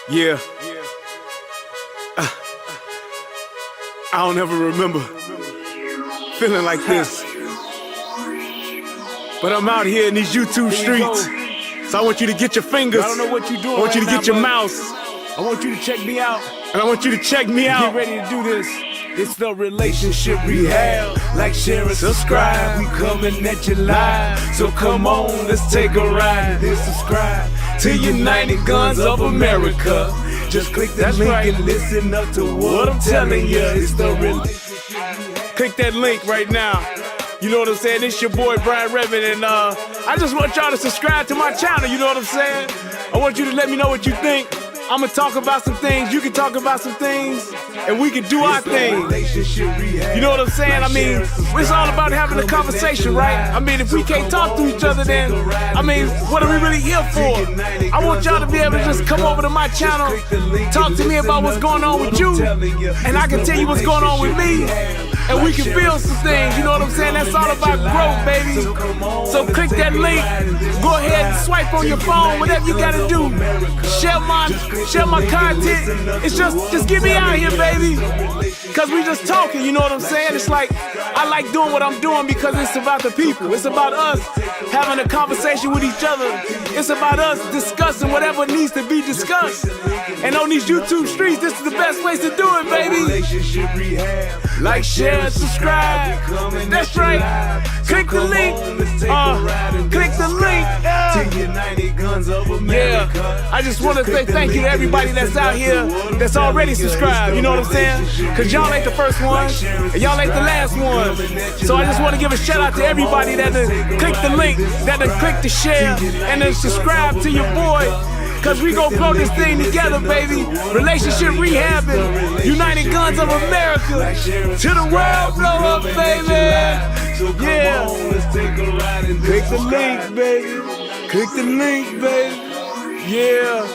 Yeah, I don't ever remember feeling like this. But I'm out here in these YouTube streets. So I want you to get your fingers. I don't know what you're doing. I want you to right get now, your but mouse. I want you to check me out. And I want you to check me out. Get ready to do this. It's the relationship rehab. Like, share, and subscribe. We coming at you live. So come on, let's take a ride. Then subscribe to United Guns of America. Just click that link and listen up to what I'm telling you. It's the relationship rehab. Click that link right now. You know what I'm saying? It's your boy Brian Redmond, and I just want y'all to subscribe to my channel. You know what I'm saying? I want you to let me know what you think. I'm gonna talk about some things, you can talk about some things, and we can do our thing. You know what I'm saying? I mean, it's all about having a conversation, right? I mean, if we can't talk to each other, then, I mean, what are we really here for? I want y'all to be able to just come over to my channel, talk to me about what's going on with you, and I can tell you what's going on with me, and we can build some things, you know what I'm saying? That's all about growth, baby. So click that link, go ahead and swipe on your phone, whatever you gotta do. Share my content. It's just get me out here, baby. Cause we just talking, you know what I'm saying? It's like, I like doing what I'm doing because it's about the people. It's about us having a conversation with each other. It's about us discussing whatever needs to be discussed. And on these YouTube streets, this is the best place to do it, baby. Like, share, and subscribe. That's right. Click the link. Click the link. Yeah. I just want to say thank you to everybody that's out here that's already subscribed. You know what I'm saying? Cause y'all ain't the first one, and y'all ain't the last one. So I just want to give a shout out to everybody that done click the link, that done click the share, and then subscribe to your boy. Cause we gon' grow this thing together, baby. Relationship rehabbing, United Guns of America. To the world blow up, baby. Yeah. Click the link, baby. Click the link, baby. Yeah.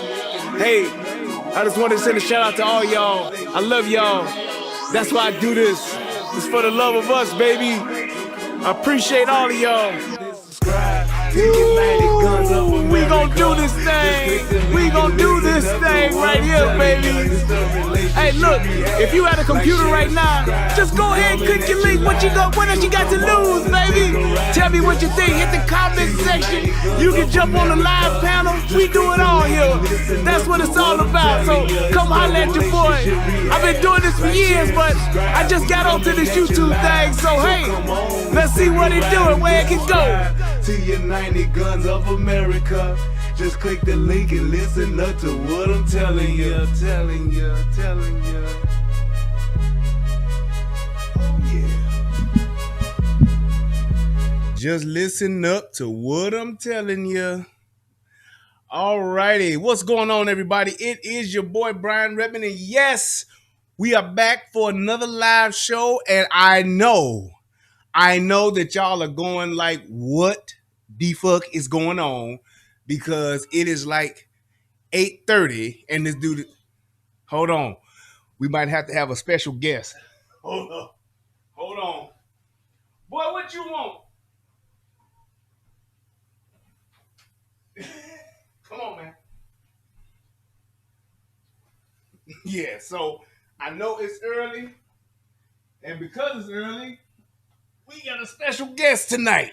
Hey, I just wanted to send a shout out to all y'all. I love y'all. That's why I do this. It's for the love of us, baby. I appreciate all of y'all. Ooh, we gon' do this thing. We gon' do this thing right here, baby. Hey, look, if you at a computer right now, just go ahead and click your link. What else you got to lose, baby? Tell me what you think. Hit the comment section. You can jump on the live panel. We do it all here. That's what it's all about. So come holler at your boy. I've been doing this for years, but I just got onto this YouTube thing. So hey, let's see what it do and where it can go. To United Guns of America. Just click the link and listen up to what I'm telling you, telling you. Oh yeah. Just listen up to what I'm telling you. Alrighty, what's going on, everybody? It is your boy Brian Redmond, and yes, we are back for another live show. And I know that y'all are going like, what the fuck is going on? Because it is like 8:30, and this dude, hold on, we might have to have a special guest. Hold on. Boy, what you want? Come on, man. Yeah, so I know it's early, and because it's early, we got a special guest tonight.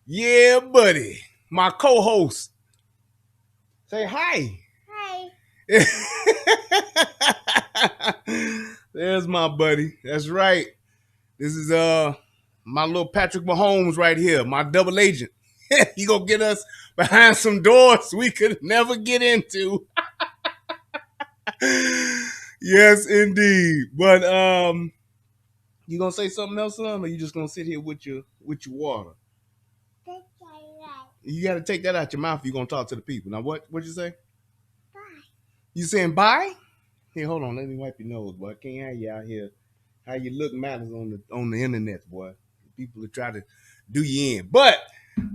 Yeah, buddy. My co-host. Say hi. Hi. There's my buddy. That's right. This is my little Patrick Mahomes right here, my double agent. He gonna get us behind some doors we could never get into. Yes, indeed. But you gonna say something else, son, or you just gonna sit here with your water? You gotta take that out your mouth if you're gonna talk to the people. Now what you say? Bye. You saying bye? Here, hold on, let me wipe your nose, boy. I can't have you out here. How you look matters on the internet, boy. People will try to do you in. But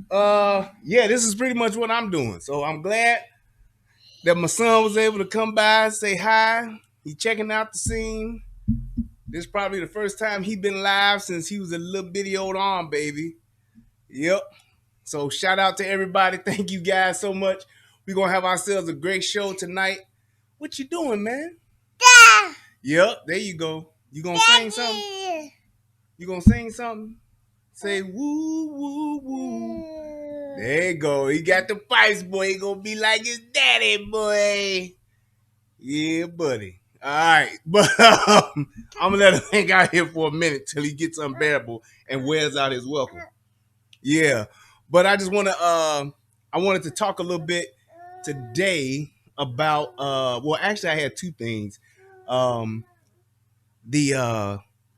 yeah, this is pretty much what I'm doing. So I'm glad that my son was able to come by and say hi. He checking out the scene. This is probably the first time he been live since he was a little bitty old arm baby. Yep. So shout out to everybody. Thank you guys so much. We're going to have ourselves a great show tonight. What you doing, man? Yeah. Yep, there you go. You gonna sing something? You gonna sing something? Say woo woo woo. There you go. He got the pipes, boy. He gonna be like his daddy, boy. Yeah, buddy. All right, but I'm gonna let him hang out here for a minute till he gets unbearable and wears out his welcome. Yeah, but I just I wanted to talk a little bit today about well, actually, I had two things. The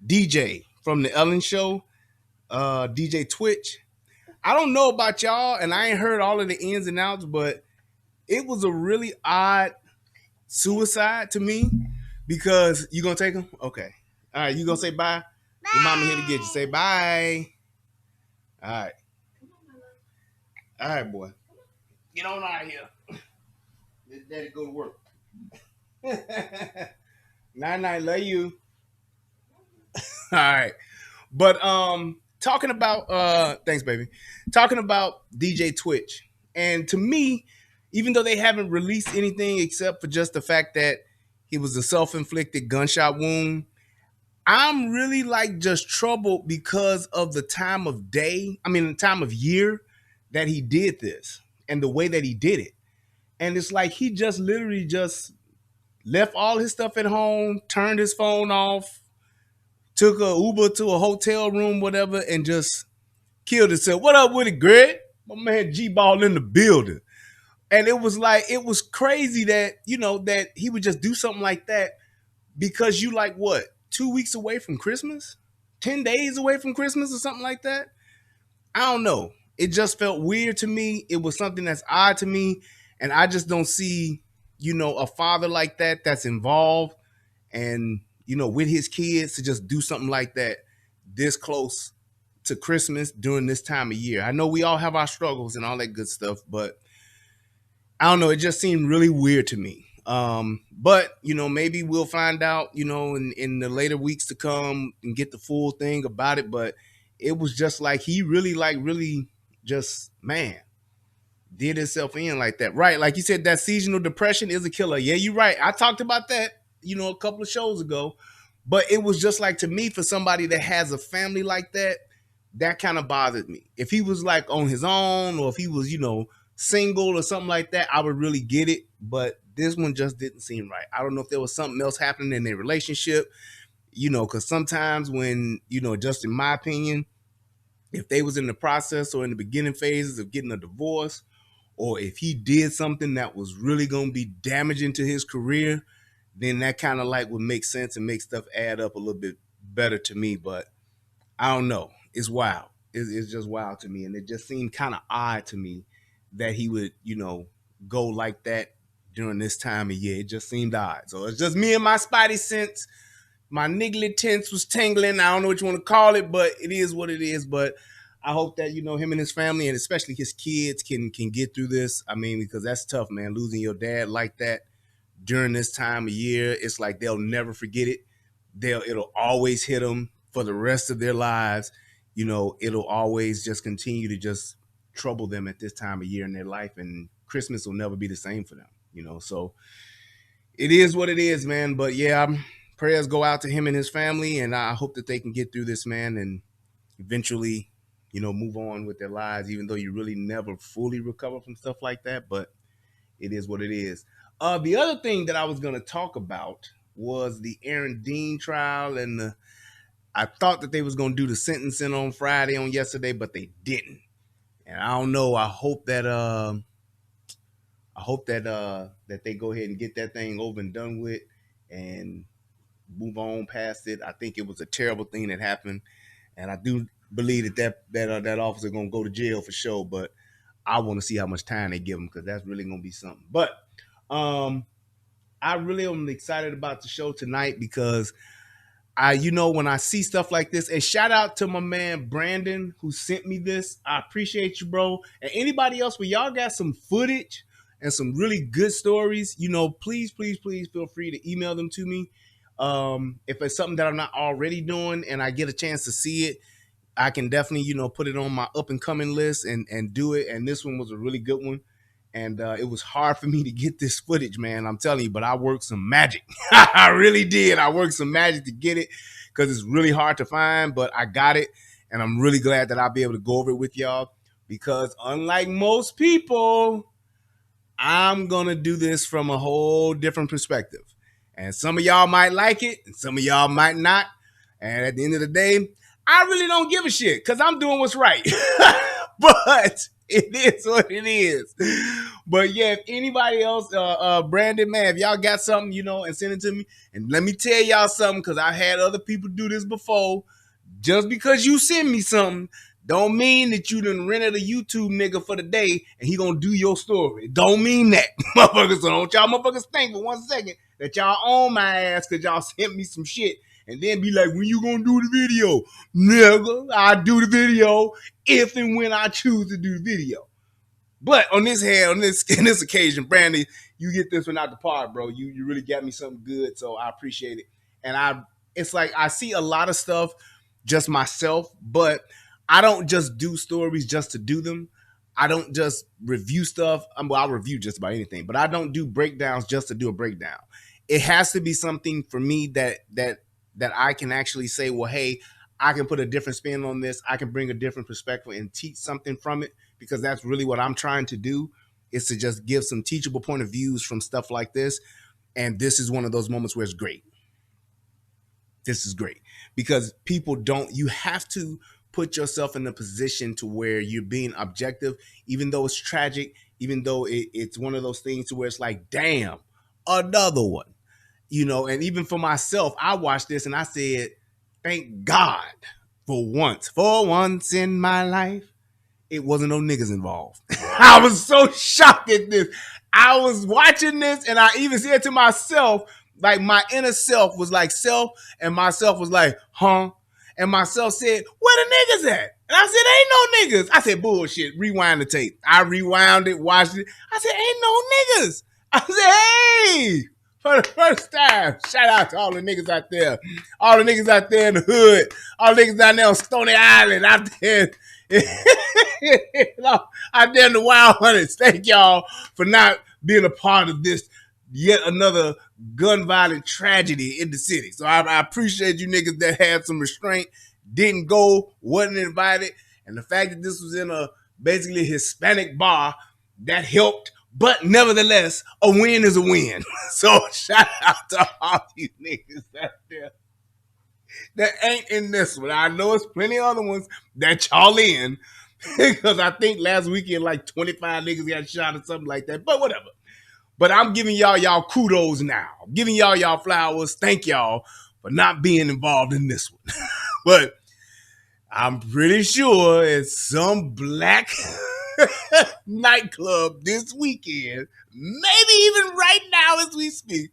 DJ from the Ellen Show, DJ Twitch. I don't know about y'all, and I ain't heard all of the ins and outs, but it was a really odd suicide to me because you gonna take him? Okay. All right, you gonna say bye? Your mama here to get you. Say bye. All right. All right, boy. Get on out of here. Let daddy go to work. Night, love you. All right. But talking about thanks, baby. Talking about DJ Twitch. And to me, even though they haven't released anything except for just the fact that he was a self-inflicted gunshot wound, I'm really like just troubled because of the time of day, the time of year that he did this and the way that he did it. And it's like he just literally just left all his stuff at home, turned his phone off, took a Uber to a hotel room, whatever, and just killed himself. What up with it, Greg? My man G-Ball in the building. And it was like, it was crazy that, that he would just do something like that because you like what, 2 weeks away from Christmas? 10 days away from Christmas or something like that? I don't know. It just felt weird to me. It was something that's odd to me. And I just don't see, a father like that that's involved and, with his kids to just do something like that this close to Christmas during this time of year. I know we all have our struggles and all that good stuff, but I don't know. It just seemed really weird to me. But maybe we'll find out, in the later weeks to come and get the full thing about it. But it was just like he really just, man, did himself in like that. Right. Like you said, that seasonal depression is a killer. Yeah, you're right. I talked about that, a couple of shows ago. But it was just like, to me, for somebody that has a family like that, that kind of bothered me. If he was like on his own or if he was, single or something like that, I would really get it. But this one just didn't seem right. I don't know if there was something else happening in their relationship, because sometimes when, just in my opinion, if they was in the process or in the beginning phases of getting a divorce, or if he did something that was really going to be damaging to his career, then that kind of like would make sense and make stuff add up a little bit better to me. But I don't know. It's wild. It's just wild to me. And it just seemed kind of odd to me that he would, go like that during this time of year. It just seemed odd. So it's just me and my spidey sense. My niggly tense was tingling. I don't know what you want to call it, but it is what it is. But I hope that, him and his family and especially his kids can get through this. Because that's tough, man. Losing your dad like that during this time of year, it's like they'll never forget it. It'll always hit them for the rest of their lives. It'll always just continue to just trouble them at this time of year in their life, and Christmas will never be the same for them. So it is what it is, man. But yeah, prayers go out to him and his family, and I hope that they can get through this, man, and eventually, move on with their lives, even though you really never fully recover from stuff like that. But it is what it is. The other thing that I was going to talk about was the Aaron Dean trial, and I thought that they was going to do the sentencing on Friday on yesterday, but they didn't. And I don't know. I hope that that they go ahead and get that thing over and done with and move on past it. I think it was a terrible thing that happened, and I do believe that officer gonna go to jail for sure. But I want to see how much time they give him, because that's really gonna be something. But I really am excited about the show tonight because when I see stuff like this, and shout out to my man Brandon who sent me this. I appreciate you, bro. And anybody else, where y'all got some footage and some really good stories, please feel free to email them to me. If it's something that I'm not already doing and I get a chance to see it, I can definitely, put it on my up and coming list and do it. And this one was a really good one. And it was hard for me to get this footage, man. I'm telling you, but I worked some magic. I really did. I worked some magic to get it because it's really hard to find, but I got it. And I'm really glad that I'll be able to go over it with y'all because unlike most people, I'm going to do this from a whole different perspective. And some of y'all might like it and some of y'all might not. And at the end of the day, I really don't give a shit because I'm doing what's right. But it is what it is. But yeah, if anybody else, Brandon, man, if y'all got something, you know, and send it to me. And let me tell y'all something because I've had other people do this before. Just because you send me something don't mean that you done rented a YouTube nigga for the day and he gonna do your story. Don't mean that, motherfuckers. So don't y'all motherfuckers think for 1 second that y'all own my ass because y'all sent me some shit and then be like, when you gonna do the video? Nigga, I do the video if and when I choose to do the video. But on this occasion, Brandy, you get this one out the park, bro. You really got me something good, so I appreciate it. And it's like I see a lot of stuff just myself, but I don't just do stories just to do them. I don't just review stuff. Well, I'll review just about anything, but I don't do breakdowns just to do a breakdown. It has to be something for me that I can actually say, well, hey, I can put a different spin on this. I can bring a different perspective and teach something from it because that's really what I'm trying to do is to just give some teachable point of views from stuff like this. And this is one of those moments where it's great. This is great because you have to put yourself in a position to where you're being objective, even though it's tragic, even though it's one of those things to where it's like, damn, another one, you know. And even for myself, I watched this and I said, thank God for once in my life, it wasn't no niggas involved. I was so shocked at this. I was watching this and I even said to myself, like my inner self was like self and myself was like, huh? And myself said, where the niggas at? And I said, ain't no niggas. I said, bullshit, rewind the tape. I rewound it, watched it. I said, ain't no niggas. I said, hey, for the first time, shout out to all the niggas out there. All the niggas out there in the hood. All the niggas out there on Stony Island. Out there, out there in the Wild Hunters. Thank y'all for not being a part of this yet another gun violent tragedy in the city. So I appreciate you niggas that had some restraint, didn't go, wasn't invited. And the fact that this was in a basically Hispanic bar, that helped. But nevertheless, a win is a win. So shout out to all you niggas out there that ain't in this one. I know it's plenty of other ones that y'all in. Because I think last weekend like 25 niggas got shot or something like that. But whatever. But I'm giving y'all kudos now. I'm giving y'all flowers. Thank y'all for not being involved in this one. But I'm pretty sure it's some black nightclub this weekend, maybe even right now as we speak,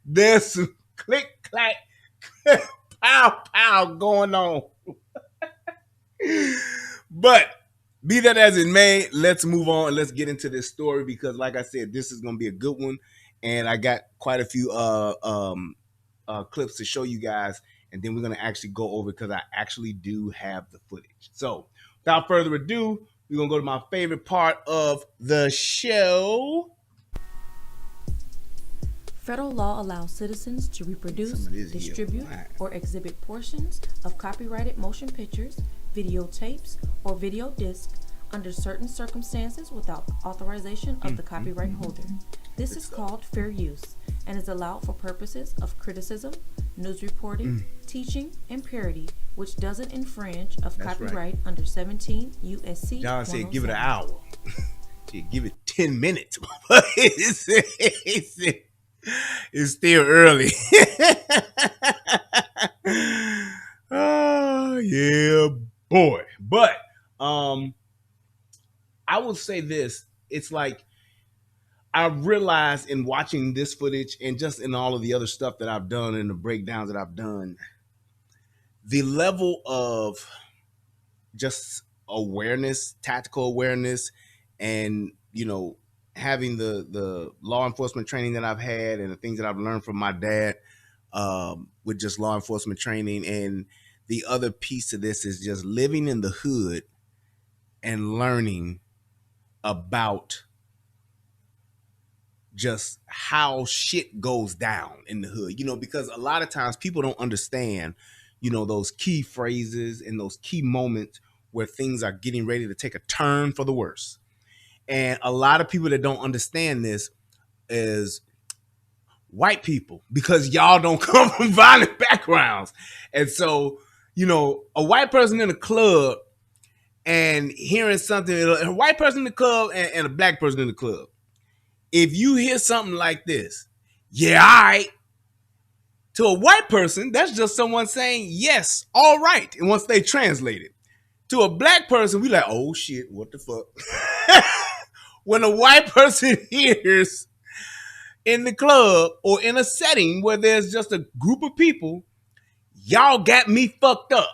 there's some click, clack, pow, pow going on. But be that as it may, let's move on and let's get into this story because, like I said, this is going to be a good one. And I got quite a few clips to show you guys. And then we're going to actually go over because I actually do have the footage. So without further ado, we're going to go to my favorite part of the show. Federal law allows citizens to reproduce, distribute, or exhibit portions of copyrighted motion pictures, videotapes, or video discs under certain circumstances without authorization of the copyright holder. This is called fair use and is allowed for purposes of criticism, news reporting, teaching, and parody, which doesn't infringe of copyright under 17 U.S.C. John said, give it an 107. hour. Give it 10 minutes. It's still early. Oh, yeah, boy. But I will say this. It's like I realized in watching this footage and just in all of the other stuff that I've done and the breakdowns that I've done, the level of just awareness, tactical awareness, and, you know, having the law enforcement training that I've had and the things that I've learned from my dad with just law enforcement training. And the other piece of this is just living in the hood and learning about just how shit goes down in the hood, because a lot of times people don't understand, those key phrases and those key moments where things are getting ready to take a turn for the worse. And a lot of people that don't understand this is white people, because y'all don't come from violent backgrounds. And so, a white person in a club and hearing something, a white person in the club and a black person in the club, if you hear something like this, yeah, all right, to a white person, that's just someone saying, yes, all right. And once they translate it to a black person, we like, oh shit, what the fuck? When a white person hears in the club or in a setting where there's just a group of people, y'all got me fucked up.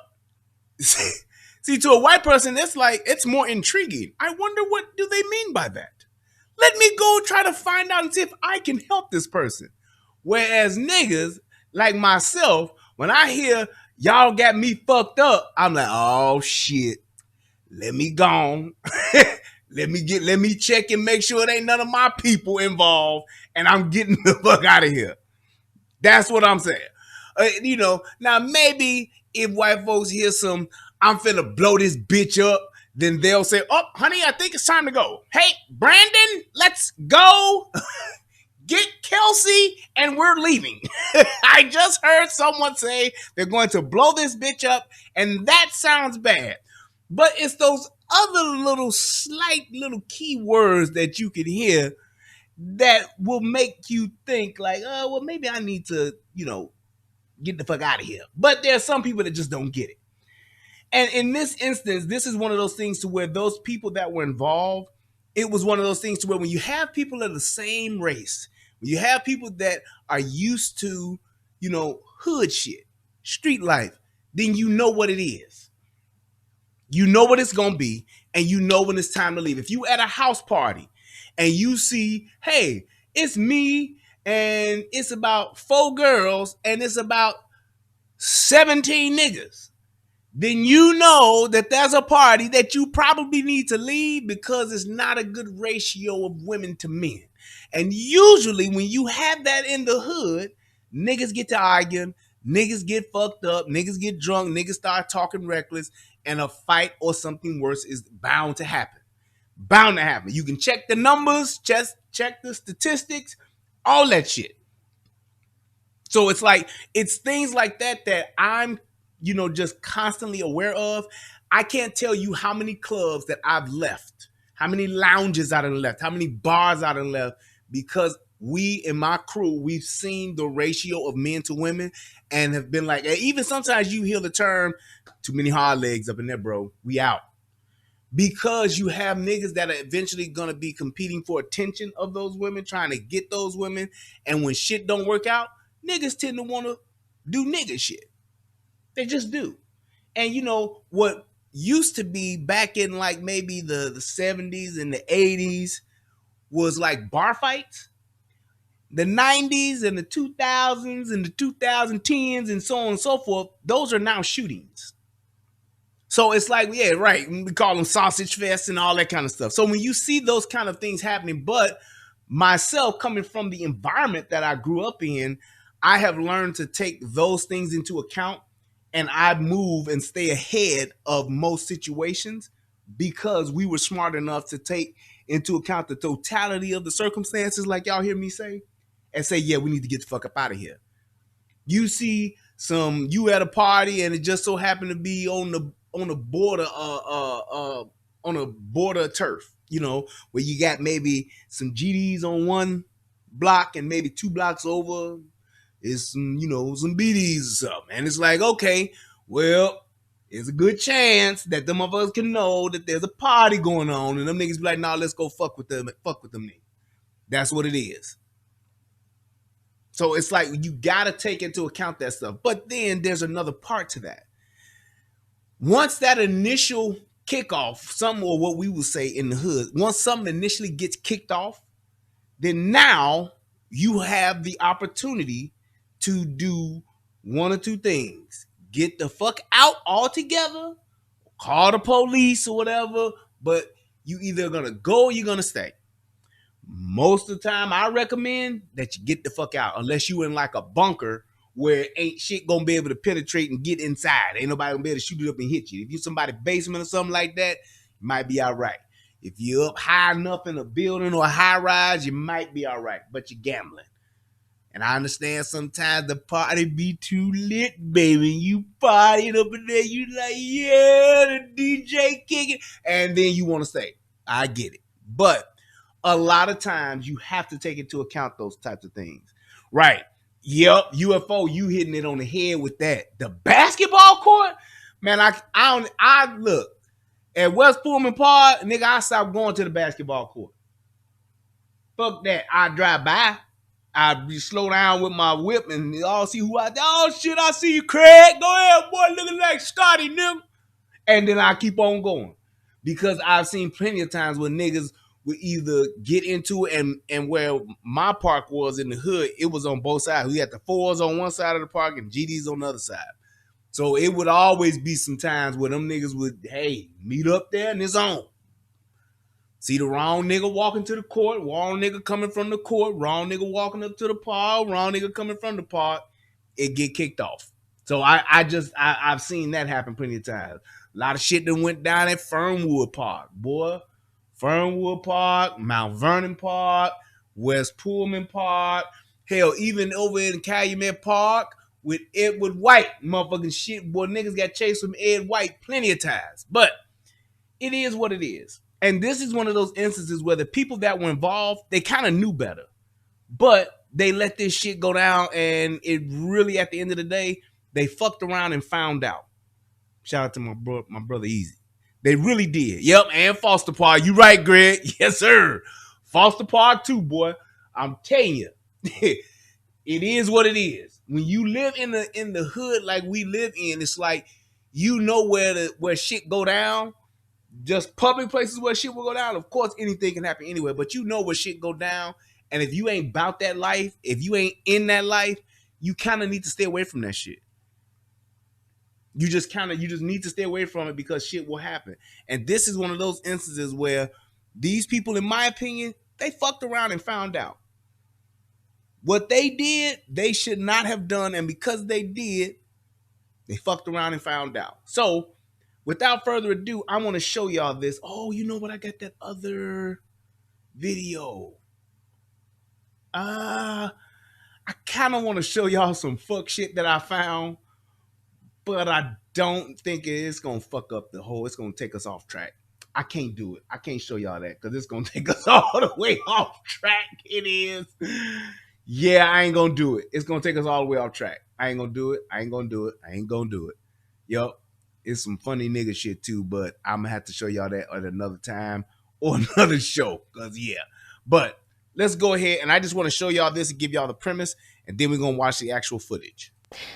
See, to a white person, it's more intriguing. I wonder, what do they mean by that? Let me go try to find out and see if I can help this person. Whereas niggas like myself, when I hear y'all got me fucked up, I'm like, oh shit, let me go on. let me check and make sure it ain't none of my people involved, and I'm getting the fuck out of here. That's what I'm saying. Now maybe if white folks hear some, I'm finna blow this bitch up, then they'll say, oh, honey, I think it's time to go. Hey, Brandon, let's go. Get Kelsey, and we're leaving. I just heard someone say they're going to blow this bitch up, and that sounds bad. But it's those other little slight little key words that you can hear that will make you think like, oh, well, maybe I need to, get the fuck out of here. But there are some people that just don't get it. And in this instance, this is one of those things to where those people that were involved, it was one of those things to where when you have people of the same race, when you have people that are used to, hood shit, street life, then you know what it is. You know what it's going to be, and you know when it's time to leave. If you at a house party and you see, hey, it's me and it's about 4 girls and it's about 17 niggas, then you know that there's a party that you probably need to leave because it's not a good ratio of women to men. And usually when you have that in the hood, niggas get to arguing, niggas get fucked up, niggas get drunk, niggas start talking reckless, and a fight or something worse is bound to happen. Bound to happen. You can check the numbers, check the statistics, all that shit. So it's things like that I'm, just constantly aware of. I can't tell you how many clubs that I've left, how many lounges I done left, how many bars I done left, because we in my crew, we've seen the ratio of men to women and have been like, even sometimes you hear the term, too many hard legs up in there, bro. We out. Because you have niggas that are eventually going to be competing for attention of those women, trying to get those women. And when shit don't work out, niggas tend to want to do nigga shit. They just do. And what used to be back in like maybe the 70s and the 80s was like bar fights. The 90s and the 2000s and the 2010s and so on and so forth, those are now shootings. So it's like, yeah, right. We call them sausage fests and all that kind of stuff. So when you see those kind of things happening, but myself coming from the environment that I grew up in, I have learned to take those things into account, and I move and stay ahead of most situations because we were smart enough to take into account the totality of the circumstances, like y'all hear me say, and say, yeah, we need to get the fuck up out of here. You see you at a party and it just so happened to be on a border of turf, where you got maybe some GDs on one block and maybe 2 blocks over is some BDs or something. And it's like, okay, well, there's a good chance that them of us can know that there's a party going on, and them niggas be like, nah, let's go fuck with them niggas. That's what it is. So it's like you gotta take into account that stuff. But then there's another part to that. Once that initial kickoff, or what we would say in the hood, once something initially gets kicked off, then now you have the opportunity to do one or 2 things. Get the fuck out altogether, call the police or whatever, but you either gonna go or you're gonna stay. most of the time I recommend that you get the fuck out, unless you in like a bunker where ain't shit gonna be able to penetrate and get inside. Ain't nobody gonna be able to shoot it up and hit you. If you somebody's basement or something like that, you might be all right. If you're up high enough in a building or a high rise, you might be all right, but you're gambling. And I understand sometimes the party be too lit, baby. You partying up in there, you like, yeah, the DJ kicking, and then you want to stay. I get it. But a lot of times you have to take into account those types of things. Right. Yep, UFO, you hitting it on the head with that. The basketball court? Man, I look, at West Pullman Park, nigga, I stopped going to the basketball court. Fuck that. I drive by. I be slow down with my whip and y'all see who oh shit, I see you, Craig. Go ahead, boy, looking like Scotty, nigga. And then I keep on going. Because I've seen plenty of times when niggas would either get into it and where my park was in the hood, it was on both sides. We had the fours on one side of the park and GDs on the other side. So it would always be some times where them niggas would, hey, meet up there and it's on. See the wrong nigga walking to the court, wrong nigga coming from the court, wrong nigga walking up to the park, wrong nigga coming from the park, it get kicked off. So I've seen that happen plenty of times. A lot of shit that went down at Fernwood Park, boy. Fernwood Park, Mount Vernon Park, West Pullman Park, hell, even over in Calumet Park with Edward White, motherfucking shit, boy, niggas got chased from Ed White plenty of times. But it is what it is. And this is one of those instances where the people that were involved, they kind of knew better. But they let this shit go down, and it really, at the end of the day, they fucked around and found out. Shout out to my brother Easy. They really did. Yep, and Foster Park. You right, Greg. Yes, sir. Foster Park too, boy. I'm telling you. It is what it is. When you live in the hood like we live in, it's like you know where shit go down. Just public places where shit will go down. Of course, anything can happen anywhere, but you know where shit go down. And if you ain't about that life, if you ain't in that life, you kind of need to stay away from that shit. You just need to stay away from it because shit will happen. And this is one of those instances where these people, in my opinion, they fucked around and found out. What they did, they should not have done. And because they did, they fucked around and found out. So, without further ado, I want to show y'all this. Oh, you know what? I got that other video. I kind of want to show y'all some fuck shit that I found, but I don't think it's going to fuck up the whole, it's going to take us off track. I can't do it. I can't show y'all that because it's going to take us all the way off track. It is. Yeah, I ain't going to do it. It's going to take us all the way off track. I ain't going to do it. I ain't going to do it. I ain't going to do it. Yup. It's some funny nigga shit too, but I'm going to have to show y'all that at another time or another show because, yeah. But let's go ahead, and I just want to show y'all this and give y'all the premise, and then we're going to watch the actual footage.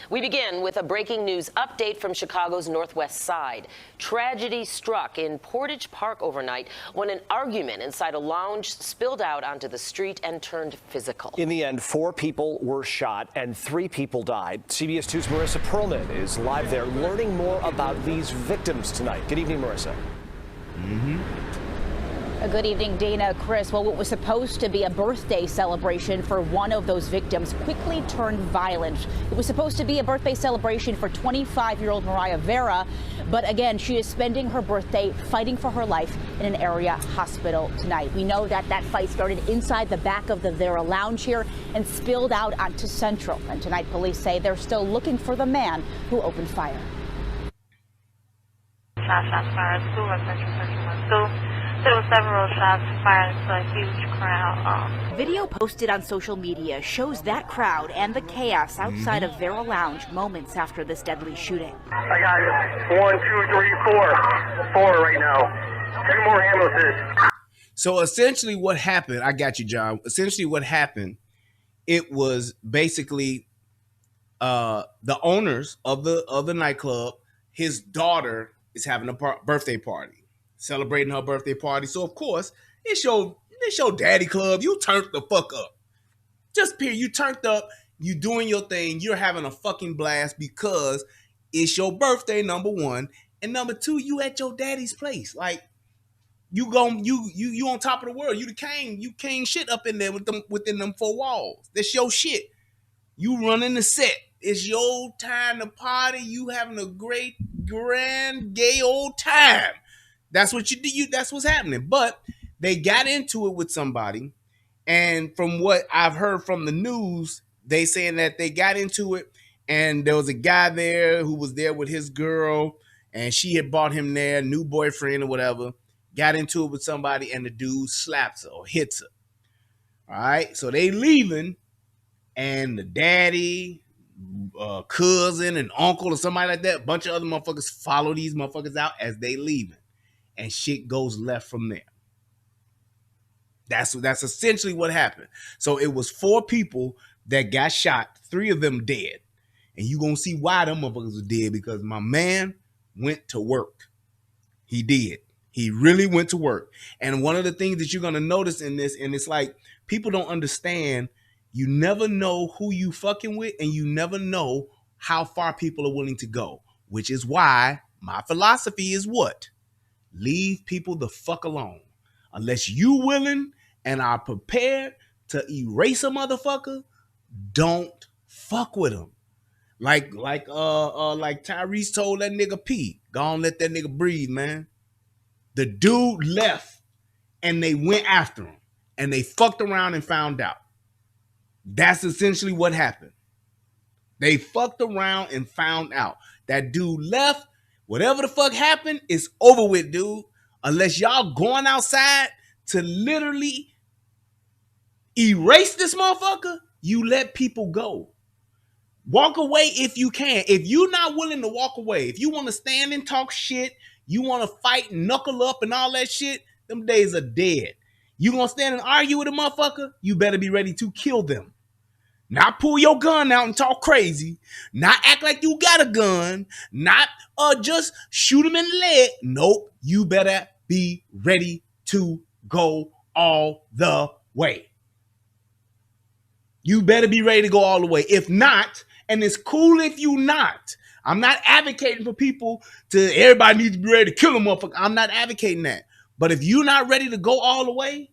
We begin with a breaking news update from Chicago's northwest side. Tragedy struck in Portage Park overnight when an argument inside a lounge spilled out onto the street and turned physical. In the end, 4 people were shot and 3 people died. CBS 2's Marissa Perlman is live there learning more about these victims tonight. Good evening, Marissa. A good evening, Dana, Chris. Well, what was supposed to be a birthday celebration for one of those victims quickly turned violent. It was supposed to be a birthday celebration for 25-year-old Vera, but again, she is spending her birthday fighting for her life in an area hospital tonight. We know that that fight started inside the back of the Vera lounge here and spilled out onto Central. And tonight, police say they're still looking for the man who opened fire. Shots fired at school at Central School. There were several shots fired into a huge crowd. Video posted on social media shows that crowd and the chaos outside of Vera Lounge moments after this deadly shooting. I got 1, 2, 3, 4. 4 right now. 2 more ambulances. So essentially what happened, I got you, John. Essentially what happened, it was basically the owners of the nightclub, his daughter is having a birthday party. Celebrating her birthday party. So, of course, it's your daddy club. You turned the fuck up. Just period. You turned up. You doing your thing. You're having a fucking blast because it's your birthday, number one. And number two, you at your daddy's place. Like, You on top of the world. You the king. You king shit up in there within them four walls. That's your shit. You running the set. It's your time to party. You having a great, grand, gay old time. That's what you do. That's what's happening. But they got into it with somebody, and from what I've heard from the news, they saying that they got into it, and there was a guy there who was there with his girl, and she had brought him there, new boyfriend or whatever. Got into it with somebody, and the dude slaps her or hits her. All right, so they leaving, and the daddy, cousin, and uncle or somebody like that, a bunch of other motherfuckers follow these motherfuckers out as they leaving, and shit goes left from there. That's essentially what happened. So it was 4 people that got shot, 3 of them dead, and you gonna see why them motherfuckers are dead, because my man went to work. He did. He really went to work. And one of the things that you're going to notice in this, and it's like people don't understand, you never know who you fucking with, and you never know how far people are willing to go, which is why my philosophy is what? Leave people the fuck alone. Unless you willing and are prepared to erase a motherfucker, don't fuck with them. Like Tyrese told that nigga P, go on, let that nigga breathe, man. The dude left and they went after him and they fucked around and found out. That's essentially what happened. They fucked around and found out. That dude left. Whatever the fuck happened is over with, dude. Unless y'all going outside to literally erase this motherfucker, you let people go. Walk away if you can. If you're not willing to walk away, if you want to stand and talk shit, you want to fight, knuckle up and all that shit, them days are dead. You gonna stand and argue with a motherfucker, you better be ready to kill them. Not pull your gun out and talk crazy, not act like you got a gun, not just shoot him in the leg. Nope, you better be ready to go all the way. You better be ready to go all the way. If not, and it's cool if you not, I'm not advocating for people to, everybody needs to be ready to kill a motherfucker. I'm not advocating that. But if you're not ready to go all the way,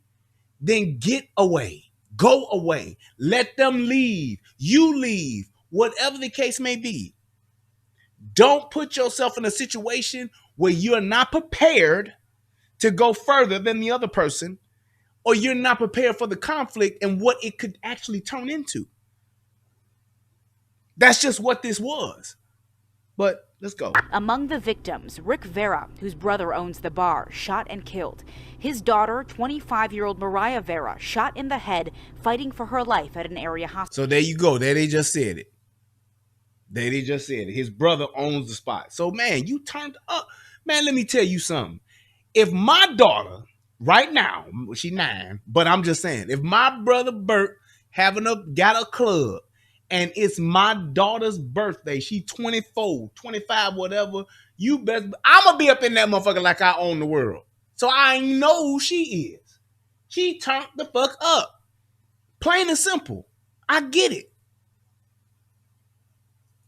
then get away. Go away. Let them leave. You leave. Whatever the case may be. Don't put yourself in a situation where you're not prepared to go further than the other person, or you're not prepared for the conflict and what it could actually turn into. That's just what this was. But let's go. Among the victims, Rick Vera, whose brother owns the bar, shot and killed. His daughter, 25-year-old Mariah Vera, shot in the head, fighting for her life at an area hospital. So there you go. There they just said it. His brother owns the spot. So, man, you turned up. Man, let me tell you something. If my daughter, right now, she's 9, but I'm just saying, if my brother Bert got a club, and it's my daughter's birthday, she 24, 25, whatever, you best, I'm going to be up in that motherfucker like I own the world. So I know who she is. She turned the fuck up. Plain and simple. I get it.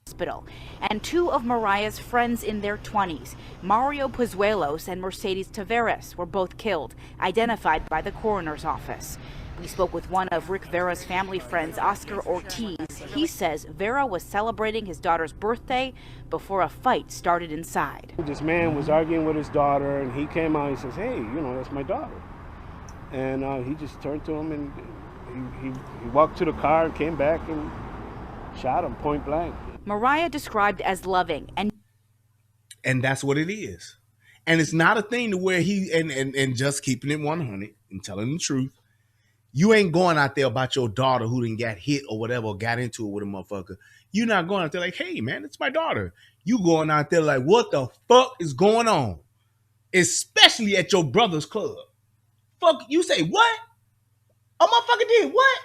Hospital. And 2 of Mariah's friends in their 20s, Mario Pozuelos and Mercedes Taveras, were both killed, identified by the coroner's office. We spoke with one of Rick Vera's family friends, Oscar Ortiz. He says Vera was celebrating his daughter's birthday before a fight started inside. This man was arguing with his daughter, and he came out and he says, hey, that's my daughter. And he just turned to him, and he walked to the car and came back and shot him point blank. Mariah described as loving, and that's what it is. And it's not a thing to where he and just keeping it 100 and telling the truth. You ain't going out there about your daughter who didn't get hit or whatever, or got into it with a motherfucker. You're not going out there like, hey, man, it's my daughter. You going out there like, what the fuck is going on? Especially at your brother's club. Fuck, you say, what? A motherfucker did what?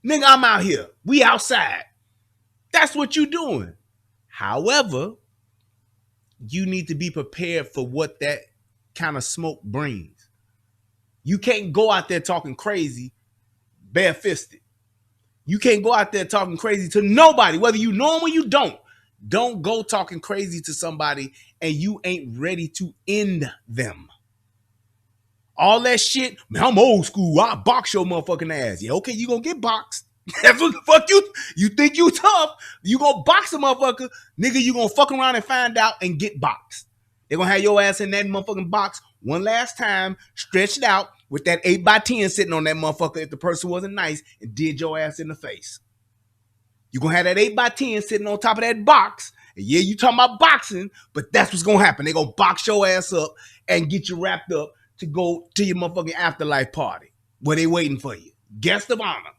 Nigga, I'm out here. We outside. That's what you doing. However, you need to be prepared for what that kind of smoke brings. You can't go out there talking crazy barefisted. You can't go out there talking crazy to nobody, whether you know them or you don't. Don't go talking crazy to somebody and you ain't ready to end them. All that shit, man, I'm old school. I'll box your motherfucking ass. Yeah, okay, you gonna get boxed. That's what the fuck you think you tough. You gonna box a motherfucker. Nigga, you gonna fuck around and find out and get boxed. They're gonna have your ass in that motherfucking box one last time, stretched out with that 8x10 sitting on that motherfucker if the person wasn't nice and did your ass in the face. You're gonna have that 8x10 sitting on top of that box. And yeah, you talking about boxing, but that's what's gonna happen. They're gonna box your ass up and get you wrapped up to go to your motherfucking afterlife party where they waiting for you. Guest of honor.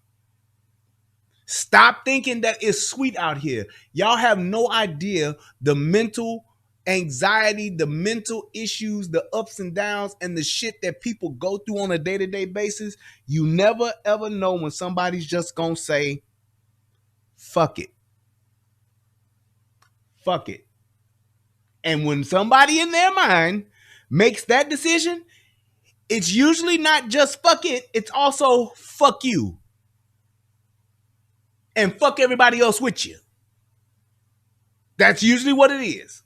Stop thinking that it's sweet out here. Y'all have no idea the mental anxiety, the mental issues, the ups and downs, and the shit that people go through on a day-to-day basis. You never ever know when somebody's just gonna say, fuck it. Fuck it. And when somebody in their mind makes that decision, it's usually not just fuck it, it's also fuck you. And fuck everybody else with you. That's usually what it is.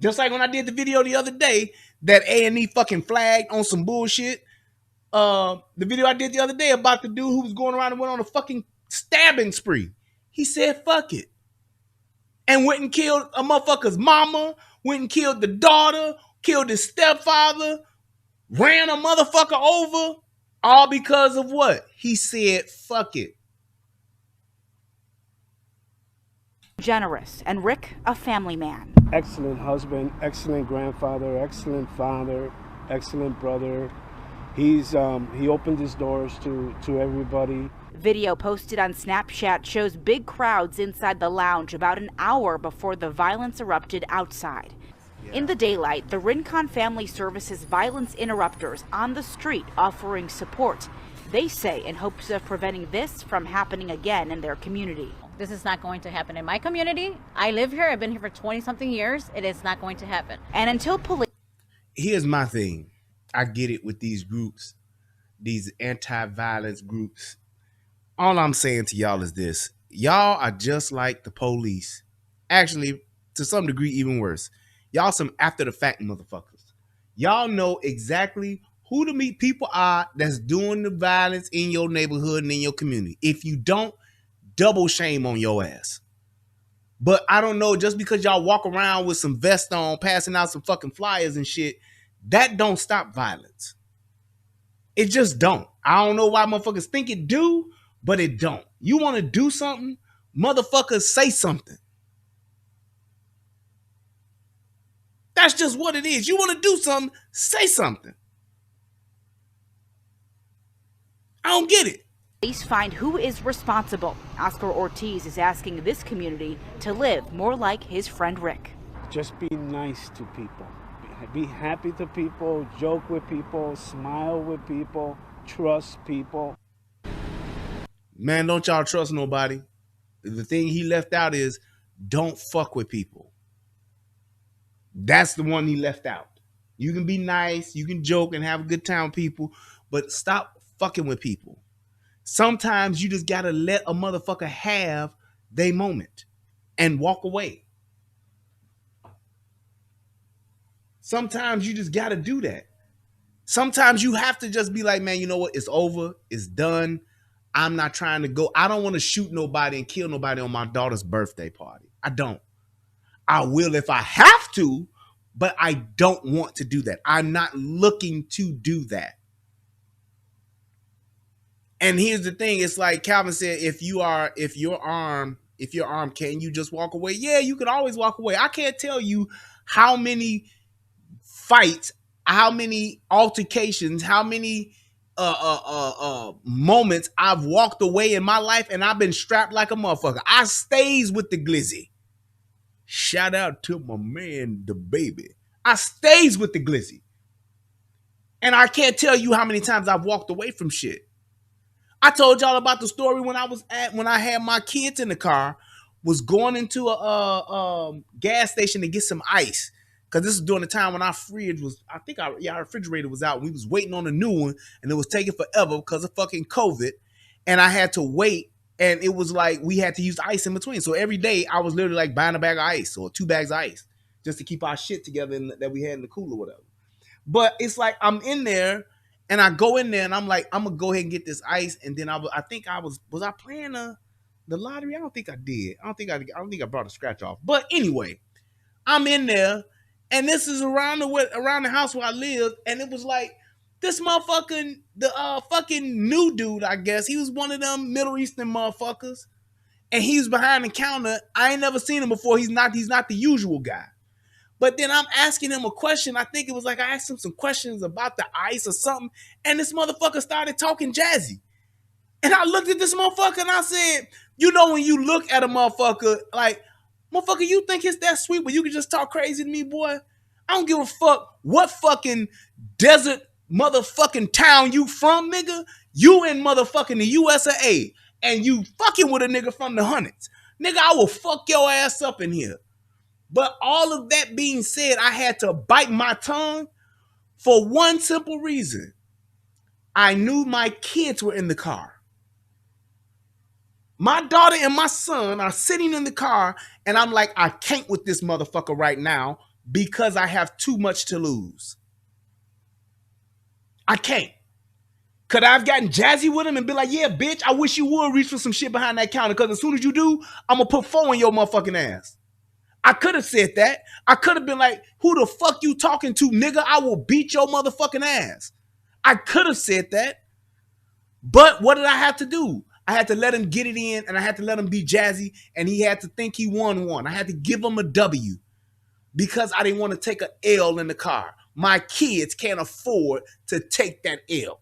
Just like when I did the video the other day that A&E fucking flagged on some bullshit. The video I did the other day about the dude who was going around and went on a fucking stabbing spree. He said fuck it. And went and killed a motherfucker's mama, went and killed the daughter, killed his stepfather, ran a motherfucker over, all because of what? He said fuck it. Generous, and Rick, a family man. Excellent husband, excellent grandfather, excellent father, excellent brother. He opened his doors to everybody. Video posted on Snapchat shows big crowds inside the lounge about an hour before the violence erupted outside. In the daylight, the Rincon Family Services violence interrupters on the street offering support. They say in hopes of preventing this from happening again in their community. This is not going to happen in my community. I live here. I've been here for 20-something years. It is not going to happen. And until police... Here's my thing. I get it with these groups, these anti-violence groups. All I'm saying to y'all is this. Y'all are just like the police. Actually, to some degree, even worse. Y'all some after-the-fact motherfuckers. Y'all know exactly who the people are that's doing the violence in your neighborhood and in your community. If you don't, double shame on your ass. But I don't know, just because y'all walk around with some vest on, passing out some fucking flyers and shit, that don't stop violence. It just don't. I don't know why motherfuckers think it do, but it don't. You want to do something, motherfuckers say something. That's just what it is. You want to do something, say something. I don't get it. Police find who is responsible. Oscar Ortiz is asking this community to live more like his friend Rick. Just be nice to people. Be happy to people, joke with people, smile with people, trust people. Man, don't y'all trust nobody. The thing he left out is don't fuck with people. That's the one he left out. You can be nice, you can joke and have a good time with people, but stop fucking with people. Sometimes you just gotta let a motherfucker have their moment and walk away. Sometimes you just gotta do that. Sometimes you have to just be like, man, you know what? It's over. It's done. I'm not trying to go. I don't want to shoot nobody and kill nobody on my daughter's birthday party. I don't. I will if I have to, but I don't want to do that. I'm not looking to do that. And here's the thing. It's like Calvin said, if you're armed, can you just walk away? Yeah, you can always walk away. I can't tell you how many fights, how many altercations, how many moments I've walked away in my life and I've been strapped like a motherfucker. I stays with the glizzy. Shout out to my man, the baby. I stays with the glizzy. And I can't tell you how many times I've walked away from shit. I told y'all about the story when I had my kids in the car, was going into a gas station to get some ice. Cause this is during the time when our fridge was, our refrigerator was out. We was waiting on a new one and it was taking forever because of fucking COVID. And I had to wait. And it was like, we had to use ice in between. So every day I was literally like buying a bag of ice or 2 bags of ice just to keep our shit together that we had in the cooler or whatever. But it's like, I'm in there And I go in there and I'm like, I'm gonna go ahead and get this ice. And then I think I was I playing the lottery? I don't think I did. I don't think I brought a scratch off. But anyway, I'm in there, and this is around the house where I live, and it was like this motherfucking fucking new dude, I guess. He was one of them Middle Eastern motherfuckers, and he was behind the counter. I ain't never seen him before. He's not the usual guy. But then I'm asking him a question. I think it was like I asked him some questions about the ice or something, and this motherfucker started talking jazzy. And I looked at this motherfucker and I said, you know, when you look at a motherfucker, like, motherfucker, you think it's that sweet, but you can just talk crazy to me, boy? I don't give a fuck what fucking desert motherfucking town you from, nigga. You in motherfucking the USA, and you fucking with a nigga from the hundreds. Nigga, I will fuck your ass up in here. But all of that being said, I had to bite my tongue for one simple reason. I knew my kids were in the car. My daughter and my son are sitting in the car, and I'm like, I can't with this motherfucker right now because I have too much to lose. I can't. Could I have gotten jazzy with him and be like, yeah, bitch, I wish you would reach for some shit behind that counter, because as soon as you do, I'm going to put 4 in your motherfucking ass. I could have said that. I could have been like, who the fuck you talking to, nigga? I will beat your motherfucking ass. I could have said that. But what did I have to do? I had to let him get it in, and I had to let him be jazzy, and he had to think he won one. I had to give him a W because I didn't want to take an L in the car. My kids can't afford to take that L.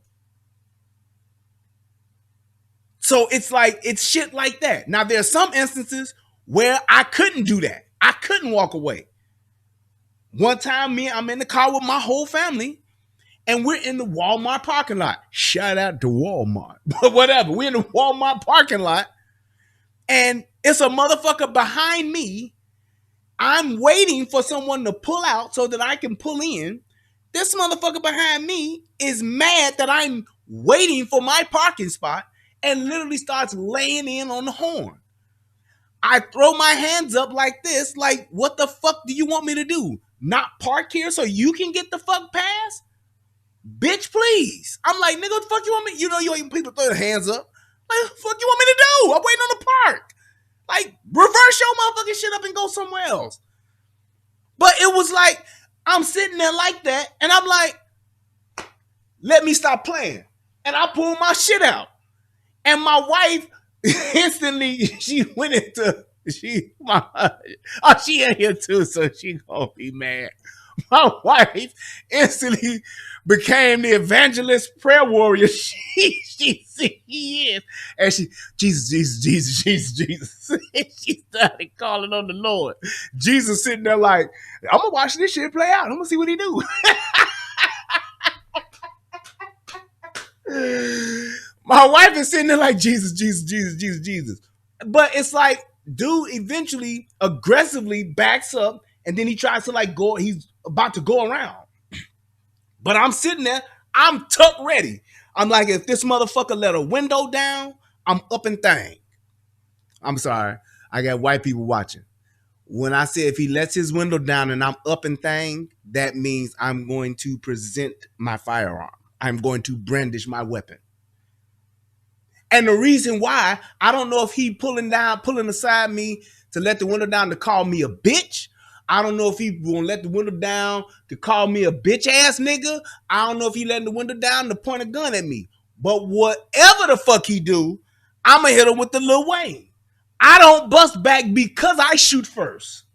So it's like, it's shit like that. Now, there are some instances where I couldn't do that. I couldn't walk away. One time, I'm in the car with my whole family, and we're in the Walmart parking lot. Shout out to Walmart. But whatever. We're in the Walmart parking lot, and it's a motherfucker behind me. I'm waiting for someone to pull out so that I can pull in. This motherfucker behind me is mad that I'm waiting for my parking spot and literally starts laying in on the horn. I throw my hands up like this, like, what the fuck do you want me to do? Not park here so you can get the fuck past? Bitch, please. I'm like, nigga, what the fuck you want me? You know, you ain't people throw their hands up. Like, what the fuck you want me to do? I'm waiting on the park. Like, reverse your motherfucking shit up and go somewhere else. But it was like, I'm sitting there like that, and I'm like, let me stop playing. And I pull my shit out. And my wife instantly, she went into, she in here too, so she gonna be mad. My wife instantly became the evangelist prayer warrior she is. And she, Jesus. She started calling on the Lord. Jesus sitting there like, I'm gonna watch this shit play out. I'm gonna see what he do. My wife is sitting there like, Jesus. But it's like, dude eventually aggressively backs up, and then he tries to like go, he's about to go around. But I'm sitting there, I'm tucked ready. I'm like, if this motherfucker let a window down, I'm up and thang. I'm sorry, I got white people watching. When I say if he lets his window down and I'm up and thang, that means I'm going to present my firearm. I'm going to brandish my weapon. And the reason why, I don't know if he pulling aside me to let the window down to call me a bitch. I don't know if he gonna let the window down to call me a bitch ass nigga. I don't know if he letting the window down to point a gun at me. But whatever the fuck he do, I'ma hit him with the Lil Wayne. I don't bust back because I shoot first.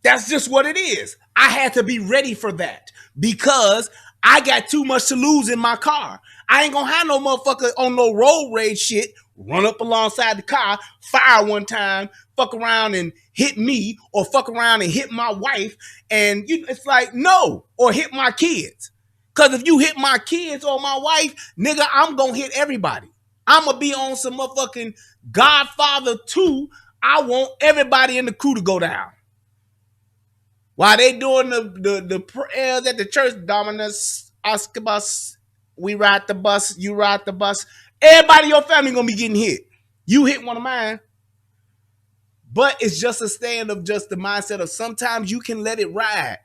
That's just what it is. I had to be ready for that because I got too much to lose in my car. I ain't gonna have no motherfucker on no road rage shit, run up alongside the car, fire one time, fuck around and hit me, or fuck around and hit my wife, and it's like, no, or hit my kids. Because if you hit my kids or my wife, nigga, I'm gonna hit everybody. I'm gonna be on some motherfucking Godfather 2. I want everybody in the crew to go down. While they doing the prayers at the church, Dominus, Oscar bus, we ride the bus, you ride the bus. Everybody in your family gonna be getting hit. You hit one of mine. But it's just a stand of just the mindset of sometimes you can let it ride.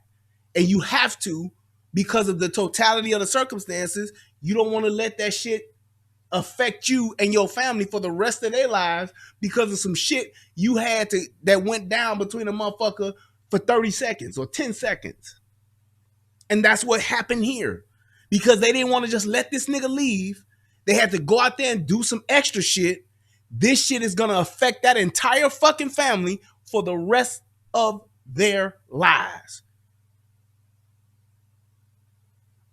And you have to because of the totality of the circumstances, you don't want to let that shit affect you and your family for the rest of their lives because of some shit you had to that went down between a motherfucker for 30 seconds or 10 seconds. And that's what happened here. Because they didn't want to just let this nigga leave. They had to go out there and do some extra shit. This shit is going to affect that entire fucking family for the rest of their lives.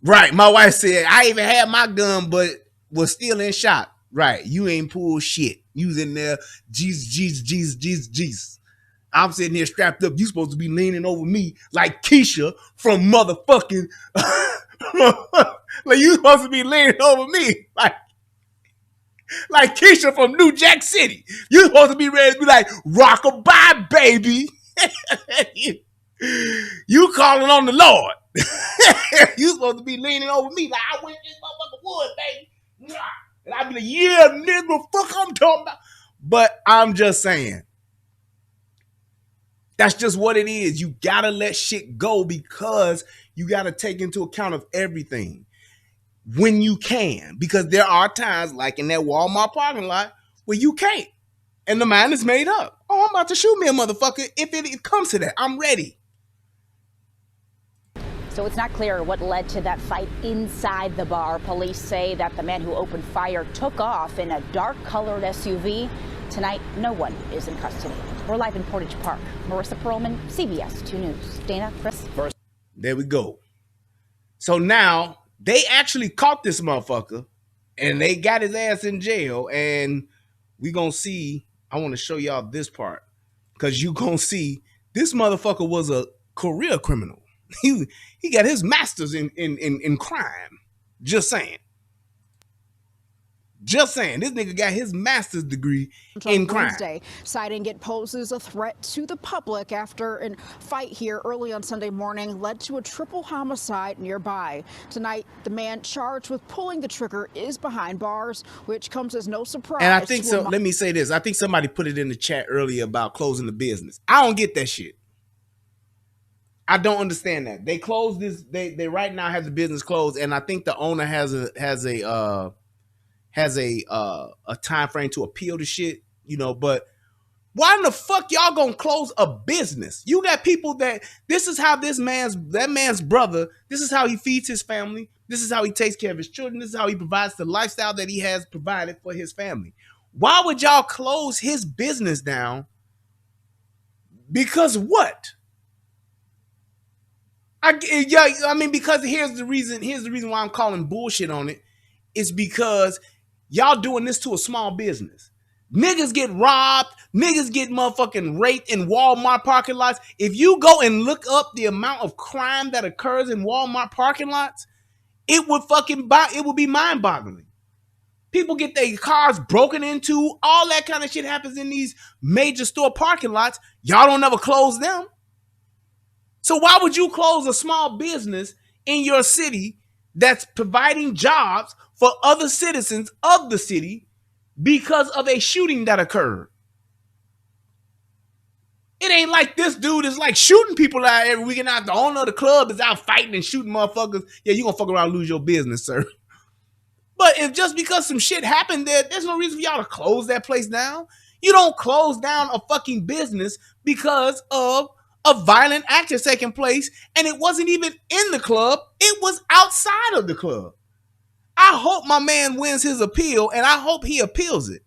Right. My wife said, I even had my gun, but was still in shot. Right. You ain't pulled shit. You was in there, Jesus. I'm sitting here strapped up. You supposed to be leaning over me like Keisha from motherfucking... like you supposed to be leaning over me like Keisha from New Jack City. You supposed to be ready to be like, rock-a-bye, baby. You calling on the Lord. You supposed to be leaning over me like, I went this motherfucker wood, baby. And I'd be like, yeah, nigga, fuck I'm talking about. But I'm just saying, that's just what it is. You gotta let shit go because you gotta take into account of everything when you can. Because there are times, like in that Walmart parking lot, where you can't. And the mind is made up. Oh, I'm about to shoot me a motherfucker. If it comes to that, I'm ready. So it's not clear what led to that fight inside the bar. Police say that the man who opened fire took off in a dark-colored SUV. Tonight, no one is in custody. We're live in Portage Park. Marissa Perlman, CBS 2 News. Dana, Chris. There we go. So now they actually caught this motherfucker and they got his ass in jail. And we gonna see, I want to show y'all this part because you gonna see this motherfucker was a career criminal. He got his master's in crime. Just saying. Just saying, this nigga got his master's degree in crime. Wednesday, citing it poses a threat to the public after a fight here early on Sunday morning led to a triple homicide nearby. Tonight, the man charged with pulling the trigger is behind bars, which comes as no surprise. And I think so. Let me say this. I think somebody put it in the chat earlier about closing the business. I don't get that shit. I don't understand that. They closed this. They right now have the business closed, and I think the owner has a time frame to appeal the shit, you know. But why in the fuck y'all gonna close a business? You got people that this is how that man's brother, this is how he feeds his family, this is how he takes care of his children, this is how he provides the lifestyle that he has provided for his family. Why would y'all close his business down? Because what? Because here's the reason why I'm calling bullshit on it. It's because y'all doing this to a small business. Niggas get robbed. Niggas get motherfucking raped in Walmart parking lots. If you go and look up the amount of crime that occurs in Walmart parking lots, it would be mind-boggling. People get their cars broken into. All that kind of shit happens in these major store parking lots. Y'all don't ever close them. So why would you close a small business in your city that's providing jobs for other citizens of the city because of a shooting that occurred? It ain't like this dude is like shooting people out every weekend. The owner of the club is out fighting and shooting motherfuckers. Yeah, you gonna fuck around and lose your business, sir. But if just because some shit happened there's no reason for y'all to close that place down. You don't close down a fucking business because of a violent act that's taking place, and it wasn't even in the club. It was outside of the club. I hope my man wins his appeal, and I hope he appeals it.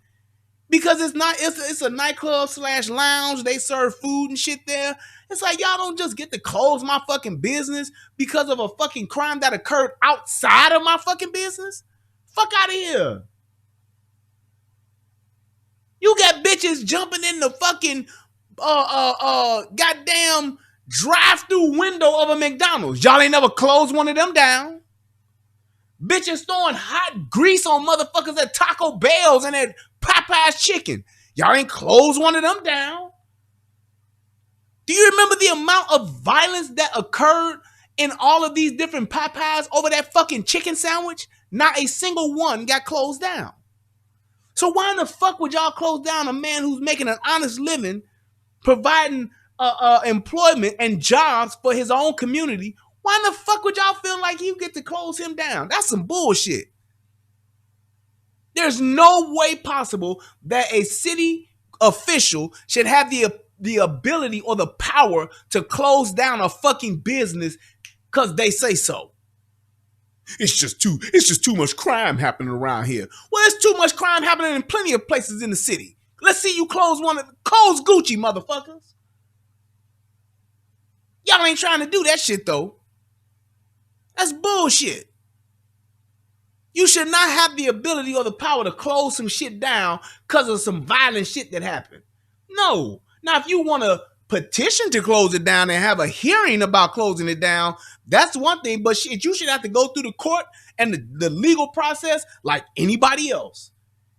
Because it's a nightclub / lounge. They serve food and shit there. It's like, y'all don't just get to close my fucking business because of a fucking crime that occurred outside of my fucking business. Fuck out of here. You got bitches jumping in the fucking goddamn drive-through window of a McDonald's. Y'all ain't never closed one of them down. Bitches throwing hot grease on motherfuckers at Taco Bell's and at Popeye's Chicken. Y'all ain't closed one of them down. Do you remember the amount of violence that occurred in all of these different Popeyes over that fucking chicken sandwich? Not a single one got closed down. So why in the fuck would y'all close down a man who's making an honest living, providing employment and jobs for his own community? Why in the fuck would y'all feel like you get to close him down? That's some bullshit. There's no way possible that a city official should have the ability or the power to close down a fucking business because they say so. It's just too much crime happening around here. Well, there's too much crime happening in plenty of places in the city. Let's see you close Gucci, motherfuckers. Y'all ain't trying to do that shit, though. That's bullshit. You should not have the ability or the power to close some shit down because of some violent shit that happened. No. Now, if you want to petition to close it down and have a hearing about closing it down, that's one thing. But shit, you should have to go through the court and the legal process like anybody else.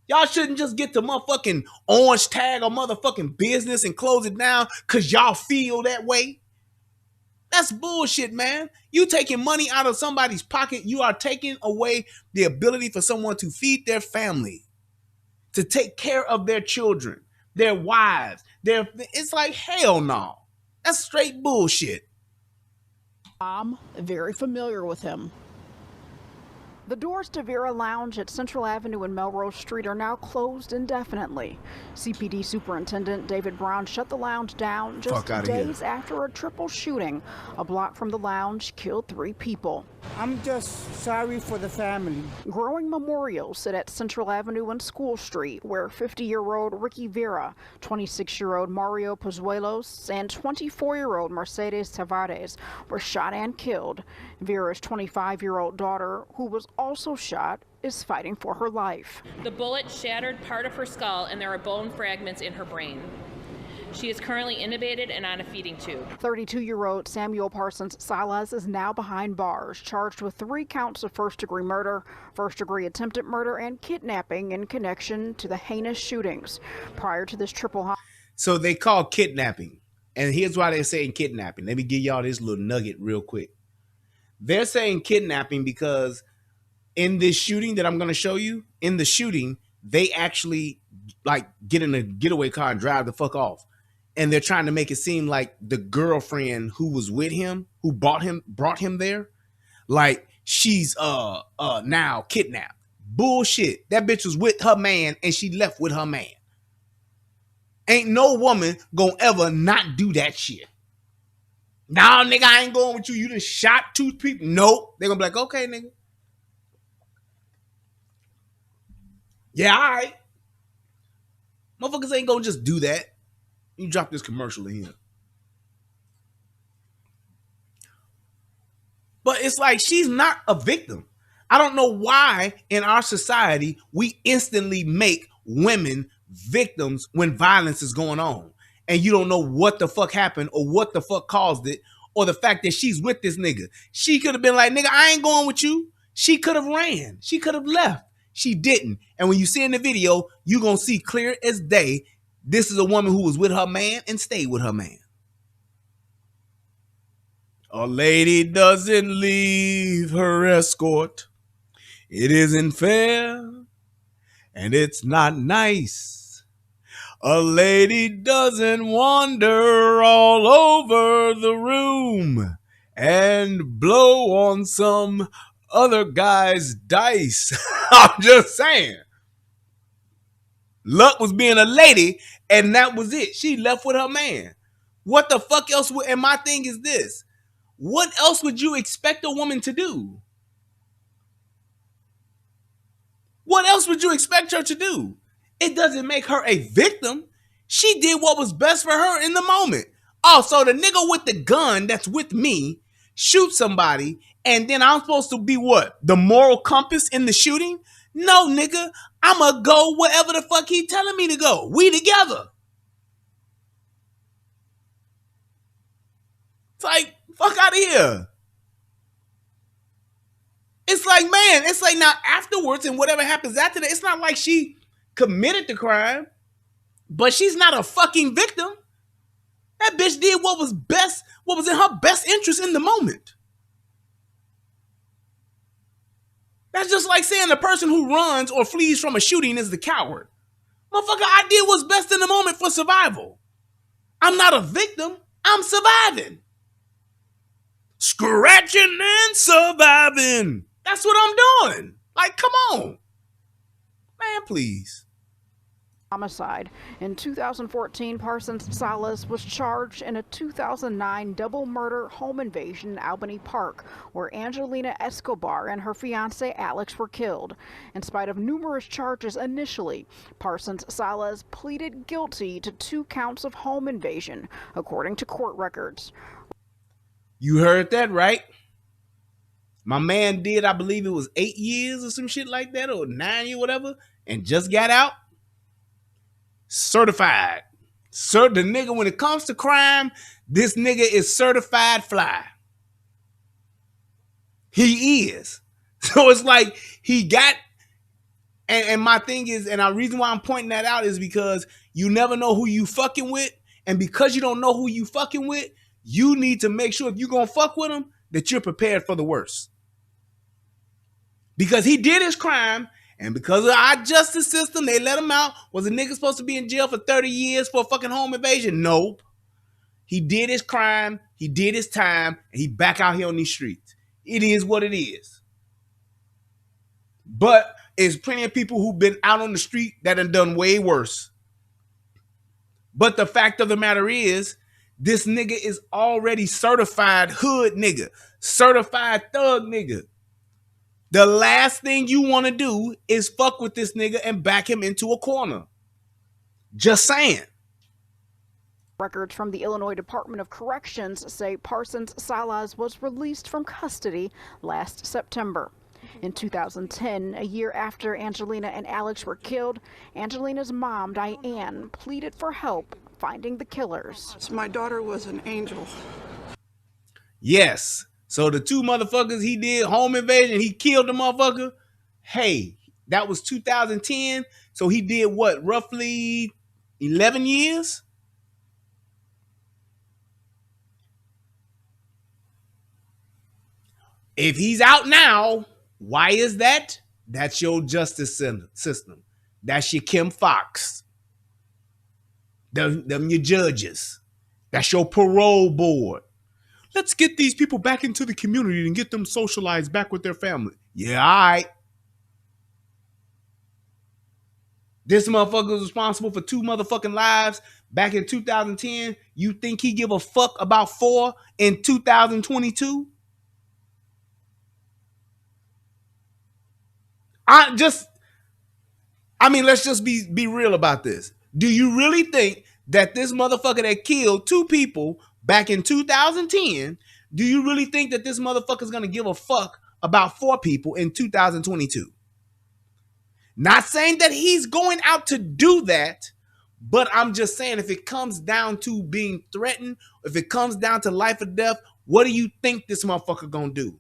Y'all shouldn't just get the motherfucking orange tag or motherfucking business and close it down because y'all feel that way. That's bullshit, man. You taking money out of somebody's pocket. You are taking away the ability for someone to feed their family, to take care of their children, their wives. It's like, hell no. That's straight bullshit. I'm very familiar with him. The doors to Vera Lounge at Central Avenue and Melrose Street are now closed indefinitely. CPD Superintendent David Brown shut the lounge down just days after a triple shooting. A block from the lounge killed 3 people. I'm just sorry for the family. Growing memorials sit at Central Avenue and School Street, where 50-year-old Ricky Vera, 26-year-old Mario Pozuelos, and 24-year-old Mercedes Tavares were shot and killed. Vera's 25-year-old daughter, who was also shot, is fighting for her life. The bullet shattered part of her skull and there are bone fragments in her brain. She is currently intubated and on a feeding tube. 32-year-old Samuel Parsons-Salas is now behind bars, charged with 3 counts of first-degree murder, first-degree attempted murder, and kidnapping in connection to the heinous shootings. Prior to this triple... So they call kidnapping. And here's why they're saying kidnapping. Let me give y'all this little nugget real quick. They're saying kidnapping because in this shooting that I'm going to show you, in the shooting, they actually like get in a getaway car and drive the fuck off. And they're trying to make it seem like the girlfriend who was with him, who brought him there, like she's now kidnapped. Bullshit. That bitch was with her man and she left with her man. Ain't no woman gonna ever not do that shit. Nah, nigga, I ain't going with you. You done shot 2 people. Nope. They're gonna be like, okay, nigga. Yeah, all right. Motherfuckers ain't gonna just do that. You drop this commercial in here. But it's like she's not a victim. I don't know why in our society we instantly make women victims when violence is going on. And you don't know what the fuck happened or what the fuck caused it or the fact that she's with this nigga. She could have been like, nigga, I ain't going with you. She could have ran. She could have left. She didn't. And when you see in the video, you're going to see clear as day, this is a woman who was with her man and stayed with her man. A lady doesn't leave her escort. It isn't fair and it's not nice. A lady doesn't wander all over the room and blow on some other guy's dice. I'm just saying. Luck was being a lady, and that was it. She left with her man. What the fuck else would, and my thing is this. What else would you expect a woman to do? What else would you expect her to do? It doesn't make her a victim. She did what was best for her in the moment. Oh, so the nigga with the gun that's with me shoot somebody, and then I'm supposed to be what? The moral compass in the shooting? No, nigga. I'ma go wherever the fuck he telling me to go. We together. It's like, fuck out of here. It's like, man, it's like now afterwards and whatever happens after that, it's not like she committed the crime, but she's not a fucking victim. That bitch did what was best, what was in her best interest in the moment. That's just like saying the person who runs or flees from a shooting is the coward. Motherfucker, I did what's best in the moment for survival. I'm not a victim. I'm surviving. scratching and surviving. That's what I'm doing. Like, come on. Man, please. Homicide. In 2014, Parsons-Salas was charged in a 2009 double murder home invasion in Albany Park, where Angelina Escobar and her fiancé Alex were killed. In spite of numerous charges initially, Parsons-Salas pleaded guilty to 2 counts of home invasion, according to court records. You heard that right. My man did, I believe it was 8 years or some shit like that, or 9 years, whatever, and just got out. Certified. The nigga, when it comes to crime, this nigga is certified fly. He is. So it's like he got, and my thing is, and the reason why I'm pointing that out is because you never know who you fucking with. And because you don't know who you fucking with, you need to make sure if you're going to fuck with him, that you're prepared for the worst. Because he did his crime, and because of our justice system, they let him out. Was a nigga supposed to be in jail for 30 years for a fucking home invasion? Nope. He did his crime, he did his time, and he back out here on these streets. It is what it is. But there's plenty of people who've been out on the street that have done way worse. But the fact of the matter is, this nigga is already certified hood nigga, certified thug nigga. The last thing you want to do is fuck with this nigga and back him into a corner. Just saying. Records from the Illinois Department of Corrections say Parsons-Salas was released from custody last September. In 2010, a year after Angelina and Alex were killed, Angelina's mom, Diane, pleaded for help finding the killers. My daughter was an angel. Yes. So the 2 motherfuckers he did home invasion, he killed the motherfucker. Hey, that was 2010. So he did what? Roughly 11 years? If he's out now, why is that? That's your justice system. That's your Kim Fox. Them your judges. That's your parole board. Let's get these people back into the community and get them socialized back with their family. Yeah, all right. This motherfucker was responsible for 2 motherfucking lives back in 2010. You think he give a fuck about 4 in 2022? Let's just be real about this. Do you really think that this motherfucker that killed 2 people back in 2010, do you really think that this motherfucker is going to give a fuck about 4 people in 2022? Not saying that he's going out to do that, but I'm just saying if it comes down to being threatened, if it comes down to life or death, what do you think this motherfucker going to do?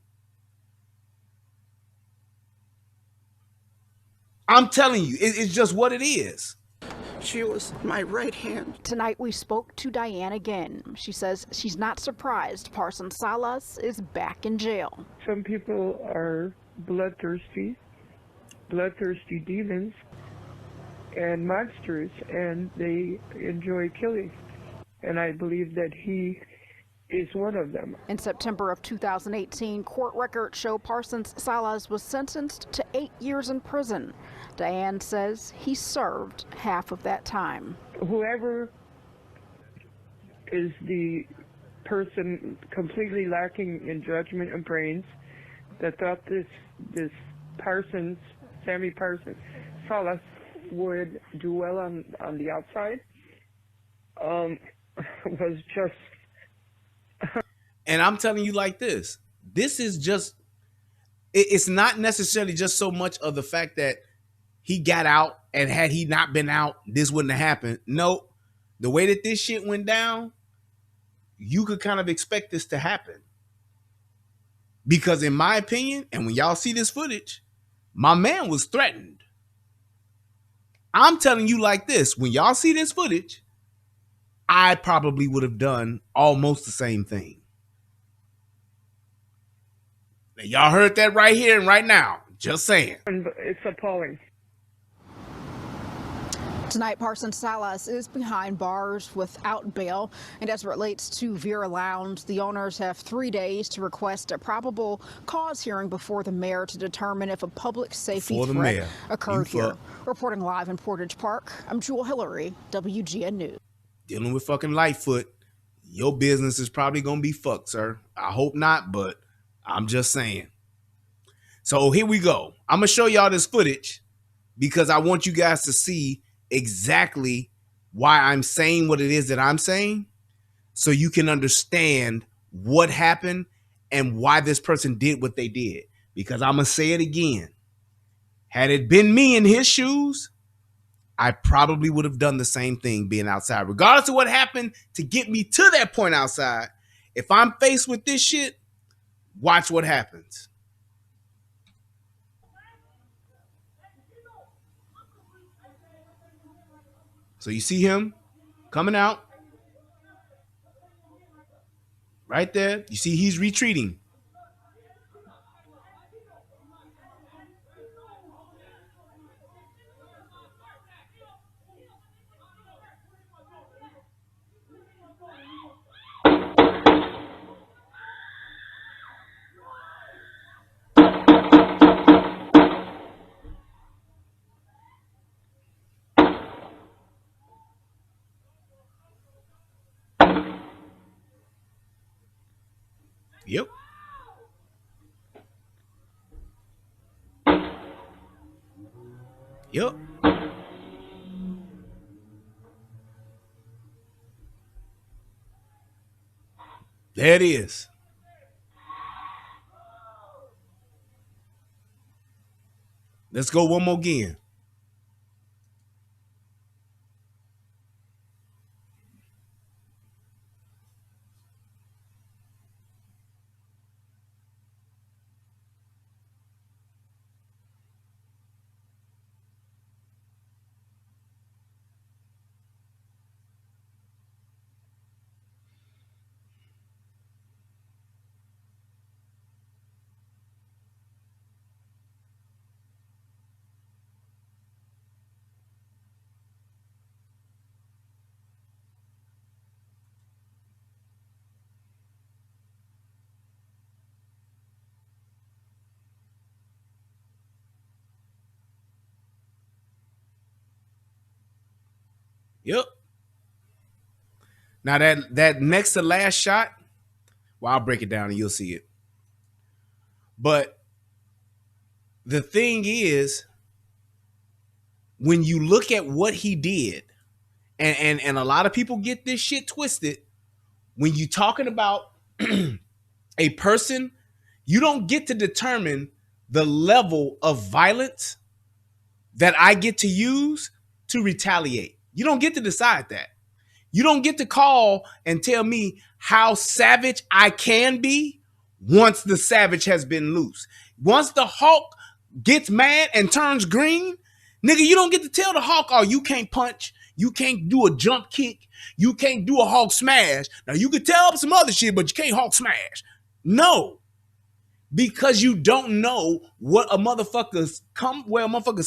I'm telling you, it's just what it is. She was my right hand. Tonight we spoke to Diane again. She says she's not surprised Parsons-Salas is back in jail. Some people are bloodthirsty demons and monsters, and they enjoy killing. And I believe that he is one of them. In September of 2018, court records show Parsons-Salas was sentenced to 8 years in prison. Diane says he served half of that time. Whoever is the person completely lacking in judgment and brains that thought this Sammy Parsons-Salas would do well on the outside was just... And I'm telling you like this. This is just... It's not necessarily just so much of the fact that he got out, and had he not been out, this wouldn't have happened. No, the way that this shit went down, you could kind of expect this to happen. Because in my opinion, and when y'all see this footage, my man was threatened. I'm telling you like this, when y'all see this footage, I probably would have done almost the same thing. Now, y'all heard that right here and right now. Just saying. It's appalling. Tonight, Parsons-Salas is behind bars without bail. And as it relates to Vera Lounge, the owners have 3 days to request a probable cause hearing before the mayor to determine if a public safety threat occurred here. Reporting live in Portage Park, I'm Jewel Hillary, WGN News. Dealing with fucking Lightfoot, your business is probably going to be fucked, sir. I hope not, but I'm just saying. So here we go. I'm going to show y'all this footage because I want you guys to see exactly why I'm saying what it is that I'm saying, so you can understand what happened and why this person did what they did. Because I'm going to say it again. Had it been me in his shoes, I probably would have done the same thing being outside. Regardless of what happened to get me to that point outside, if I'm faced with this shit, watch what happens. So you see him coming out right there. You see he's retreating. Yep. Yep. There it is. Let's go one more again. Yep. Now that next to last shot, well, I'll break it down and you'll see it. But the thing is, when you look at what he did, and a lot of people get this shit twisted, when you talking about a person, you don't get to determine the level of violence that I get to use to retaliate. You don't get to decide that. You don't get to call and tell me how savage I can be once the savage has been loose. Once the hawk gets mad and turns green, nigga, you don't get to tell the hawk, oh, you can't punch, you can't do a jump kick, you can't do a hawk smash. Now, you could tell some other shit, but you can't hawk smash. No. Because you don't know what where motherfuckers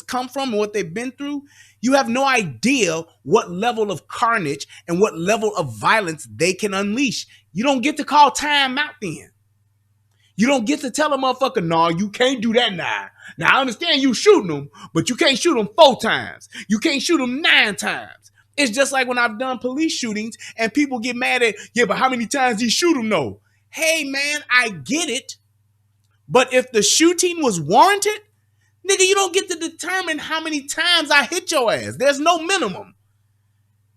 come from and what they've been through. You have no idea what level of carnage and what level of violence they can unleash. You don't get to call time out then. You don't get to tell a motherfucker, no, you can't do that now. Now, I understand you shooting them, but you can't shoot them 4 times. You can't shoot them 9 times. It's just like when I've done police shootings and people get mad at, yeah, but how many times do you shoot them, though? Hey, man, I get it. But if the shooting was warranted, nigga, you don't get to determine how many times I hit your ass. There's no minimum.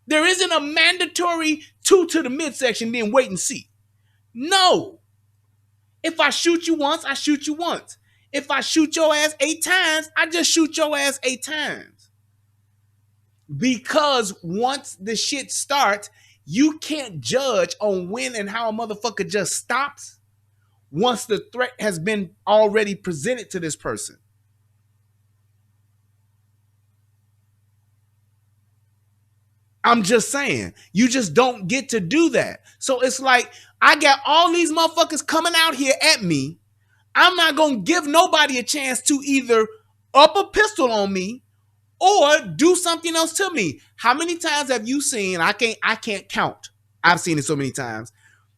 There isn't a mandatory 2 to the midsection, then wait and see. No. If I shoot you once, I shoot you once. If I shoot your ass 8 times, I just shoot your ass 8 times. Because once the shit starts, you can't judge on when and how a motherfucker just stops once the threat has been already presented to this person. I'm just saying, you just don't get to do that. So it's like, I got all these motherfuckers coming out here at me. I'm not going to give nobody a chance to either up a pistol on me or do something else to me. How many times have you seen, I can't count. I've seen it so many times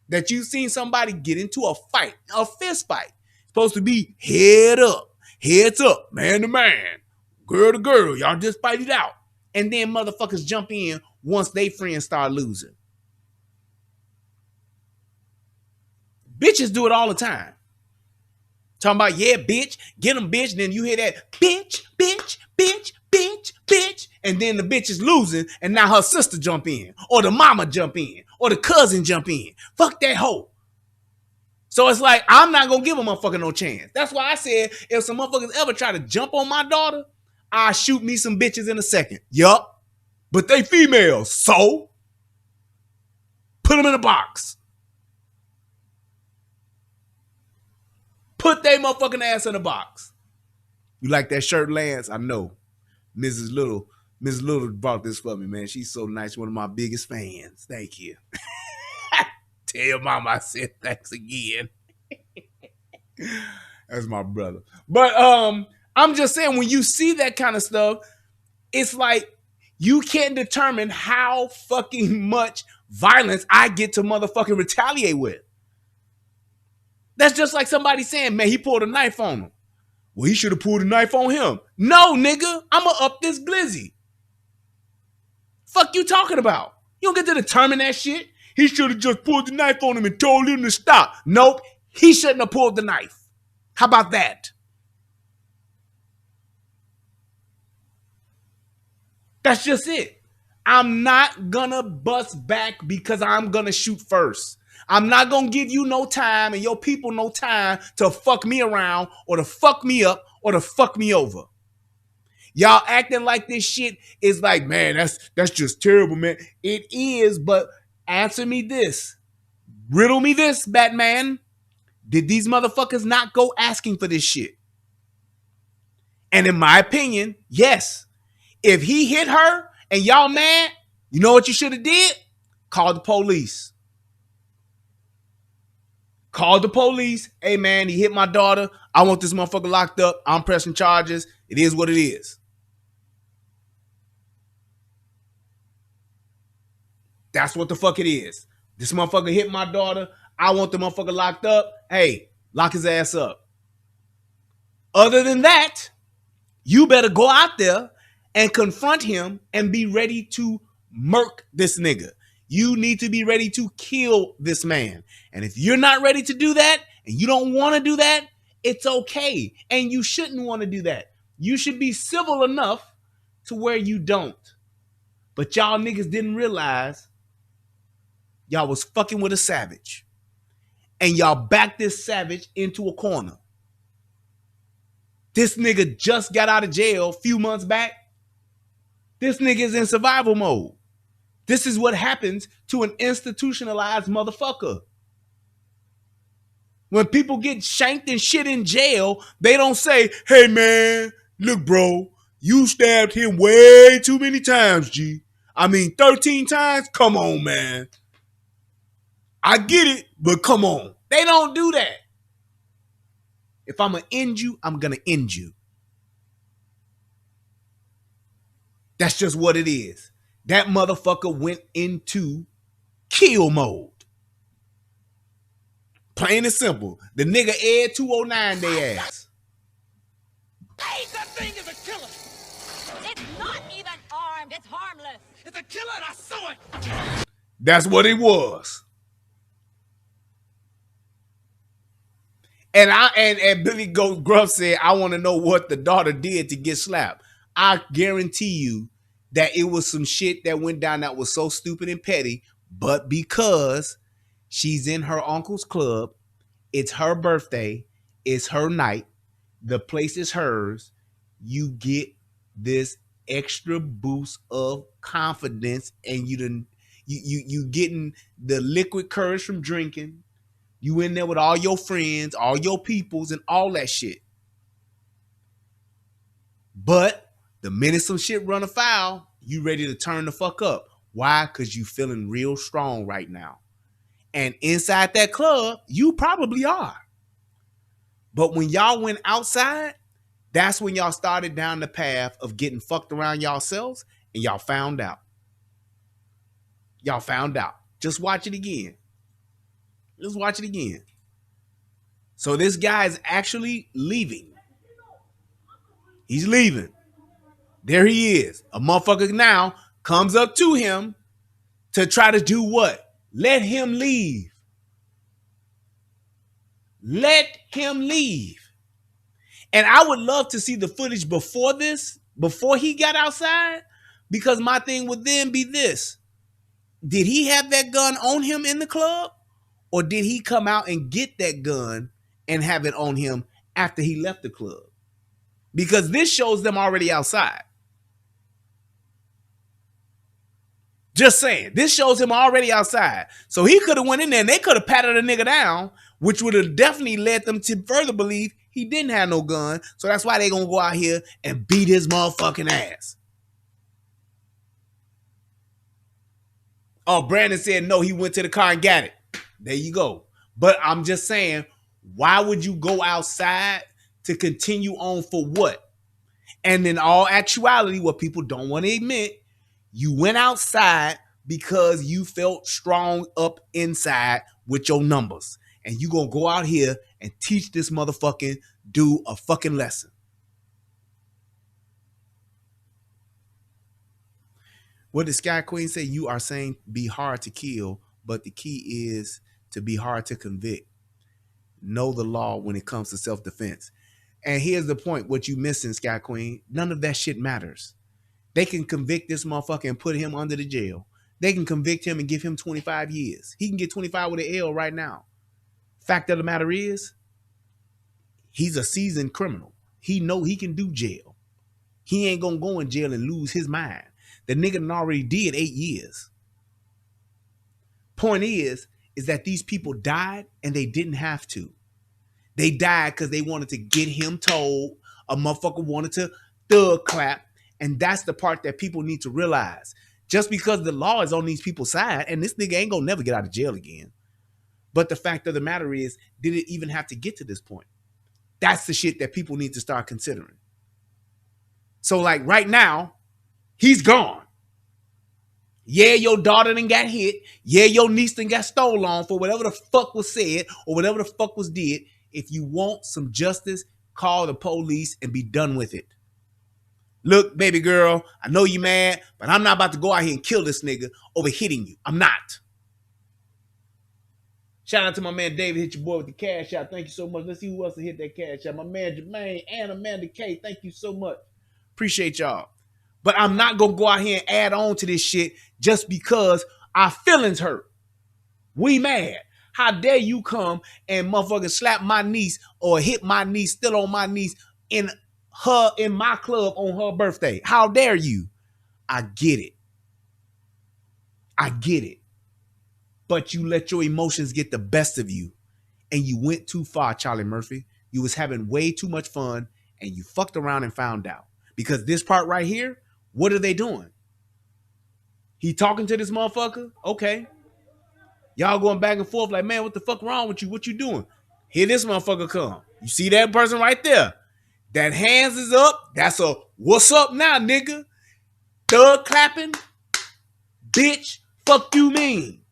that you've seen somebody get into a fight, a fist fight. Supposed to be heads up, man to man, girl to girl. Y'all just fight it out. And then motherfuckers jump in once they friends start losing. Bitches do it all the time. Talking about, yeah, bitch, get them, bitch. And then you hear that, bitch, bitch, bitch, bitch, bitch. And then the bitch is losing, and now her sister jump in, or the mama jump in, or the cousin jump in. Fuck that hoe. So it's like, I'm not going to give a motherfucker no chance. That's why I said, if some motherfuckers ever try to jump on my daughter, I'll shoot me some bitches in a second. Yup. But they females, so put them in a box. Put they motherfucking ass in a box. You like that shirt, Lance? I know. Mrs. Little brought this for me, man. She's so nice. One of my biggest fans. Thank you. Tell your mama I said thanks again. That's my brother. But I'm just saying, when you see that kind of stuff, it's like you can't determine how fucking much violence I get to motherfucking retaliate with. That's just like somebody saying, man, he pulled a knife on him. Well, he should have pulled a knife on him. No, nigga, I'ma up this glizzy. Fuck you talking about? You don't get to determine that shit. He should have just pulled the knife on him and told him to stop. Nope, he shouldn't have pulled the knife. How about that? That's just it. I'm not gonna bust back because I'm gonna shoot first. I'm not gonna give you no time and your people no time to fuck me around or to fuck me up or to fuck me over. Y'all acting like this shit is like, man, that's just terrible, man. It is, but answer me this. Riddle me this, Batman. Did these motherfuckers not go asking for this shit? And in my opinion, yes. If he hit her and y'all mad, you know what you should have did? Call the police. Call the police. Hey, man, he hit my daughter. I want this motherfucker locked up. I'm pressing charges. It is what it is. That's what the fuck it is. This motherfucker hit my daughter. I want the motherfucker locked up. Hey, lock his ass up. Other than that, you better go out there and confront him and be ready to murk this nigga. You need to be ready to kill this man. And if you're not ready to do that and you don't want to do that, it's okay. And you shouldn't want to do that. You should be civil enough to where you don't. But y'all niggas didn't realize y'all was fucking with a savage. And y'all backed this savage into a corner. This nigga just got out of jail a few months back. This nigga is in survival mode. This is what happens to an institutionalized motherfucker. When people get shanked and shit in jail, they don't say, hey man, look bro, you stabbed him way too many times, G. I mean 13 times? Come on, man. I get it, but come on. They don't do that. If I'm going to end you, I'm going to end you. That's just what it is. That motherfucker went into kill mode. Plain and simple. The nigga Ed 209 they ass. Hey, that thing is a killer. It's not even armed. It's harmless. It's a killer and I saw it. That's what it was. And Billy Goat Gruff said, I want to know what the daughter did to get slapped. I guarantee you that it was some shit that went down that was so stupid and petty, but because she's in her uncle's club, it's her birthday, it's her night, the place is hers, you get this extra boost of confidence, and you getting the liquid courage from drinking. You in there with all your friends, all your peoples, and all that shit. But the minute some shit run afoul, you ready to turn the fuck up. Why? Because you feeling real strong right now. And inside that club, you probably are. But when y'all went outside, That's when y'all started down the path of getting fucked around yourselves, and y'all found out. Y'all found out. Just watch it again. Let's watch it again. So this guy is actually leaving. He's leaving. There he is. A motherfucker now comes up to him to try to do what? Let him leave. Let him leave. And I would love to see the footage before this, before he got outside, because my thing would then be this. Did he have that gun on him in the club? Or did he come out and get that gun and have it on him after he left the club? Because this shows them already outside. Just saying. This shows him already outside. So he could have went in there and they could have patted a nigga down, which would have definitely led them to further believe he didn't have no gun. So that's why they gonna go out here and beat his motherfucking ass. Oh, Brandon said no, he went to the car and got it. There you go. But I'm just saying, why would you go outside to continue on for what? And in all actuality, what people don't want to admit, you went outside because you felt strong up inside with your numbers. And you gonna go out here and teach this motherfucking dude a fucking lesson. What did Sky Queen say? You are saying be hard to kill, but the key is to be hard to convict. Know the law when it comes to self-defense. And here's the point, what you missing, Sky Queen, none of that shit matters. They can convict this motherfucker and put him under the jail. They can convict him and give him 25 years. He can get 25 with an L right now. Fact of the matter is, he's a seasoned criminal. He know he can do jail. He ain't gonna go in jail and lose his mind. The nigga done already did 8 years. Point is that these people died and they didn't have to. They died because they wanted to get him told. A motherfucker wanted to thug clap. And that's the part that people need to realize. Just because the law is on these people's side, and this nigga ain't gonna never get out of jail again. But the fact of the matter is, did it even have to get to this point? That's the shit that people need to start considering. So like right now, he's gone. Yeah, your daughter done got hit. Yeah, your niece done got stolen on for whatever the fuck was said or whatever the fuck was did. If you want some justice, call the police and be done with it. Look, baby girl, I know you mad, but I'm not about to go out here and kill this nigga over hitting you. I'm not. Shout out to my man David, hit your boy with the cash out. Thank you so much. Let's see who else to hit that cash out. My man Jermaine and Amanda K. Thank you so much. Appreciate y'all. But I'm not going to go out here and add on to this shit just because our feelings hurt. We mad. How dare you come and motherfucking slap my niece or hit my niece, still on my niece in my club on her birthday? How dare you? I get it. I get it. But you let your emotions get the best of you. And you went too far, Charlie Murphy. You was having way too much fun and you fucked around and found out. Because this part right here, what are they doing? He talking to this motherfucker? Okay. Y'all going back and forth like, man, what the fuck wrong with you? What you doing? Here this motherfucker come. You see that person right there? That hands is up. That's a what's up now, nigga? Thug clapping. Bitch, fuck you mean?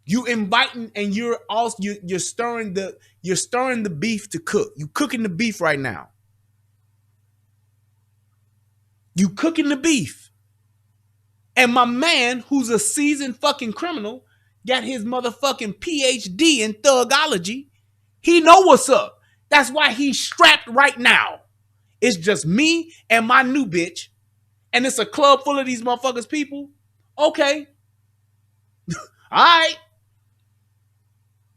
You inviting and you're also you're stirring the beef to cook. You cooking the beef right now. You cooking the beef. And my man, who's a seasoned fucking criminal, got his motherfucking PhD in thugology. He know what's up. That's why he's strapped right now. It's just me and my new bitch. And it's a club full of these motherfuckers people. Okay. All right.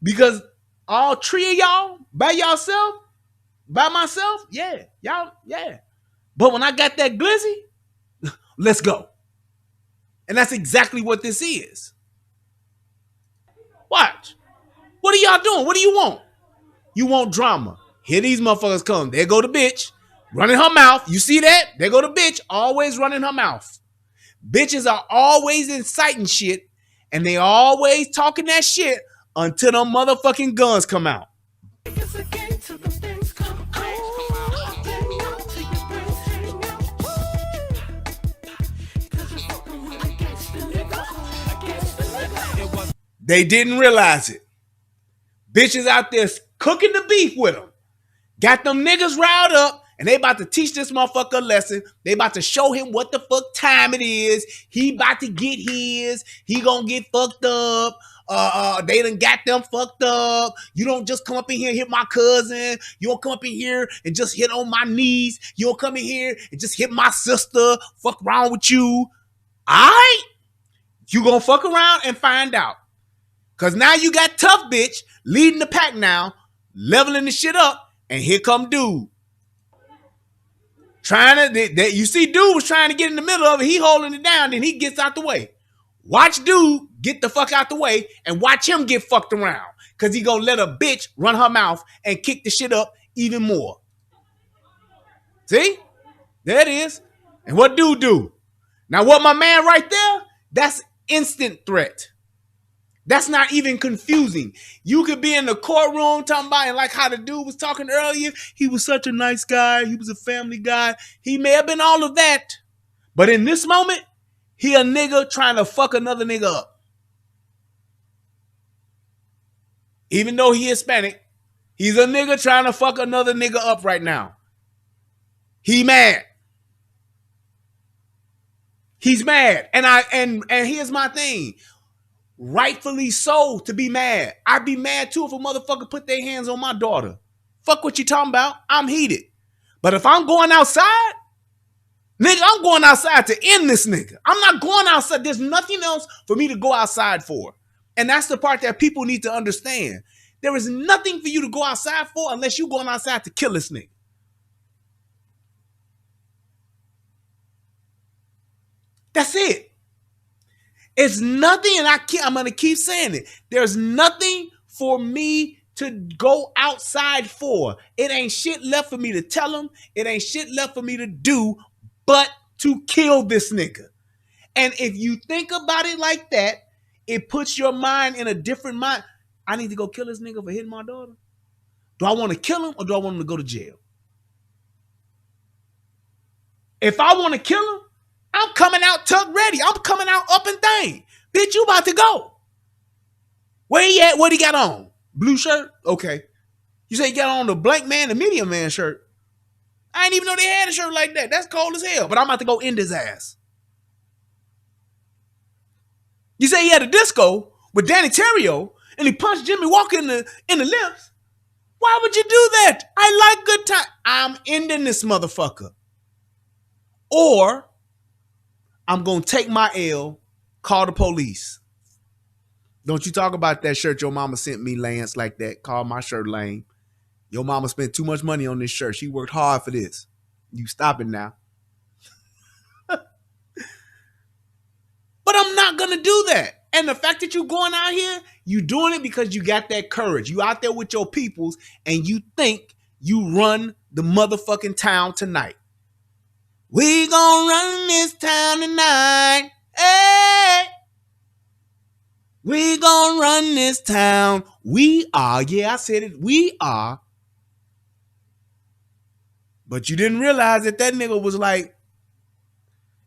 Because all three of y'all, by yourself, by myself, yeah. Y'all, yeah. But when I got that glizzy, let's go. And that's exactly what this is. Watch. What are y'all doing? What do you want? You want drama. Here these motherfuckers come. There go the bitch. Running her mouth. You see that? There go the bitch. Always running her mouth. Bitches are always inciting shit. And they always talking that shit until them motherfucking guns come out. They didn't realize it. Bitches out there cooking the beef with them. Got them niggas riled up, and they about to teach this motherfucker a lesson. They about to show him what the fuck time it is. He about to get his. He gonna get fucked up. They done got them fucked up. You don't just come up in here and hit my cousin. You don't come up in here and just hit on my niece. You don't come in here and just hit my sister. Fuck wrong with you. All right? You gonna fuck around and find out. Because now you got tough bitch leading the pack now, leveling the shit up, and here come dude. You see dude was trying to get in the middle of it. He holding it down, then he gets out the way. Watch dude get the fuck out the way and watch him get fucked around. Because he gonna let a bitch run her mouth and kick the shit up even more. See? There it is. And what dude do? Now what my man right there, that's instant threat. That's not even confusing. You could be in the courtroom talking about, and like how the dude was talking earlier, he was such a nice guy. He was a family guy. He may have been all of that. But in this moment, he a nigga trying to fuck another nigga up. Even though he Hispanic, he's a nigga trying to fuck another nigga up right now. He mad. He's mad. And here's my thing. Rightfully so to be mad. I'd be mad too if a motherfucker put their hands on my daughter. Fuck what you talking about. I'm heated. But if I'm going outside, nigga, I'm going outside to end this nigga. I'm not going outside. There's nothing else for me to go outside for. And that's the part that people need to understand. There is nothing for you to go outside for unless you're going outside to kill this nigga. That's it. It's nothing, and I'm going to keep saying it. There's nothing for me to go outside for. It ain't shit left for me to tell him. It ain't shit left for me to do but to kill this nigga. And if you think about it like that, it puts your mind in a different mind. I need to go kill this nigga for hitting my daughter. Do I want to kill him or do I want him to go to jail? If I want to kill him, I'm coming out tuck ready. I'm coming out up and thing. Bitch, you about to go. Where he at? What he got on? Blue shirt? Okay. You say he got on the blank man, the medium man shirt. I didn't even know they had a shirt like that. That's cold as hell. But I'm about to go end his ass. You say he had a disco with Danny Terrio and he punched Jimmy Walker in the lips. Why would you do that? I like good time. I'm ending this motherfucker. Or I'm going to take my L, call the police. Don't you talk about that shirt your mama sent me, Lance, like that. Call my shirt lame. Your mama spent too much money on this shirt. She worked hard for this. You stop it now. But I'm not going to do that. And the fact that you going out here, you doing it because you got that courage. You out there with your peoples and you think you run the motherfucking town tonight. We gonna run this town tonight. Hey. We gonna run this town. We are. Yeah, I said it. We are. But you didn't realize that nigga was like,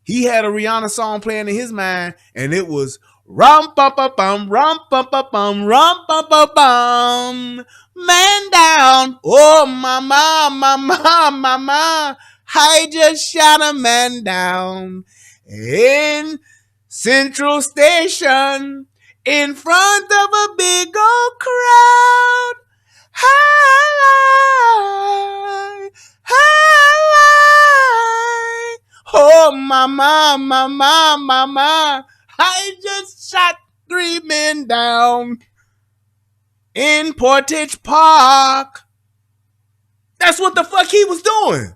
he had a Rihanna song playing in his mind, and it was rum bum bum bum rum bum bum bum rum bum bum bum. Man down. Oh mama. I just shot a man down in Central Station in front of a big old crowd. Hi. Oh, mama. I just shot 3 men down in Portage Park. That's what the fuck he was doing.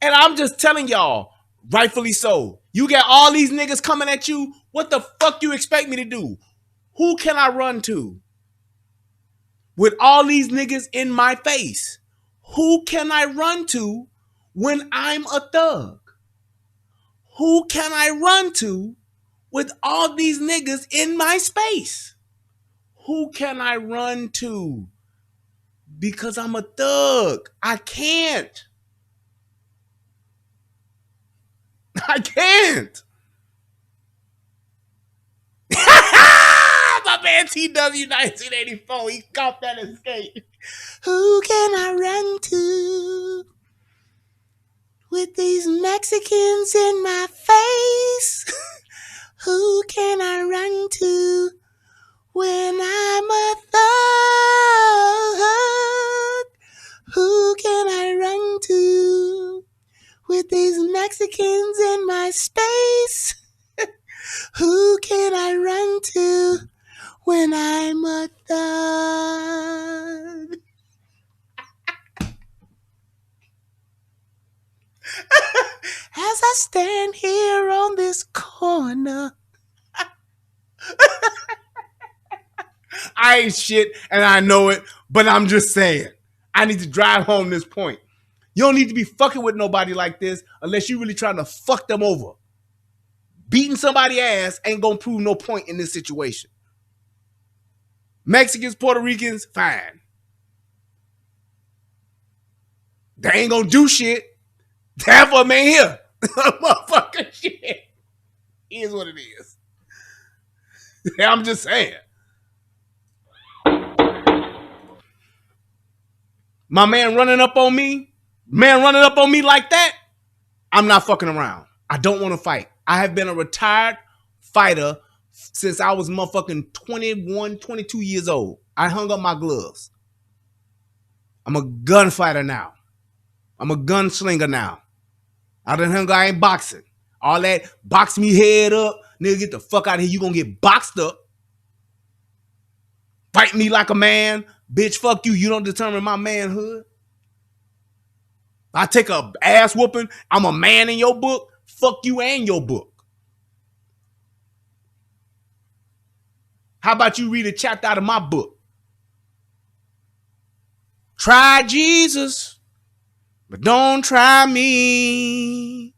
And I'm just telling y'all, rightfully so. You got all these niggas coming at you. What the fuck you expect me to do? Who can I run to? With all these niggas in my face. Who can I run to when I'm a thug? Who can I run to with all these niggas in my space? Who can I run to? Because I'm a thug. I can't. My NTW 1984. He caught that escape. Who can I run to with these Mexicans in my face? Who can I run to when I'm a thug? Who can I run to with these Mexicans in my space? Who can I run to when I'm a thug? As I stand here on this corner, I ain't shit and I know it, but I'm just saying, I need to drive home this point. You don't need to be fucking with nobody like this unless you're really trying to fuck them over. Beating somebody's ass ain't gonna prove no point in this situation. Mexicans, Puerto Ricans, fine. They ain't gonna do shit. Half of them ain't here. Motherfucking shit. Is what it is. I'm just saying. My man running up on me like that, I'm not fucking around. I don't want to fight. I have been a retired fighter since I was motherfucking 21, 22 years old. I hung up my gloves. I'm a gunfighter now. I'm a gunslinger now. I ain't boxing. All that box me head up, nigga, get the fuck out of here. You gonna get boxed up. Fight me like a man. Bitch, fuck you. You don't determine my manhood. I take a ass whooping. I'm a man in your book. Fuck you and your book. How about you read a chapter out of my book? Try Jesus, but don't try me,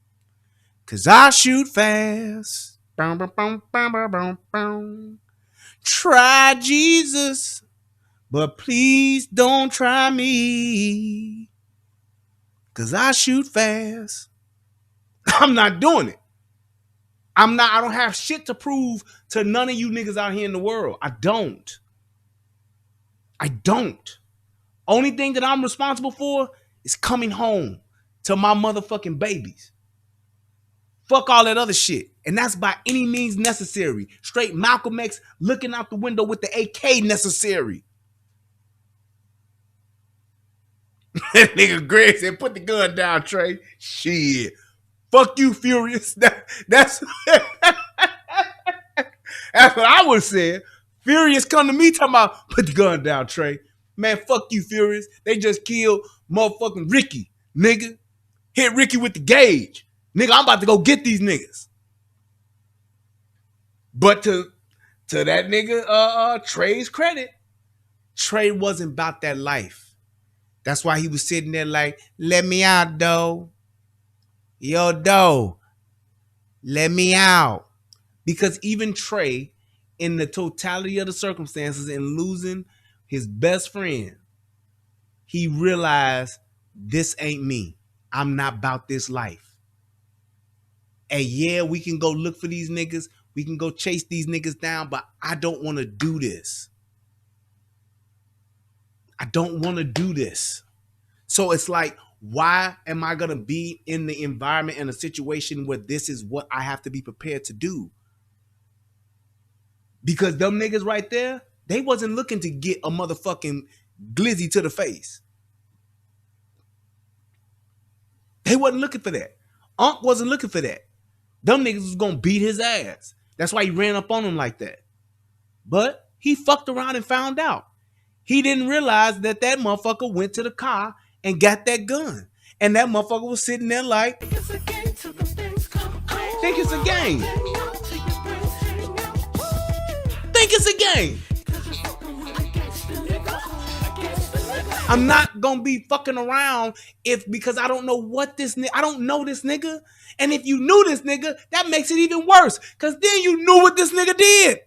'cause I shoot fast. Try Jesus, but please don't try me, 'cause I shoot fast. I'm not doing it. I don't have shit to prove to none of you niggas out here in the world. I don't. Only thing that I'm responsible for is coming home to my motherfucking babies. Fuck all that other shit. And that's by any means necessary. Straight Malcolm X looking out the window with the AK necessary. That nigga Greg said, put the gun down, Trey. Shit. Fuck you, Furious. That's what I would say. Furious come to me talking about, put the gun down, Trey. Man, fuck you, Furious. They just killed motherfucking Ricky, nigga. Hit Ricky with the gauge. Nigga, I'm about to go get these niggas. But to that nigga Trey's credit, Trey wasn't about that life. That's why he was sitting there like, let me out, though. Yo, though. Let me out. Because even Trey, in the totality of the circumstances and losing his best friend, he realized this ain't me. I'm not about this life. And yeah, we can go look for these niggas. We can go chase these niggas down, but I don't want to do this. I don't want to do this. So it's like, why am I going to be in the environment in a situation where this is what I have to be prepared to do? Because them niggas right there, they wasn't looking to get a motherfucking glizzy to the face. They wasn't looking for that. Unc wasn't looking for that. Them niggas was going to beat his ass. That's why he ran up on him like that. But he fucked around and found out. He didn't realize that motherfucker went to the car and got that gun. And that motherfucker was sitting there like, think it's a game. Think it's a game. I'm not gonna be fucking around because I don't know what this nigga, I don't know this nigga. And if you knew this nigga, that makes it even worse. Cause then you knew what this nigga did.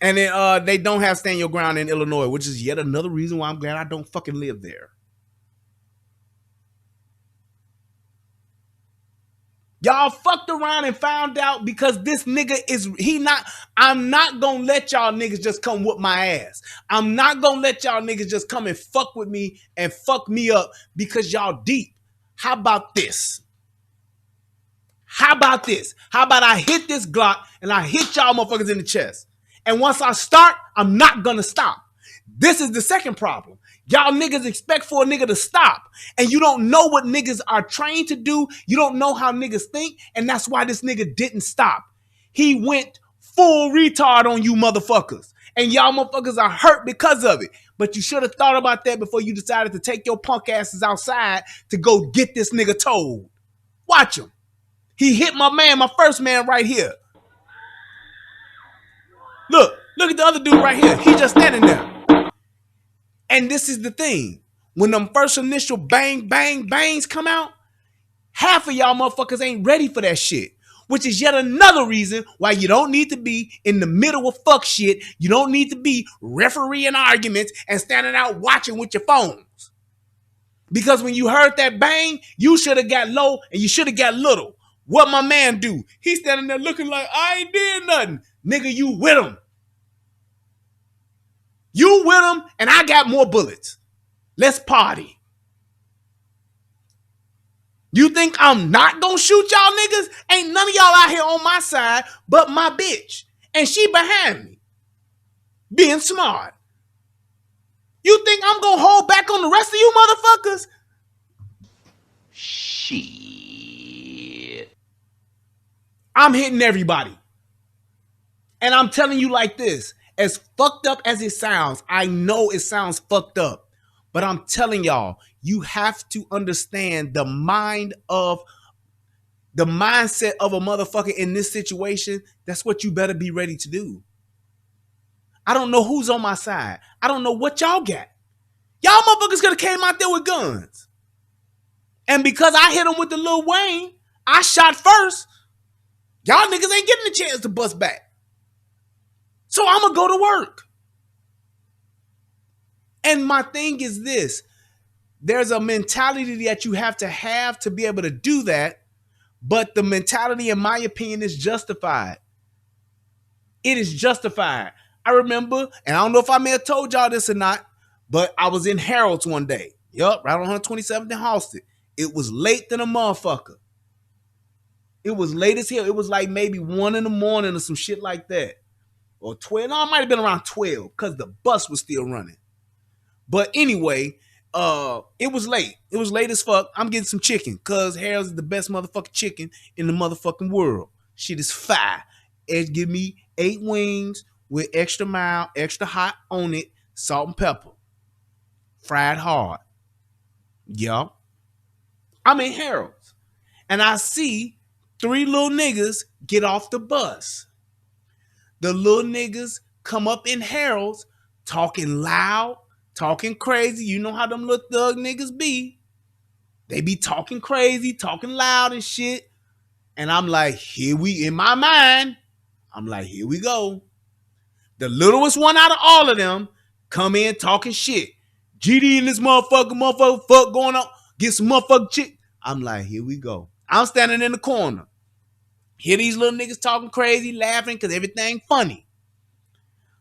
And then they don't have stand your ground in Illinois, which is yet another reason why I'm glad I don't fucking live there. Y'all fucked around and found out because this nigga I'm not gonna let y'all niggas just come whoop my ass. I'm not gonna let y'all niggas just come and fuck with me and fuck me up because y'all deep. How about this? How about this? How about I hit this Glock and I hit y'all motherfuckers in the chest? And once I start, I'm not gonna stop. This is the second problem. Y'all niggas expect for a nigga to stop. And you don't know what niggas are trained to do. You don't know how niggas think. And that's why this nigga didn't stop. He went full retard on you motherfuckers. And y'all motherfuckers are hurt because of it. But you should have thought about that before you decided to take your punk asses outside to go get this nigga told. Watch him. He hit my man, my first man right here. Look at the other dude right here. He just standing there. And this is the thing. When them first initial bang, bang, bangs come out, half of y'all motherfuckers ain't ready for that shit. Which is yet another reason why you don't need to be in the middle of fuck shit. You don't need to be refereeing arguments and standing out watching with your phones. Because when you heard that bang, you should have got low and you should have got little. What my man do? He's standing there looking like, I ain't did nothing. Nigga, you with him. You with him, and I got more bullets. Let's party. You think I'm not gonna shoot y'all niggas? Ain't none of y'all out here on my side but my bitch. And she behind me. Being smart. You think I'm gonna hold back on the rest of you motherfuckers? Shit. I'm hitting everybody. And I'm telling you like this. As fucked up as it sounds, I know it sounds fucked up, but I'm telling y'all, you have to understand the mindset of a motherfucker in this situation. That's what you better be ready to do. I don't know who's on my side. I don't know what y'all got. Y'all motherfuckers could have came out there with guns. And because I hit him with the Lil Wayne, I shot first. Y'all niggas ain't getting a chance to bust back. So I'm going to go to work. And my thing is this. There's a mentality that you have to be able to do that. But the mentality, in my opinion, is justified. It is justified. I remember, and I don't know if I may have told y'all this or not, but I was in Harold's one day. Yup, right on 127th and Halsted. It was late than a motherfucker. It was late as hell. It was like maybe 1 in the morning or some shit like that. Or 12. No, it might have been around 12 because the bus was still running. But anyway, it was late. It was late as fuck. I'm getting some chicken because Harold's is the best motherfucking chicken in the motherfucking world. Shit is fire. It give me 8 wings with extra mild, extra hot on it, salt and pepper. Fried hard. Yup. I'm in Harold's. And I see 3 little niggas get off the bus. The little niggas come up in Harold's talking loud, talking crazy. You know how them little thug niggas be. They be talking crazy, talking loud and shit. And I'm like, in my mind, I'm like, here we go. The littlest one out of all of them come in talking shit. GD in this motherfucker, fuck going on. Get some motherfucking chick. I'm like, here we go. I'm standing in the corner. Hear these little niggas talking crazy, laughing because everything funny.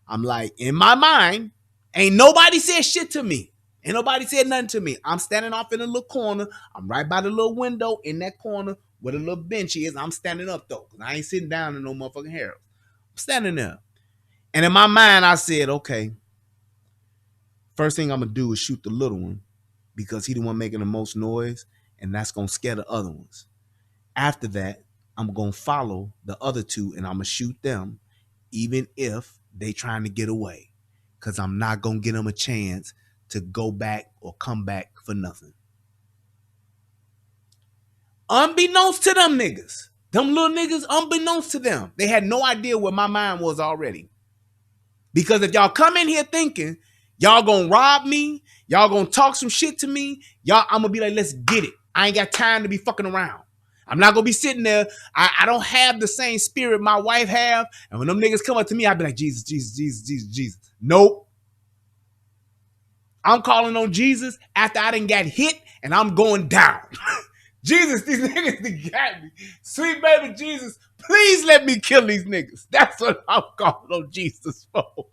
I'm like, in my mind, ain't nobody said shit to me. Ain't nobody said nothing to me. I'm standing off in a little corner. I'm right by the little window in that corner where the little bench is. I'm standing up though, because I ain't sitting down in no motherfucking Harold. I'm standing there. And in my mind, I said, okay, first thing I'm going to do is shoot the little one because he the one making the most noise, and that's going to scare the other ones. After that, I'm going to follow the other 2 and I'm going to shoot them even if they trying to get away, because I'm not going to give them a chance to go back or come back for nothing. Unbeknownst to them niggas, them little niggas, unbeknownst to them, they had no idea where my mind was already. Because if y'all come in here thinking y'all gonna rob me, y'all gonna talk some shit to me, I'm gonna be like, let's get it. I ain't got time to be fucking around. I'm not gonna be sitting there. I don't have the same spirit my wife have. And when them niggas come up to me, I be like, Jesus, Jesus, Jesus, Jesus, Jesus. Nope. I'm calling on Jesus after I done got hit and I'm going down. Jesus, these niggas they got me. Sweet baby Jesus, please let me kill these niggas. That's what I'm calling on Jesus for.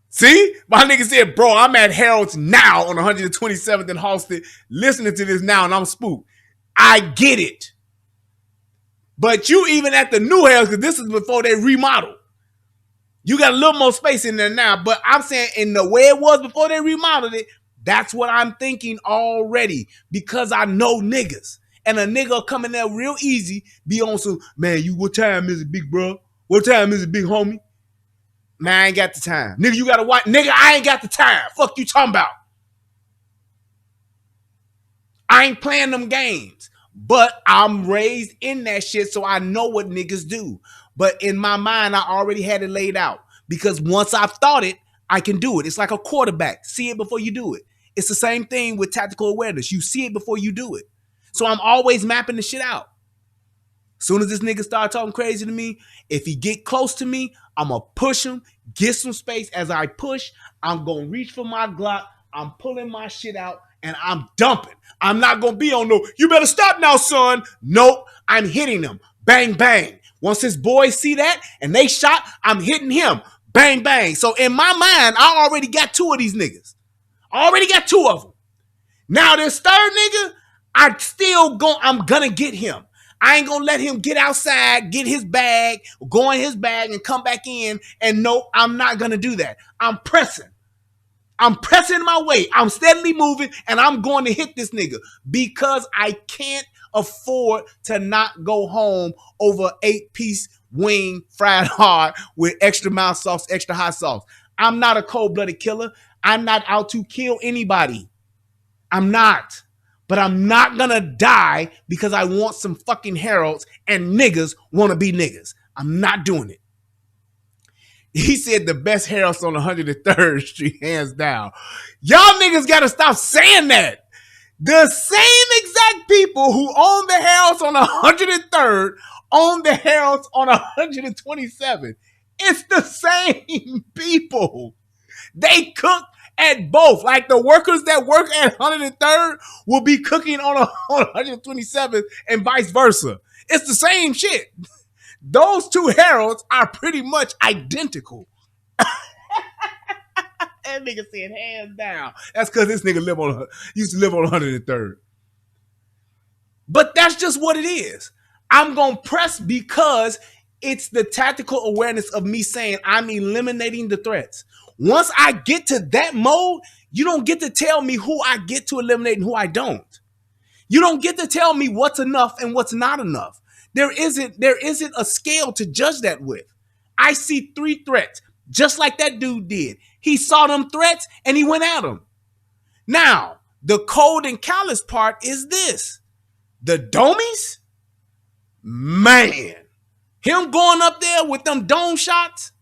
See? My nigga said, bro, I'm at Harold's now on 127th and Halsted listening to this now and I'm spooked. I get it. But you even at the new Harold's, because this is before they remodeled. You got a little more space in there now, but I'm saying in the way it was before they remodeled it, that's what I'm thinking already because I know niggas. And a nigga come in there real easy, be on some, man, you what time is it, big bro? What time is it, big homie? Man, I ain't got the time. Nigga, you gotta watch. Nigga, I ain't got the time. Fuck you talking about. I ain't playing them games. But I'm raised in that shit, so I know what niggas do. But in my mind, I already had it laid out. Because once I've thought it, I can do it. It's like a quarterback. See it before you do it. It's the same thing with tactical awareness. You see it before you do it. So I'm always mapping the shit out. Soon as this nigga start talking crazy to me, if he get close to me, I'm going to push him, get some space. As I push, I'm going to reach for my Glock. I'm pulling my shit out, and I'm dumping. I'm not going to be on no, you better stop now, son. Nope, I'm hitting him. Bang, bang. Once his boys see that and they shot, I'm hitting him. Bang, bang. So in my mind, I already got two of these niggas. I already got two of them. Now this third nigga, I'm going to get him. I ain't going to let him get outside, get his bag, go in his bag and come back in. And no, I'm not going to do that. I'm pressing my way. I'm steadily moving and I'm going to hit this nigga because I can't afford to not go home over 8-piece wing fried hard with extra mild sauce, extra hot sauce. I'm not a cold-blooded killer. I'm not out to kill anybody. I'm not. But I'm not gonna die because I want some fucking Harold's and niggas wanna be niggas. I'm not doing it. He said the best Harold's on 103rd Street, hands down. Y'all niggas gotta stop saying that. The same exact people who own the Harold's on 103rd own the Harold's on 127th. It's the same people. They cook at both. Like the workers that work at 103rd will be cooking on 127th and vice versa. It's the same shit. Those two Harold's are pretty much identical. That nigga said hands down. That's because this nigga used to live on 103rd. But that's just what it is. I'm going to press because it's the tactical awareness of me saying I'm eliminating the threats. Once I get to that mode, you don't get to tell me who I get to eliminate and who I don't. You don't get to tell me what's enough and what's not enough. There isn't a scale to judge that with. I see 3 threats, just like that dude did. He saw them threats and he went at them. Now, the cold and callous part is this. The domies? Man. Him going up there with them dome shots?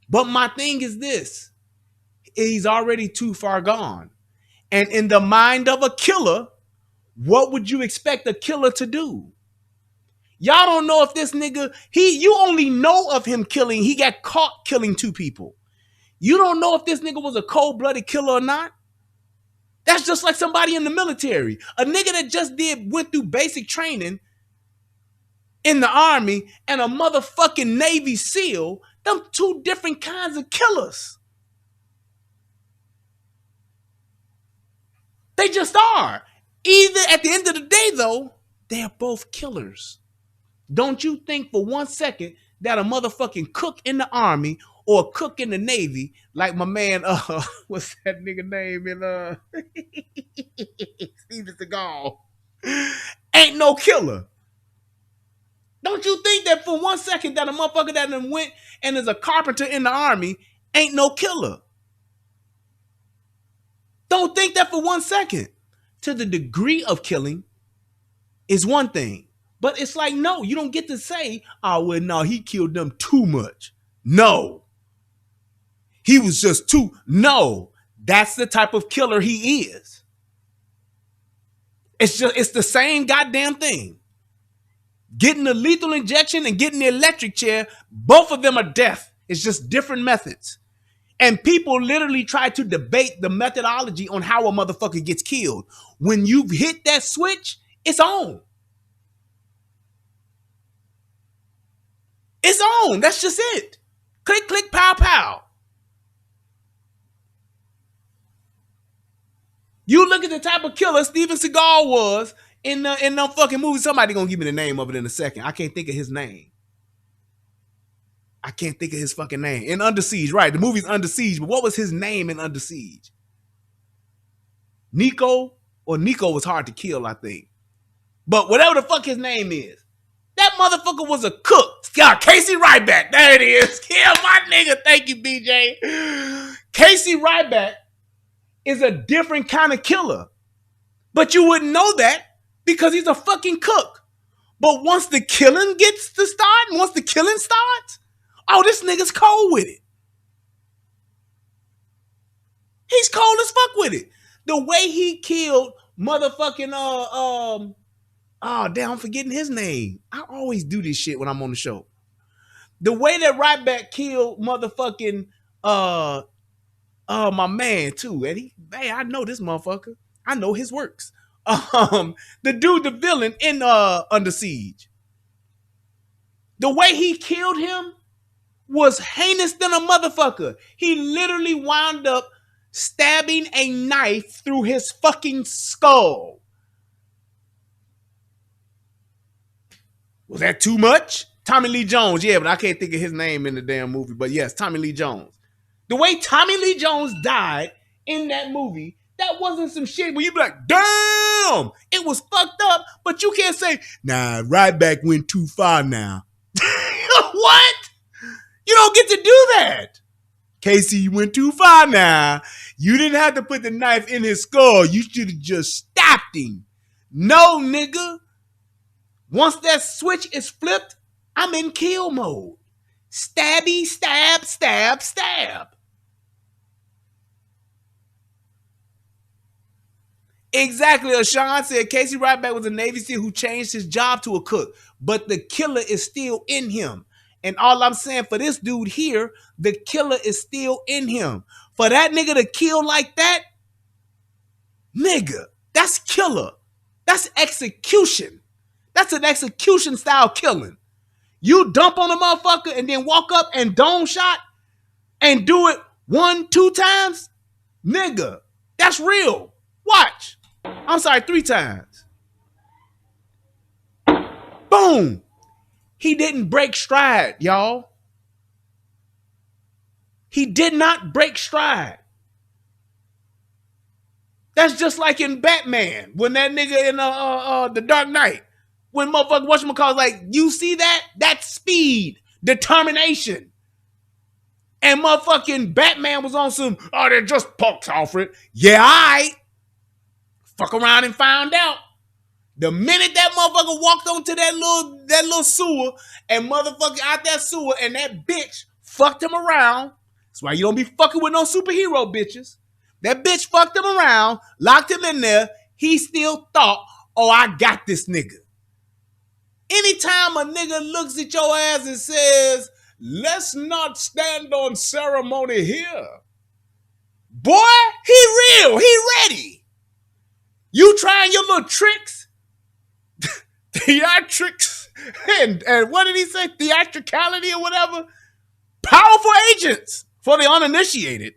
But my thing is this, he's already too far gone. And in the mind of a killer, what would you expect a killer to do? Y'all don't know if this nigga, you only know of him killing, he got caught killing 2 people. You don't know if this nigga was a cold-blooded killer or not. That's just like somebody in the military. A nigga that just went through basic training in the army and a motherfucking Navy SEAL, them 2 different kinds of killers. They just are. Either at the end of the day, though, they're both killers. Don't you think for 1 second that a motherfucking cook in the army or a cook in the Navy, like my man, what's that nigga name in Steven Seagal, ain't no killer. Don't you think that for 1 second that a motherfucker that done went and is a carpenter in the army ain't no killer? Don't think that for 1 second. To the degree of killing is one thing. But it's like, no, you don't get to say, oh, well, no, he killed them too much. No. He was just too. No. That's the type of killer he is. It's the same goddamn thing. Getting the lethal injection and getting the electric chair, both of them are death. It's just different methods. And people literally try to debate the methodology on how a motherfucker gets killed. When you've hit that switch, it's on. It's on. That's just it. Click, click, pow, pow. You look at the type of killer Steven Seagal was in them fucking movies. Somebody gonna give me the name of it in a second. I can't think of his name. I can't think of his fucking name. In Under Siege, right. The movie's Under Siege, but what was his name in Under Siege? Nico was hard to kill, I think. But whatever the fuck his name is, that motherfucker was a cook. God, Casey Ryback. There it is. Yeah, my nigga. Thank you, BJ. Casey Ryback is a different kind of killer. But you wouldn't know that because he's a fucking cook. But once the killing gets to start, once the killing starts, oh, this nigga's cold with it. He's cold as fuck with it. The way he killed motherfucking oh damn, I'm forgetting his name. I always do this shit when I'm on the show. The way that Ryback killed motherfucking my man too, Eddie. Hey, I know this motherfucker. I know his works. The dude, the villain in Under Siege. The way he killed him was heinous than a motherfucker. He literally wound up stabbing a knife through his fucking skull. Was that too much? Tommy Lee Jones, yeah, but I can't think of his name in the damn movie. But yes, Tommy Lee Jones. The way Tommy Lee Jones died in that movie, that wasn't some shit where you be like, damn, it was fucked up, but you can't say, nah, Ryback went too far now. What? You don't get to do that. Casey, you went too far now. You didn't have to put the knife in his skull. You should have just stopped him. No, nigga. Once that switch is flipped, I'm in kill mode. Stabby, stab, stab, stab. Exactly, as Sean said, Casey Ryback was a Navy SEAL who changed his job to a cook, but the killer is still in him. And all I'm saying for this dude here, the killer is still in him. For that nigga to kill like that, nigga, that's killer. That's execution. That's an execution style killing. You dump on a motherfucker and then walk up and dome shot and do it 1-2 times, nigga, that's real. Watch. I'm sorry, 3 times. Boom. He didn't break stride, y'all. He did not break stride. That's just like in Batman, when that nigga in the Dark Knight, when motherfucker whatchamacallit like, you see that? That's speed, determination. And motherfucking Batman was on some, oh, they're just punks, Alfred. Yeah, I fuck around and found out. The minute that motherfucker walked onto that little sewer and motherfucker out that sewer and that bitch fucked him around. That's why you don't be fucking with no superhero bitches. That bitch fucked him around, locked him in there. He still thought, oh, I got this nigga. Anytime a nigga looks at your ass and says, let's not stand on ceremony here. Boy, he real, he ready. You trying your little tricks, theatrics, and what did he say? Theatricality or whatever? Powerful agents for the uninitiated.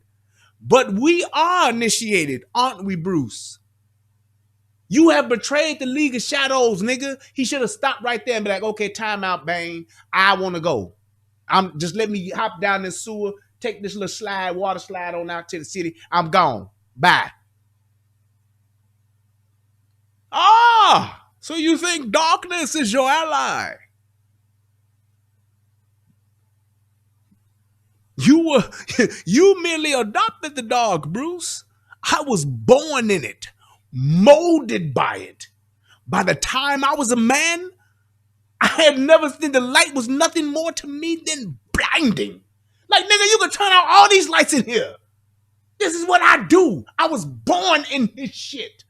But we are initiated, aren't we, Bruce? You have betrayed the League of Shadows, nigga. He should have stopped right there and be like, okay, time out, Bane. I want to go. Just let me hop down this sewer, take this little slide, water slide on out to the city. I'm gone. Bye. Ah, so you think darkness is your ally? You merely adopted the dark, Bruce. I was born in it, molded by it. By the time I was a man, I had never seen the light was nothing more to me than blinding. Like, nigga, you can turn out all these lights in here. This is what I do. I was born in this shit.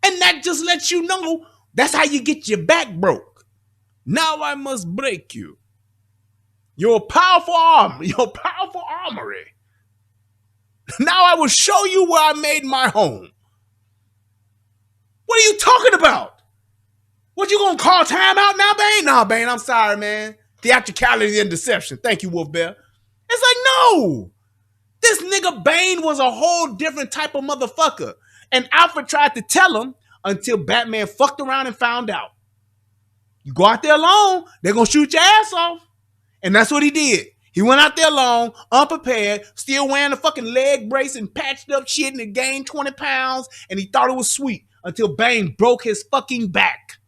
And that just lets you know that's how you get your back broke. Now I must break you. Your powerful arm, your powerful armory. Now I will show you where I made my home. What are you talking about? What, you gonna call time out now, Bane? Nah, Bane, I'm sorry, man. Theatricality and deception. Thank you, Wolf Bear. It's like, no. This nigga Bane was a whole different type of motherfucker. And Alfred tried to tell him until Batman fucked around and found out. You go out there alone, they're gonna shoot your ass off. And that's what he did. He went out there alone, unprepared, still wearing a fucking leg brace and patched up shit, and he gained 20 pounds, and he thought it was sweet until Bane broke his fucking back.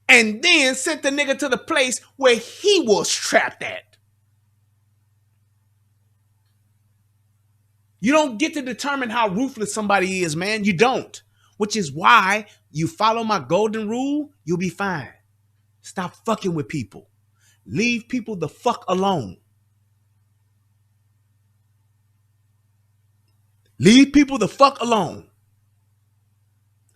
And then sent the nigga to the place where he was trapped at. You don't get to determine how ruthless somebody is, man. You don't. Which is why you follow my golden rule, you'll be fine. Stop fucking with people. Leave people the fuck alone. Leave people the fuck alone.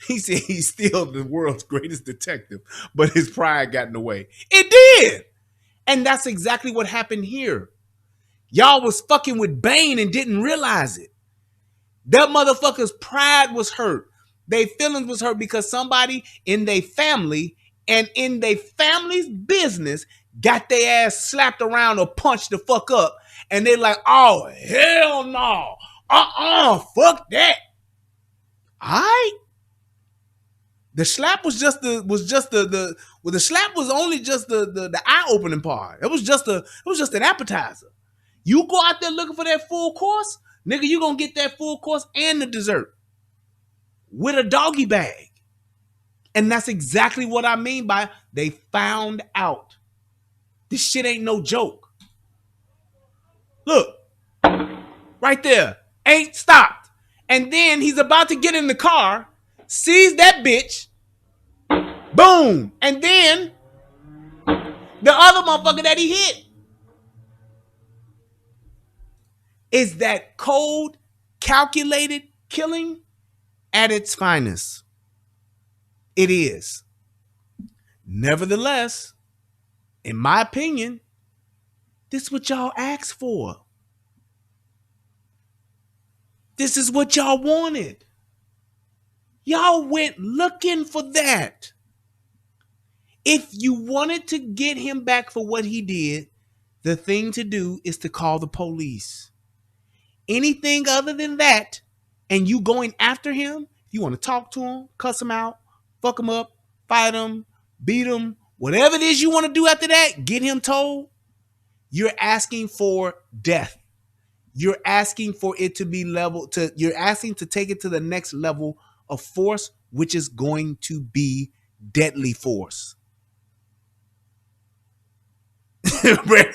He said he's still the world's greatest detective, but his pride got in the way. It did. And that's exactly what happened here. Y'all was fucking with Bane and didn't realize it. That motherfucker's pride was hurt. Their feelings was hurt because somebody in their family and in their family's business got their ass slapped around or punched the fuck up. And they like, oh, hell no. Fuck that. All right. The slap was just the slap was only just the eye-opening part. It was just an appetizer. You go out there looking for that full course, nigga, you gonna get that full course and the dessert with a doggy bag. And that's exactly what I mean by they found out. This shit ain't no joke. Look, right there, ain't stopped. And then he's about to get in the car, sees that bitch, boom. And then the other motherfucker that he hit is that cold, calculated killing at its finest. It is. Nevertheless, in my opinion, this is what y'all asked for. This is what y'all wanted. Y'all went looking for that. If you wanted to get him back for what he did, the thing to do is to call the police. Anything other than that, and you going after him, you want to talk to him, cuss him out, fuck him up, fight him, beat him, whatever it is you want to do after that, get him told, you're asking for death. You're asking for it to be you're asking to take it to the next level of force, which is going to be deadly force. What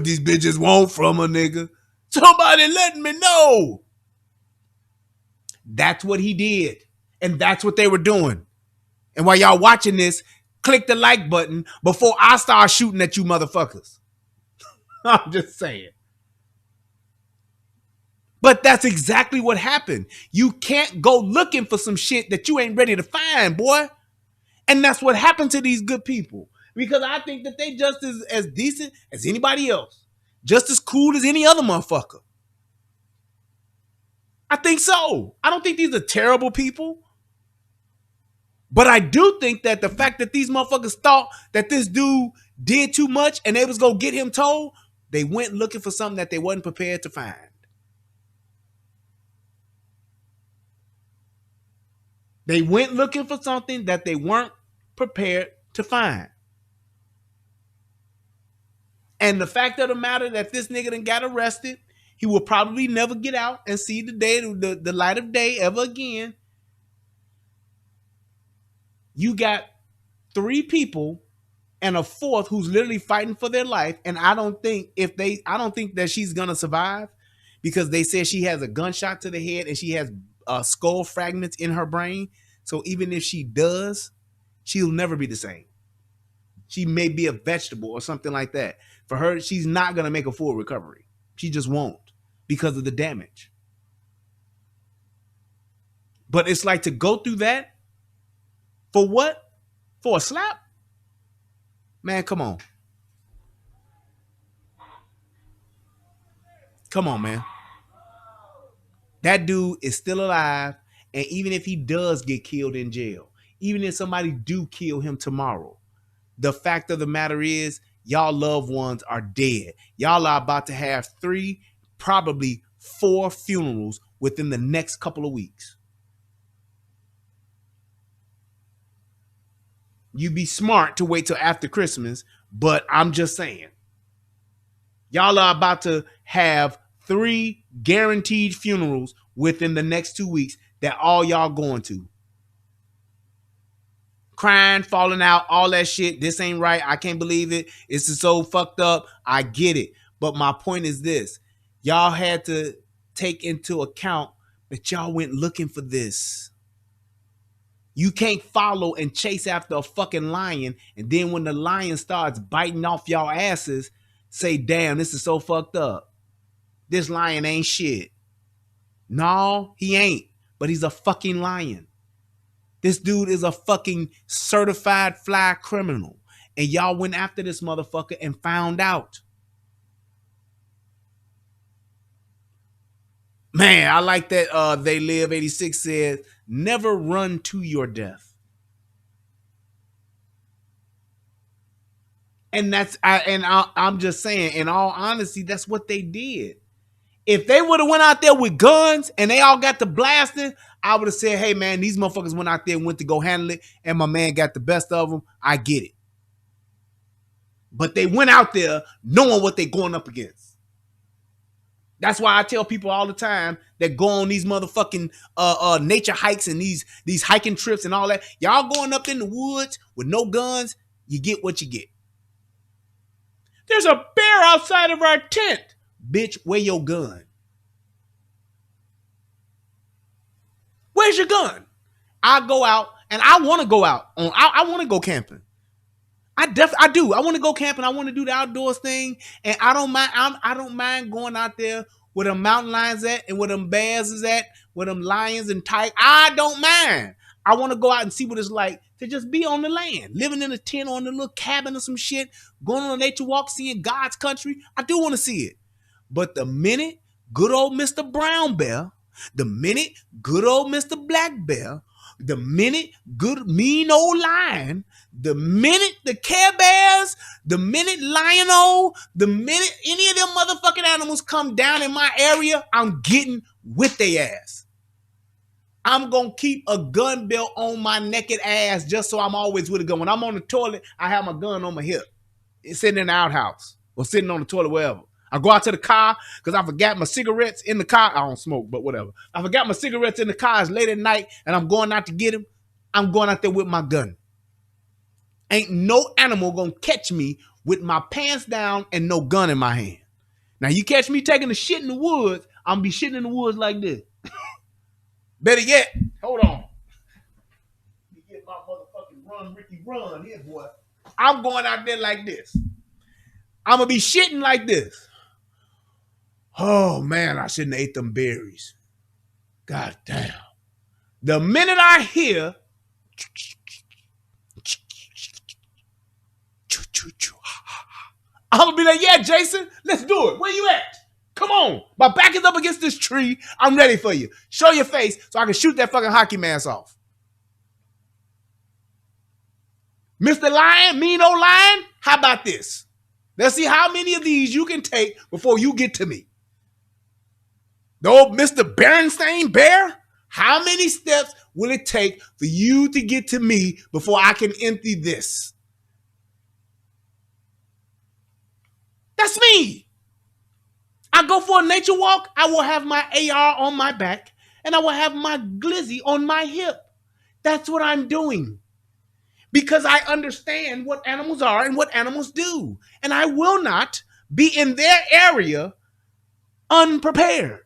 these bitches want from a nigga? Somebody letting me know. That's what he did. And that's what they were doing. And while y'all watching this, click the like button before I start shooting at you motherfuckers. I'm just saying. But that's exactly what happened. You can't go looking for some shit that you ain't ready to find, boy. And that's what happened to these good people. Because I think that they just as decent as anybody else. Just as cool as any other motherfucker. I think so. I don't think these are terrible people. But I do think that the fact that these motherfuckers thought that this dude did too much and they was going to get him told, they went looking for something that they wasn't prepared to find. They went looking for something that they weren't prepared to find. And the fact of the matter that this nigga done got arrested, he will probably never get out and see the light of day ever again. You got 3 people and a 4th who's literally fighting for their life. And I don't think that she's gonna survive because they said she has a gunshot to the head and she has skull fragments in her brain. So even if she does, she'll never be the same. She may be a vegetable or something like that. For her, she's not going to make a full recovery. She just won't because of the damage. But it's like to go through that for what? For a slap? Man, come on. Come on, man. That dude is still alive. And even if he does get killed in jail, even if somebody do kill him tomorrow, the fact of the matter is y'all loved ones are dead. Y'all are about to have 3, probably 4 funerals within the next couple of weeks. You be smart to wait till after Christmas, but I'm just saying. Y'all are about to have 3 guaranteed funerals within the next 2 weeks that all y'all going to. Crying, falling out, all that shit. This ain't right. I can't believe it. It's so fucked up. I get it. But my point is this. Y'all had to take into account that y'all went looking for this. You can't follow and chase after a fucking lion, and then when the lion starts biting off y'all asses, say, damn, this is so fucked up. This lion ain't shit. No, he ain't, but he's a fucking lion. This dude is a fucking certified fly criminal, and y'all went after this motherfucker and found out. Man, I like that They Live 86 said, never run to your death. And I'm just saying, in all honesty, that's what they did. If they would have went out there with guns and they all got to blasting, I would have said, hey, man, these motherfuckers went out there and went to go handle it, and my man got the best of them. I get it. But they went out there knowing what they're going up against. That's why I tell people all the time that go on these motherfucking nature hikes and these hiking trips and all that. Y'all going up in the woods with no guns, you get what you get. There's a bear outside of our tent. Bitch, where your gun? Where's your gun? I go out and I want to go out. I want to go camping. I do. I want to go camping. I want to do the outdoors thing, and I don't mind. I don't mind going out there where them mountain lions at and where them bears is at, where them lions and tigers. I don't mind. I want to go out and see what it's like to just be on the land, living in a tent or in a little cabin or some shit, going on a nature walk, seeing God's country. I do want to see it. But the minute good old Mr. Brown Bear, the minute good old Mr. Black Bear, the minute good mean old lion, the minute the Care Bears, the minute Lion-O, the minute any of them motherfucking animals come down in my area, I'm getting with their ass. I'm going to keep a gun belt on my naked ass just so I'm always with a gun. When I'm on the toilet, I have my gun on my hip. It's sitting in the outhouse or sitting on the toilet, wherever. I go out to the car because I forgot my cigarettes in the car. I don't smoke, but whatever. I forgot my cigarettes in the car. It's late at night and I'm going out to get them. I'm going out there with my gun. Ain't no animal going to catch me with my pants down and no gun in my hand. Now, you catch me taking a shit in the woods, I'm going to be shitting in the woods like this. Better yet, hold on. Let me get my motherfucking run, Ricky, run here, boy. I'm going out there like this. I'm going to be shitting like this. Oh, man, I shouldn't have ate them berries. God damn. The minute I hear I'm going to be like, yeah, Jason, let's do it. Where you at? Come on. My back is up against this tree. I'm ready for you. Show your face so I can shoot that fucking hockey mask off. Mr. Lion, mean old lion, how about this? Let's see how many of these you can take before you get to me. The old Mr. Berenstain Bear, how many steps will it take for you to get to me before I can empty this? That's me. I go for a nature walk, I will have my AR on my back, and I will have my glizzy on my hip. That's what I'm doing. Because I understand what animals are and what animals do. And I will not be in their area unprepared.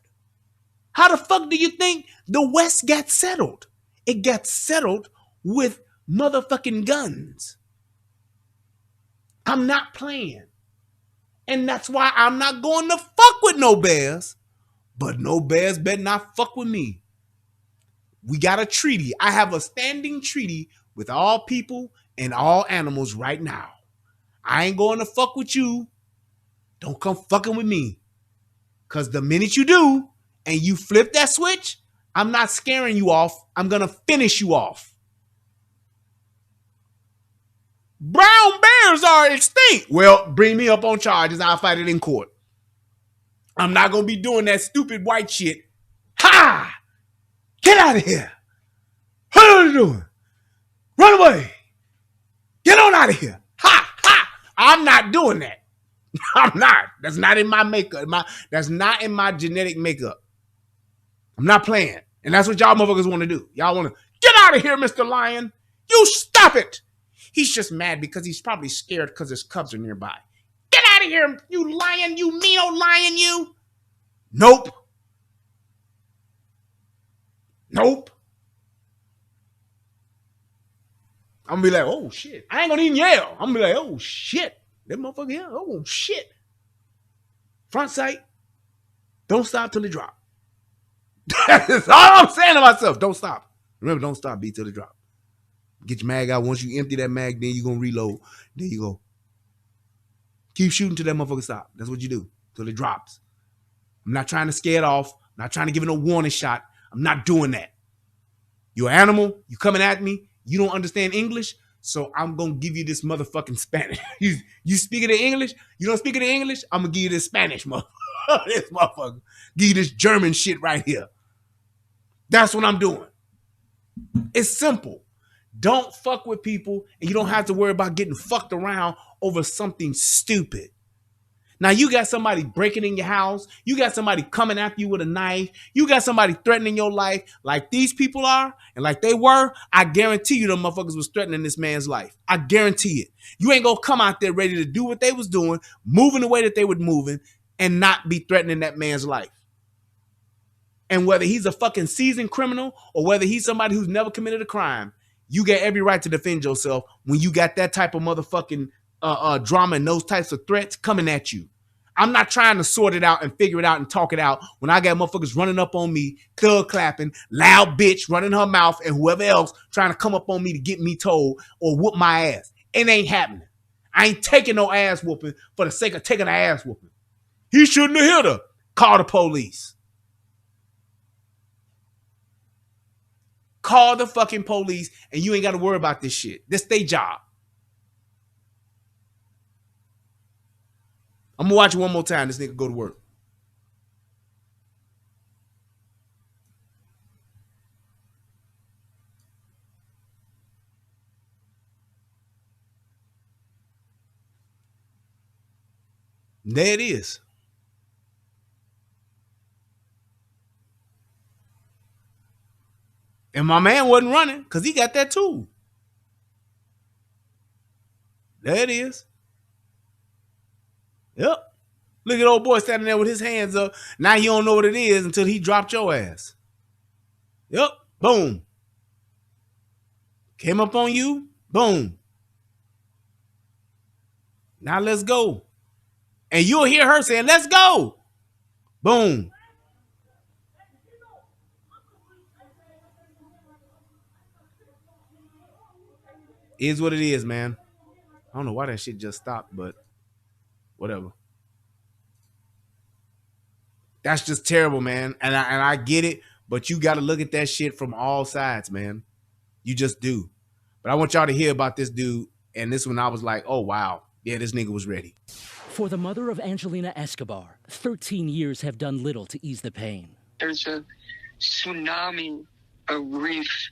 How the fuck do you think the West got settled? It got settled with motherfucking guns. I'm not playing. And that's why I'm not going to fuck with no bears. But no bears better not fuck with me. We got a treaty. I have a standing treaty with all people and all animals right now. I ain't going to fuck with you. Don't come fucking with me. Because the minute you do and you flip that switch, I'm not scaring you off. I'm going to finish you off. Brown bears are extinct. Well, bring me up on charges. I'll fight it in court. I'm not going to be doing that stupid white shit. Ha! Get out of here. What are you doing? Run away. Get on out of here. Ha! Ha! I'm not doing that. I'm not. That's not in my makeup. That's not in my genetic makeup. I'm not playing. And that's what y'all motherfuckers want to do. Y'all want to get out of here, Mr. Lion. You stop it. He's just mad because he's probably scared because his cubs are nearby. Get out of here, you lion, you mean old lion, you. Nope. Nope. I'm going to be like, oh, shit. I ain't going to even yell. I'm going to be like, oh, shit. That motherfucker here, oh, shit. Front sight. Don't stop till it drop. That's all I'm saying to myself. Don't stop. Remember, don't stop. Beat till it drop. Get your mag out. Once you empty that mag, then you're going to reload. Then you go. Keep shooting till that motherfucker stop. That's what you do. Till it drops. I'm not trying to scare it off. I'm not trying to give it a warning shot. I'm not doing that. You're an animal. You coming at me. You don't understand English. So I'm going to give you this motherfucking Spanish. You speaking the English? You don't speak the English? I'm going to give you this Spanish, motherfucker. This motherfucker. Give you this German shit right here. That's what I'm doing. It's simple. Don't fuck with people, and you don't have to worry about getting fucked around over something stupid. Now, you got somebody breaking in your house. You got somebody coming after you with a knife. You got somebody threatening your life like these people are and like they were. I guarantee you them motherfuckers was threatening this man's life. I guarantee it. You ain't gonna come out there ready to do what they was doing, moving the way that they were moving, and not be threatening that man's life. And whether he's a fucking seasoned criminal or whether he's somebody who's never committed a crime, you got every right to defend yourself when you got that type of motherfucking drama and those types of threats coming at you. I'm not trying to sort it out and figure it out and talk it out when I got motherfuckers running up on me, thug clapping, loud bitch running her mouth, and whoever else trying to come up on me to get me told or whoop my ass. It ain't happening. I ain't taking no ass whooping for the sake of taking an ass whooping. He shouldn't have hit her. Call the police. Call the fucking police and you ain't got to worry about this shit. This their job. I'm going to watch it one more time. This nigga go to work. There it is. And my man wasn't running because he got that too. There it is. Yep. Look at old boy standing there with his hands up. Now you don't know what it is until he dropped your ass. Yep. Boom. Came up on you. Boom. Now let's go. And you'll hear her saying, let's go. Boom. Is what it is, man. I don't know why that shit just stopped, but whatever. That's just terrible, man. And I get it, but you got to look at that shit from all sides, man. You just do. But I want y'all to hear about this dude. And this one I was like, oh, wow. Yeah, this nigga was ready. For the mother of Angelina Escobar, 13 years have done little to ease the pain. There's a tsunami of grief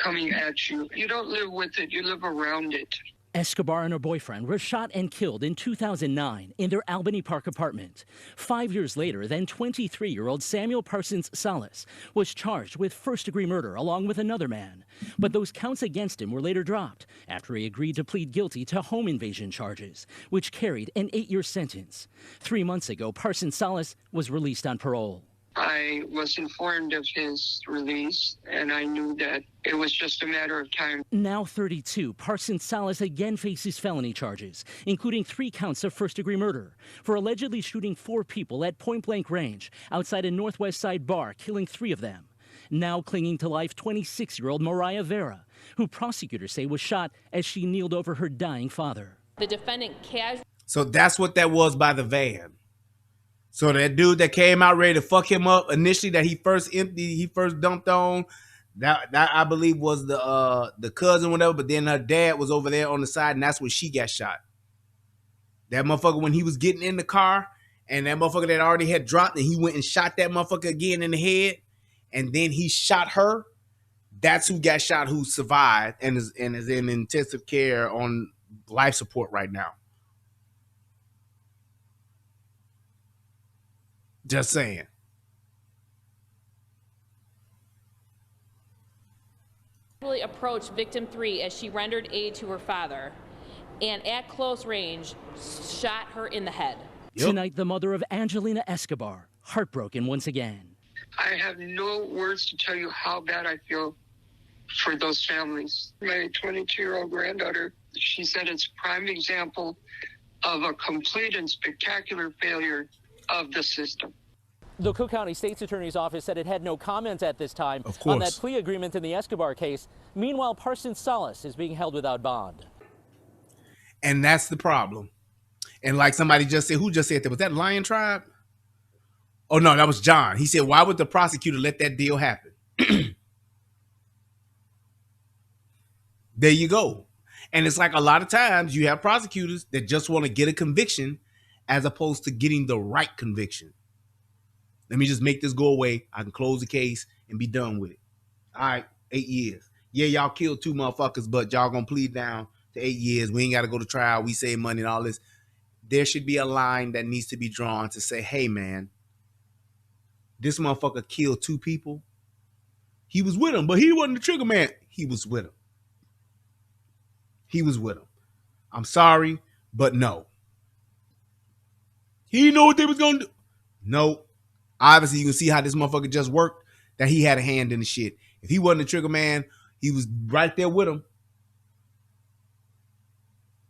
coming at you. You don't live with it, you live around it. Escobar and her boyfriend were shot and killed in 2009 in their Albany Park apartment. 5 years later, then 23-year-old Samuel Parsons-Salas was charged with first-degree murder along with another man. But those counts against him were later dropped after he agreed to plead guilty to home invasion charges, which carried an 8-year sentence. 3 months ago, Parsons-Salas was released on parole. I was informed of his release, and I knew that it was just a matter of time. Now 32, Parsons-Salas again faces felony charges, including 3 counts of first-degree murder for allegedly shooting 4 people at point-blank range outside a Northwest Side bar, killing 3 of them. Now clinging to life, 26-year-old Vera, who prosecutors say was shot as she kneeled over her dying father. The defendant casually. So that's what that was by the van. So that dude that came out ready to fuck him up initially, that he first dumped on, that I believe was the cousin, whatever. But then her dad was over there on the side, and that's when she got shot. That motherfucker, when he was getting in the car, and that motherfucker that already had dropped, and he went and shot that motherfucker again in the head, and then he shot her. That's who got shot, who survived and is in intensive care on life support right now. Just saying. Approached victim 3 as she rendered aid to her father, and at close range shot her in the head. Tonight, the mother of Angelina Escobar, heartbroken once again. I have no words to tell you how bad I feel for those families. My 22-year-old granddaughter, she said it's a prime example of a complete and spectacular failure of the system. The Cook County State's Attorney's Office said it had no comment at this time of course on that plea agreement in the Escobar case. Meanwhile, Parsons-Salas is being held without bond. And that's the problem. And like somebody just said, who just said that? Was that Lion Tribe? Oh, no, that was John. He said, why would the prosecutor let that deal happen? There you go. And it's like a lot of times you have prosecutors that just want to get a conviction as opposed to getting the right conviction. Let me just make this go away. I can close the case and be done with it. All right, 8 years. Yeah, y'all killed 2 motherfuckers, but y'all gonna plead down to 8 years. We ain't got to go to trial. We save money and all this. There should be a line that needs to be drawn to say, hey, man, this motherfucker killed 2 people. He was with him, but he wasn't the trigger man. He was with him. He was with him. I'm sorry, but no. He didn't know what they was gonna do. No. Obviously, you can see how this motherfucker just worked, that he had a hand in the shit. If he wasn't the trigger man, he was right there with him.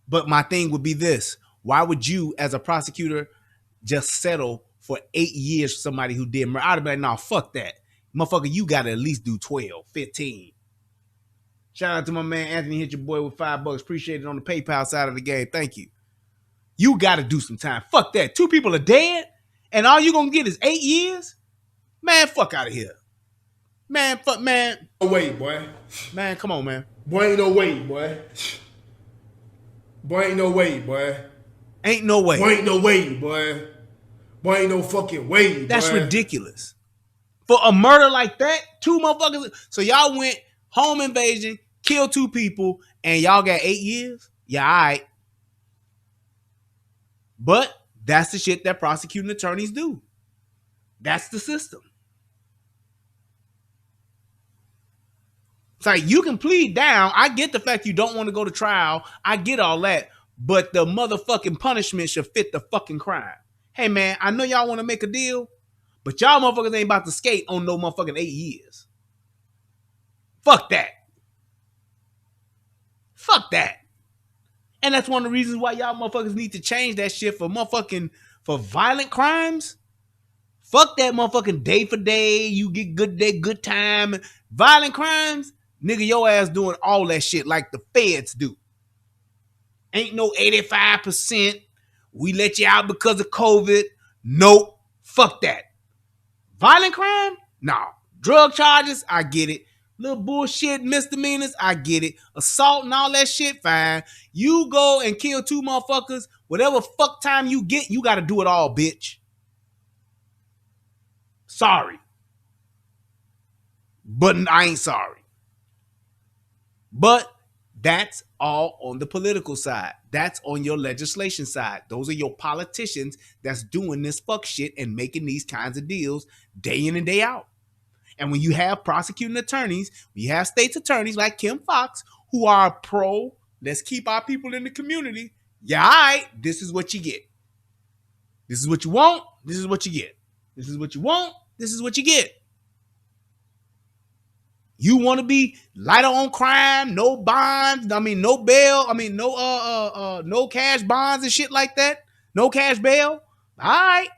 But my thing would be this. Why would you, as a prosecutor, just settle for 8 years for somebody who did murder? I'd have been like, nah, fuck that. Motherfucker, you got to at least do 12, 15. Shout out to my man, Anthony. Hit your boy with $5. Appreciate it on the PayPal side of the game. Thank you. You got to do some time. Fuck that. 2 people are dead, and all you going to get is 8 years? Man, fuck out of here. Man, fuck, man. No way, boy. Man, come on, man. Boy, ain't no way, boy. Boy, ain't no way, boy. Ain't no way. Boy, ain't no way, boy. Boy, ain't no fucking way, boy. That's ridiculous. For a murder like that, 2 motherfuckers. So y'all went home invasion, killed 2 people, and y'all got 8 years? Yeah, all right. But that's the shit that prosecuting attorneys do. That's the system. It's like, you can plead down. I get the fact you don't want to go to trial. I get all that. But the motherfucking punishment should fit the fucking crime. Hey, man, I know y'all want to make a deal, but y'all motherfuckers ain't about to skate on no motherfucking 8 years. Fuck that. Fuck that. And that's one of the reasons why y'all motherfuckers need to change that shit for violent crimes. Fuck that motherfucking day for day. You get good day, good time. Violent crimes, nigga, your ass doing all that shit like the feds do. Ain't no 85%. We let you out because of COVID. Nope. Fuck that. Violent crime? No. Drug charges? I get it. Little bullshit misdemeanors? I get it. Assault and all that shit? Fine. You go and kill 2 motherfuckers. Whatever fuck time you get, you got to do it all, bitch. Sorry. But I ain't sorry. But that's all on the political side. That's on your legislation side. Those are your politicians that's doing this fuck shit and making these kinds of deals day in and day out. And when you have prosecuting attorneys, we have state's attorneys like Kim Foxx who are pro, let's keep our people in the community. Yeah, all right, this is what you get. This is what you want. This is what you get. This is what you want. This is what you get. You want to be lighter on crime, no bonds, no bail, no cash bonds and shit like that. No cash bail. All right.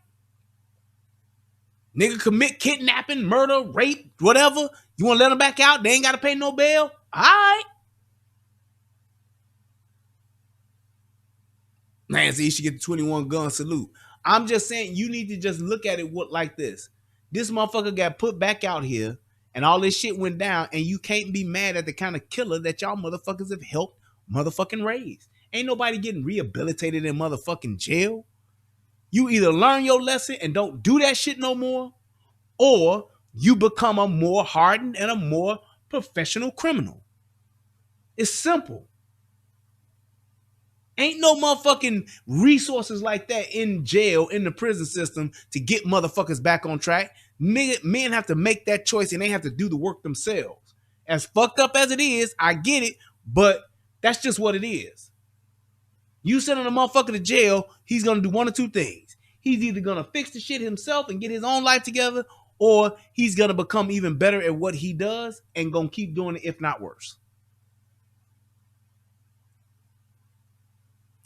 Nigga commit kidnapping, murder, rape, whatever. You want to let them back out? They ain't got to pay no bail? All right. Nancy, you should get the 21 gun salute. I'm just saying you need to just look at it like this. This motherfucker got put back out here and all this shit went down, and you can't be mad at the kind of killer that y'all motherfuckers have helped motherfucking raise. Ain't nobody getting rehabilitated in motherfucking jail. You either learn your lesson and don't do that shit no more, or you become a more hardened and a more professional criminal. It's simple. Ain't no motherfucking resources like that in jail, in the prison system to get motherfuckers back on track. Men have to make that choice and they have to do the work themselves. As fucked up as it is, I get it, but that's just what it is. You sending a motherfucker to jail, he's going to do one or two things. He's either going to fix the shit himself and get his own life together, or he's going to become even better at what he does and going to keep doing it, if not worse.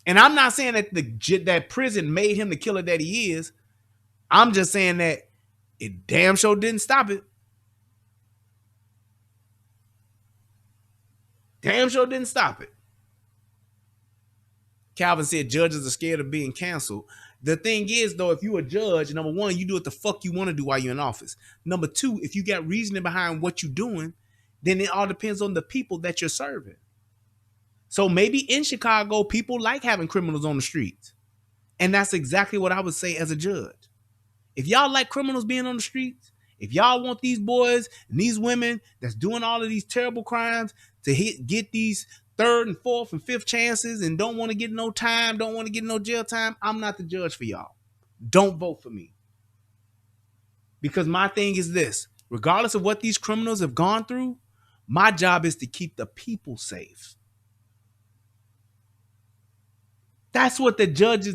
And I'm not saying that that prison made him the killer that he is. I'm just saying that it damn sure didn't stop it. Damn sure didn't stop it. Calvin said judges are scared of being canceled. The thing is, though, if you're a judge, number one, you do what the fuck you want to do while you're in office. Number two, if you got reasoning behind what you're doing, then it all depends on the people that you're serving. So maybe in Chicago, people like having criminals on the streets. And that's exactly what I would say as a judge. If y'all like criminals being on the streets, if y'all want these boys and these women that's doing all of these terrible crimes to get these third and fourth and fifth chances and don't want to get no time, don't want to get no jail time, I'm not the judge for y'all. Don't vote for me. Because my thing is this, regardless of what these criminals have gone through, my job is to keep the people safe. That's what the judges,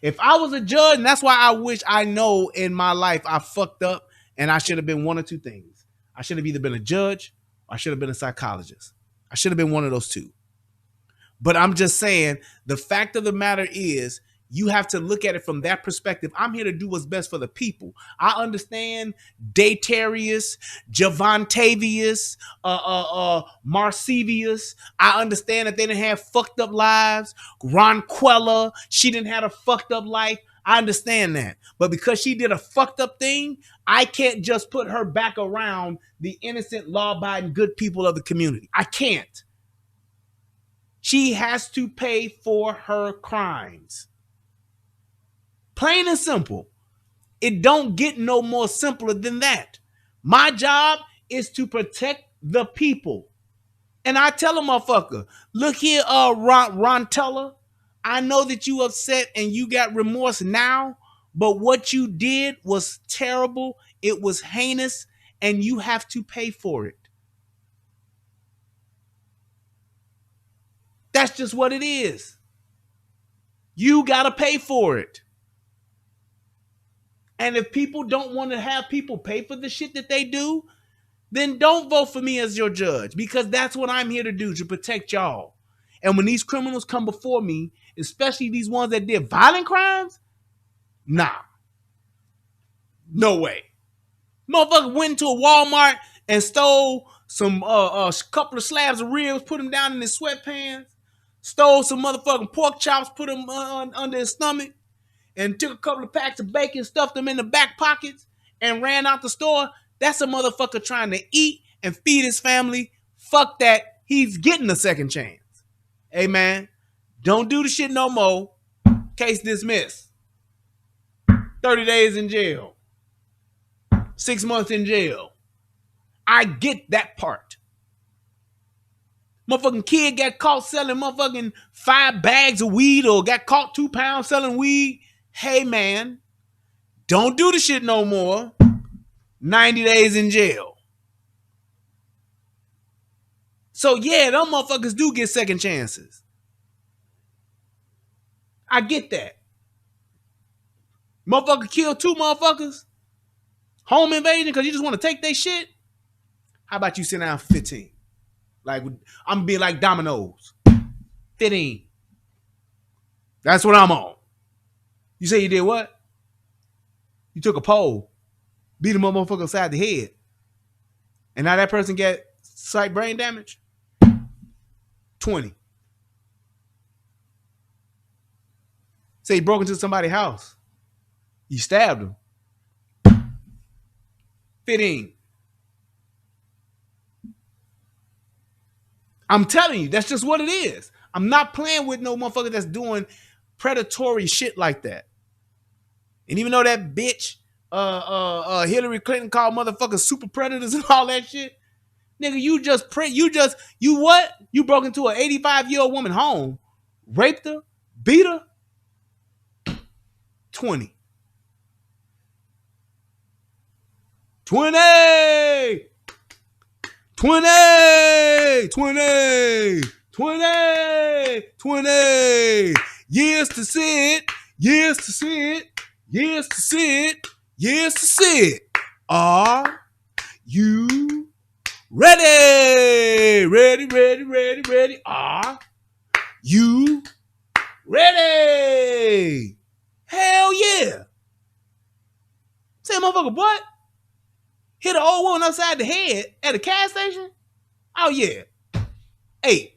if I was a judge, and that's why I wish I know in my life I fucked up and I should have been one or two things. I should have either been a judge or I should have been a psychologist. I should have been one of those two. But I'm just saying, the fact of the matter is, you have to look at it from that perspective. I'm here to do what's best for the people. I understand Datarius, Javontavius, Marcevius. I understand that they didn't have fucked up lives. Ronquella, she didn't have a fucked up life. I understand that. But because she did a fucked up thing, I can't just put her back around the innocent, law-abiding, good people of the community. I can't. She has to pay for her crimes. Plain and simple. It don't get no more simpler than that. My job is to protect the people. And I tell a motherfucker, look here, Rontella, I know that you upset and you got remorse now, but what you did was terrible. It was heinous, and you have to pay for it. That's just what it is. You got to pay for it. And if people don't want to have people pay for the shit that they do, then don't vote for me as your judge, because that's what I'm here to do, to protect y'all. And when these criminals come before me, especially these ones that did violent crimes, nah. No way. Motherfucker went into a Walmart and stole some couple of slabs of ribs, put them down in his sweatpants, stole some motherfucking pork chops, put them under his stomach, and took a couple of packs of bacon, stuffed them in the back pockets, and ran out the store. That's a motherfucker trying to eat and feed his family. Fuck that. He's getting a second chance. Hey, man, don't do the shit no more. Case dismissed. 30 days in jail. 6 months in jail. I get that part. Motherfucking kid got caught selling motherfucking 5 bags of weed, or got caught 2 pounds selling weed. Hey, man, don't do the shit no more. 90 days in jail. So, yeah, them motherfuckers do get second chances. I get that. Motherfucker killed 2 motherfuckers. Home invasion because you just want to take their shit. How about you sit down for 15? Like, I'm going to be like dominoes. 15. That's what I'm on. You say you did what? You took a pole, beat a motherfucker upside the head, and now that person got slight brain damage? 20. Say he broke into somebody's house. You stabbed him. Fitting. I'm telling you, that's just what it is. I'm not playing with no motherfucker that's doing predatory shit like that. And even though that bitch Hillary Clinton called motherfuckers super predators and all that shit, nigga, you what? You broke into an 85-year-old woman home, raped her, beat her. 20. 20. 20. 20. 20. 20. Years to see it. Years to see it. Years to see it. Years to see it. Are you ready? Ready, ready, ready, ready. Are you ready? Hell yeah. Say, motherfucker, what? Hit an old woman upside the head at a gas station? Oh, yeah. Hey.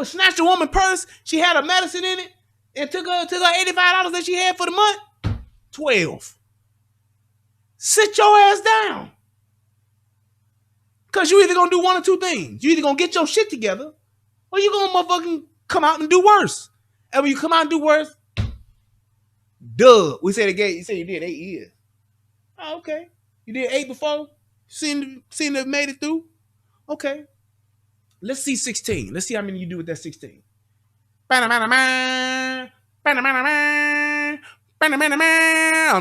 Snatched a woman's purse. She had her medicine in it and took her $85 that she had for the month. 12. Sit your ass down. Because you either going to do one or two things. You either going to get your shit together or you going to motherfucking come out and do worse. And when you come out and do worse, duh. We say the gate. You say you did 8 years. Oh, okay. You did 8 before? Seen that made it through? Okay. Let's see 16. Let's see how many you do with that 16. I'm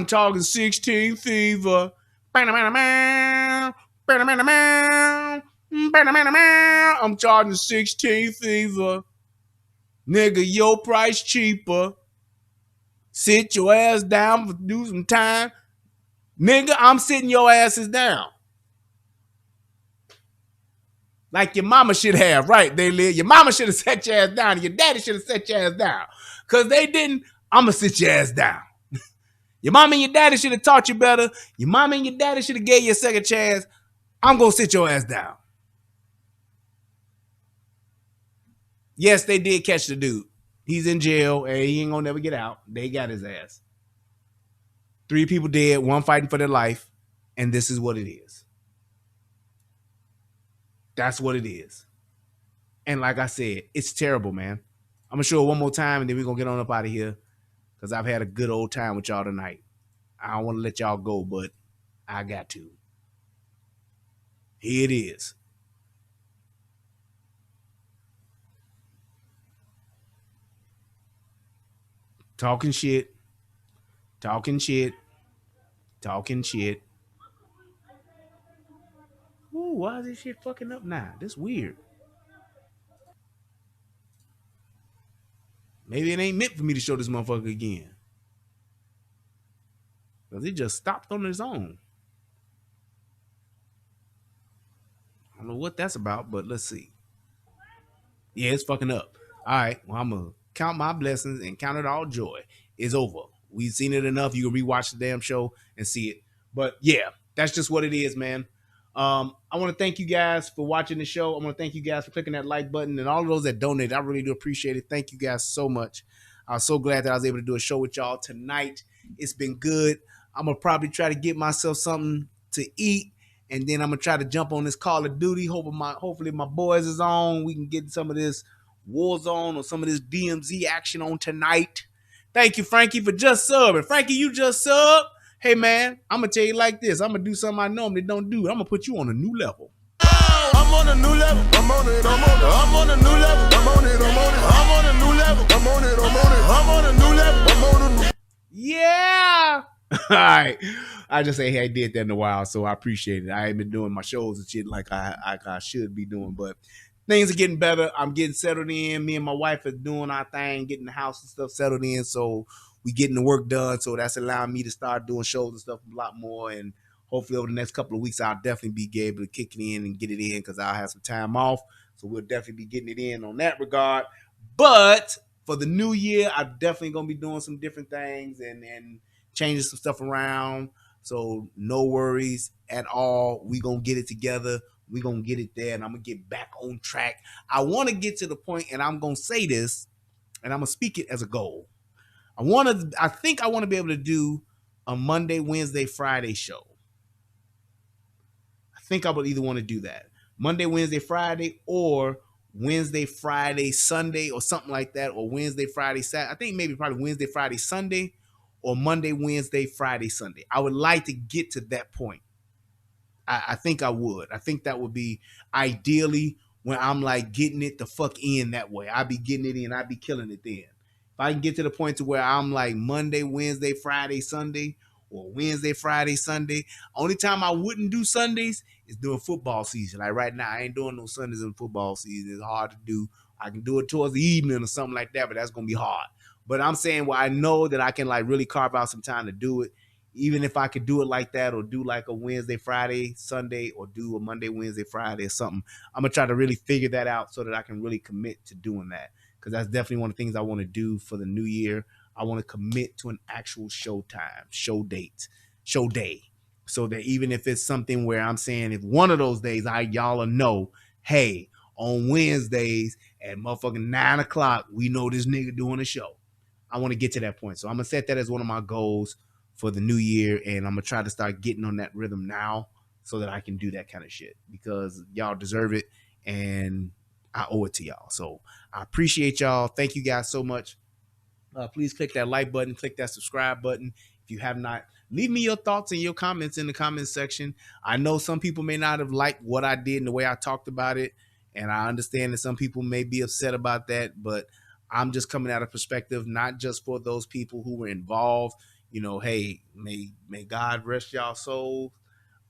talking 16 fever. I'm charging 16 fever. Nigga, your price cheaper. Sit your ass down for do some time. Nigga, I'm sitting your asses down. Like your mama should have, right? Your mama should have set your ass down. And your daddy should have set your ass down. Because they didn't, I'm going to sit your ass down. Your mama and your daddy should have taught you better. Your mama and your daddy should have gave you a second chance. I'm going to sit your ass down. Yes, they did catch the dude. He's in jail and he ain't going to never get out. They got his ass. 3 people dead, 1 fighting for their life. And this is what it is. That's what it is. And like I said, it's terrible, man. I'm going to show it one more time and then we're going to get on up out of here because I've had a good old time with y'all tonight. I don't want to let y'all go, but I got to. Here it is. Talking shit. Talking shit. Talking shit. Ooh, why is this shit fucking up now? This weird. Maybe it ain't meant for me to show this motherfucker again. Because it just stopped on its own. I don't know what that's about, but let's see. Yeah, it's fucking up. All right, well, I'm going to count my blessings and count it all joy. It's over. We've seen it enough. You can rewatch the damn show and see it. But yeah, that's just what it is, man. I want to thank you guys for watching the show. I want to thank you guys for clicking that like button and all of those that donated. I really do appreciate it. Thank you guys so much. I was so glad that I was able to do a show with y'all tonight. It's been good. I'm going to probably try to get myself something to eat. And then I'm going to try to jump on this Call of Duty. Hopefully my boys is on. We can get some of this Warzone or some of this DMZ action on tonight. Thank you, Frankie, for just subbing. Frankie, you just subbed. Hey, man, I'm going to tell you like this. I'm going to do something I normally don't do. I'm going to put you on a new level. I'm on a new level. I'm on it. I'm on a new level. I'm on it. I'm on a new level. I'm on it. I'm on a new level. I'm on a new. Yeah. All right. I just say, hey, I did that in a while, so I appreciate it. I ain't been doing my shows and shit like I should be doing, but things are getting better. I'm getting settled in. Me and my wife are doing our thing, getting the house and stuff settled in, so we getting the work done. So that's allowing me to start doing shows and stuff a lot more, and hopefully over the next couple of weeks, I'll definitely be able to kick it in and get it in because I'll have some time off, so we'll definitely be getting it in on that regard. But for the new year, I'm definitely going to be doing some different things and changing some stuff around. So no worries at all. We gonna get it together. We gonna get it there, and I'm gonna get back on track. I want to get to the point, and I'm gonna say this, and I'm gonna speak it as a goal. I think I want to be able to do a Monday, Wednesday, Friday show. I think I would either want to do that Monday, Wednesday, Friday, or Wednesday, Friday, Sunday, or something like that, or Wednesday, Friday, Saturday. I think maybe probably Wednesday, Friday, Sunday, or Monday, Wednesday, Friday, Sunday. I would like to get to that point. I think I would. I think that would be ideally when I'm like getting it the fuck in that way. I'd be getting it in. I'd be killing it then. If I can get to the point to where I'm like Monday, Wednesday, Friday, Sunday, or Wednesday, Friday, Sunday. Only time I wouldn't do Sundays is during football season. Like right now, I ain't doing no Sundays in football season. It's hard to do. I can do it towards the evening or something like that, but that's going to be hard. But I'm saying, well, I know that I can like really carve out some time to do it. Even if I could do it like that, or do like a Wednesday, Friday, Sunday, or do a Monday, Wednesday, Friday or something, I'm going to try to really figure that out so that I can really commit to doing that. Because that's definitely one of the things I want to do for the new year. I want to commit to an actual show time, show date, show day. So that even if it's something where I'm saying, if one of those days y'all will know, hey, on Wednesdays at motherfucking 9 o'clock, we know this nigga doing a show. I want to get to that point. So I'm going to set that as one of my goals for the new year. And I'm going to try to start getting on that rhythm now so that I can do that kind of shit, because y'all deserve it. And I owe it to y'all. So I appreciate y'all. Thank you guys so much. Please click that like button, click that subscribe button. If you have not, leave me your thoughts and your comments in the comments section. I know some people may not have liked what I did and the way I talked about it. And I understand that some people may be upset about that, but I'm just coming out of perspective, not just for those people who were involved. You know, hey, may God rest y'all souls.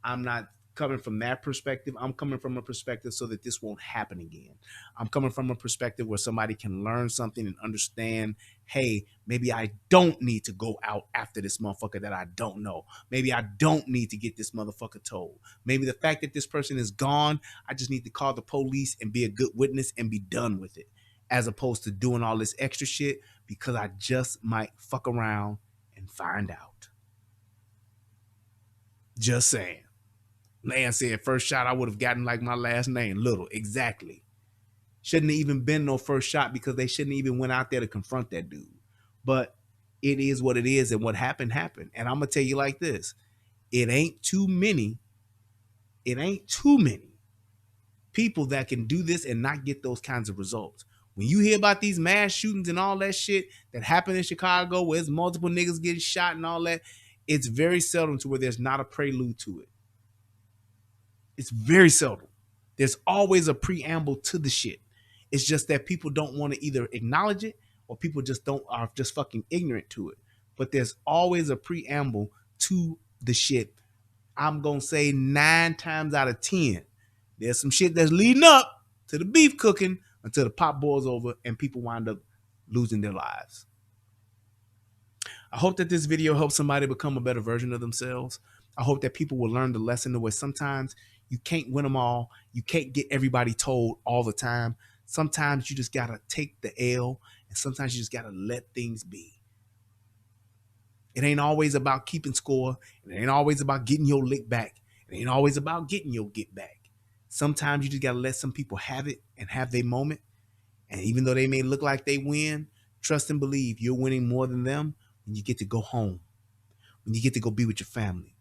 I'm not coming from that perspective. I'm coming from a perspective so that this won't happen again. I'm coming from a perspective where somebody can learn something and understand, hey, maybe I don't need to go out after this motherfucker that I don't know. Maybe I don't need to get this motherfucker told. Maybe the fact that this person is gone, I just need to call the police and be a good witness and be done with it, as opposed to doing all this extra shit because I just might fuck around and find out. Just saying. Man said first shot I would have gotten like my last name, Little. Exactly. Shouldn't have even been no first shot, because they shouldn't even went out there to confront that dude. But it is what it is, and what happened happened. And I'm gonna tell you like this: it ain't too many people that can do this and not get those kinds of results. When you hear about these mass shootings and all that shit that happened in Chicago, where there's multiple niggas getting shot and all that, it's very seldom to where there's not a prelude to it. It's very seldom. There's always a preamble to the shit. It's just that people don't want to either acknowledge it, or people just are just fucking ignorant to it. But there's always a preamble to the shit. I'm going to say 9 times out of 10, there's some shit that's leading up to the beef cooking until the pot boils over and people wind up losing their lives. I hope that this video helps somebody become a better version of themselves. I hope that people will learn the lesson the way sometimes you can't win them all. You can't get everybody told all the time. Sometimes you just got to take the L, and sometimes you just got to let things be. It ain't always about keeping score. It ain't always about getting your lick back. It ain't always about getting your get back. Sometimes you just got to let some people have it and have their moment. And even though they may look like they win, trust and believe you're winning more than them when you get to go home, when you get to go be with your family,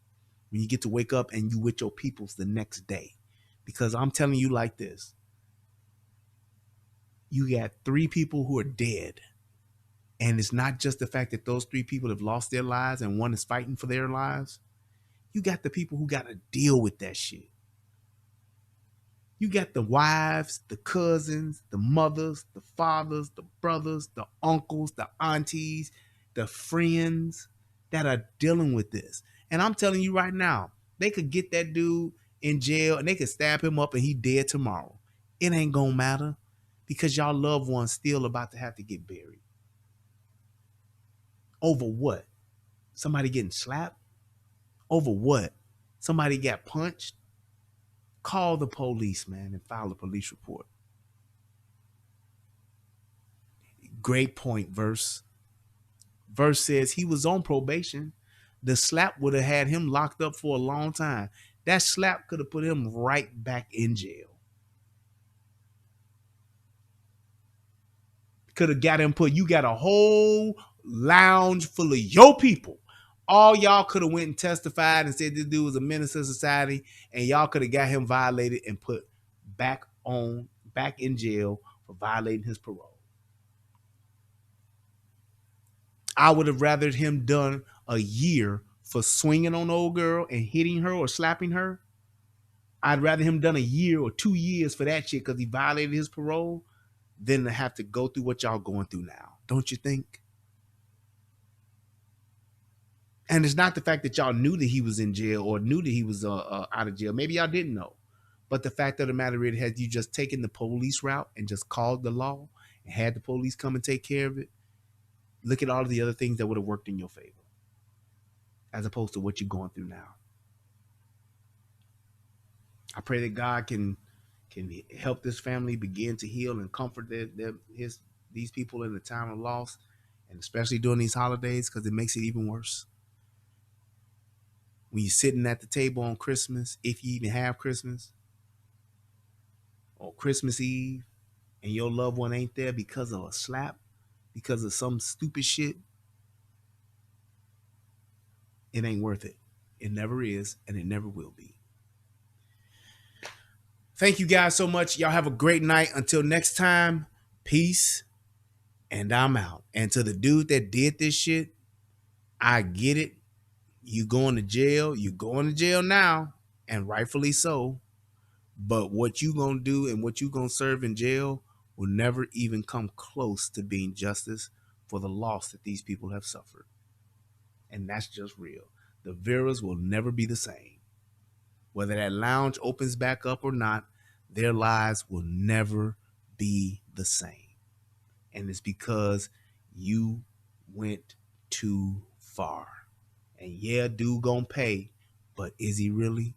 when you get to wake up and you with your peoples the next day. Because I'm telling you like this, you got 3 people who are dead. And it's not just the fact that those 3 people have lost their lives and one is fighting for their lives. You got the people who got to deal with that shit. You got the wives, the cousins, the mothers, the fathers, the brothers, the uncles, the aunties, the friends that are dealing with this. And I'm telling you right now, they could get that dude in jail and they could stab him up and he dead tomorrow. It ain't gonna matter, because y'all loved ones still about to have to get buried. Over what? Somebody getting slapped? Over what? Somebody got punched? Call the police, man, and file a police report. Great point, Verse. Verse says he was on probation. the slap would have had him locked up for a long time. That slap could have put him right back in jail. Could have got him you got a whole lounge full of your people. All y'all could have went and testified and said this dude was a menace to society, and y'all could have got him violated and put back in jail for violating his parole. I would have rather him done a year for swinging on the old girl and hitting her or slapping her. I'd rather him done a year or 2 years for that shit because he violated his parole than to have to go through what y'all going through now. Don't you think? And it's not the fact that y'all knew that he was in jail or knew that he was out of jail. Maybe y'all didn't know. But the fact of the matter is, had you just taken the police route and just called the law and had the police come and take care of it, look at all of the other things that would have worked in your favor as opposed to what you're going through now. I pray that God can help this family begin to heal and comfort these people in the time of loss, and especially during these holidays, because it makes it even worse. When you're sitting at the table on Christmas, if you even have Christmas, or Christmas Eve, and your loved one ain't there because of a slap, because of some stupid shit, it ain't worth it. It never is, and it never will be. Thank you guys so much. Y'all have a great night. Until next time, peace, and I'm out. And to the dude that did this shit, I get it. You going to jail. You going to jail now, and rightfully so. But what you gonna do and what you gonna serve in jail will never even come close to being justice for the loss that these people have suffered. And that's just real. The Veras will never be the same. Whether that lounge opens back up or not, their lives will never be the same. And it's because you went too far. And yeah, dude gonna pay, but is he really?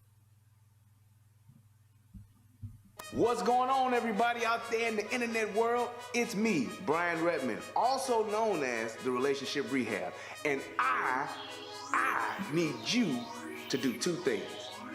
What's going on, everybody out there in the internet world? It's me, Brian Redmond, also known as the Relationship Rehab. And I need you to do two things.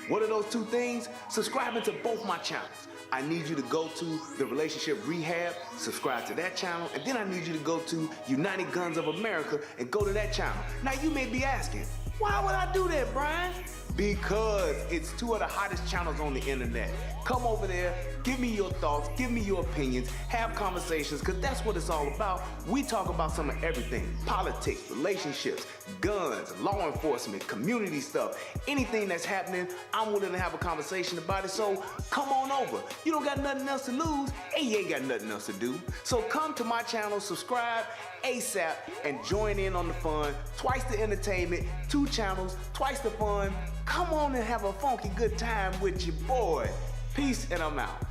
What are those two things? Subscribing to both my channels. I need you to go to the Relationship Rehab, subscribe to that channel, and then I need you to go to United Guns of America and go to that channel. Now you may be asking, why would I do that, Brian? Because it's two of the hottest channels on the internet. Come over there, give me your thoughts, give me your opinions, have conversations, because that's what it's all about. We talk about some of everything: politics, relationships, guns, law enforcement, community stuff. Anything that's happening, I'm willing to have a conversation about it. So come on over. You don't got nothing else to lose, and you ain't got nothing else to do. So come to my channel, subscribe ASAP, and join in on the fun. Twice the entertainment, 2 channels, twice the fun. Come on and have a funky good time with your boy. Peace, and I'm out.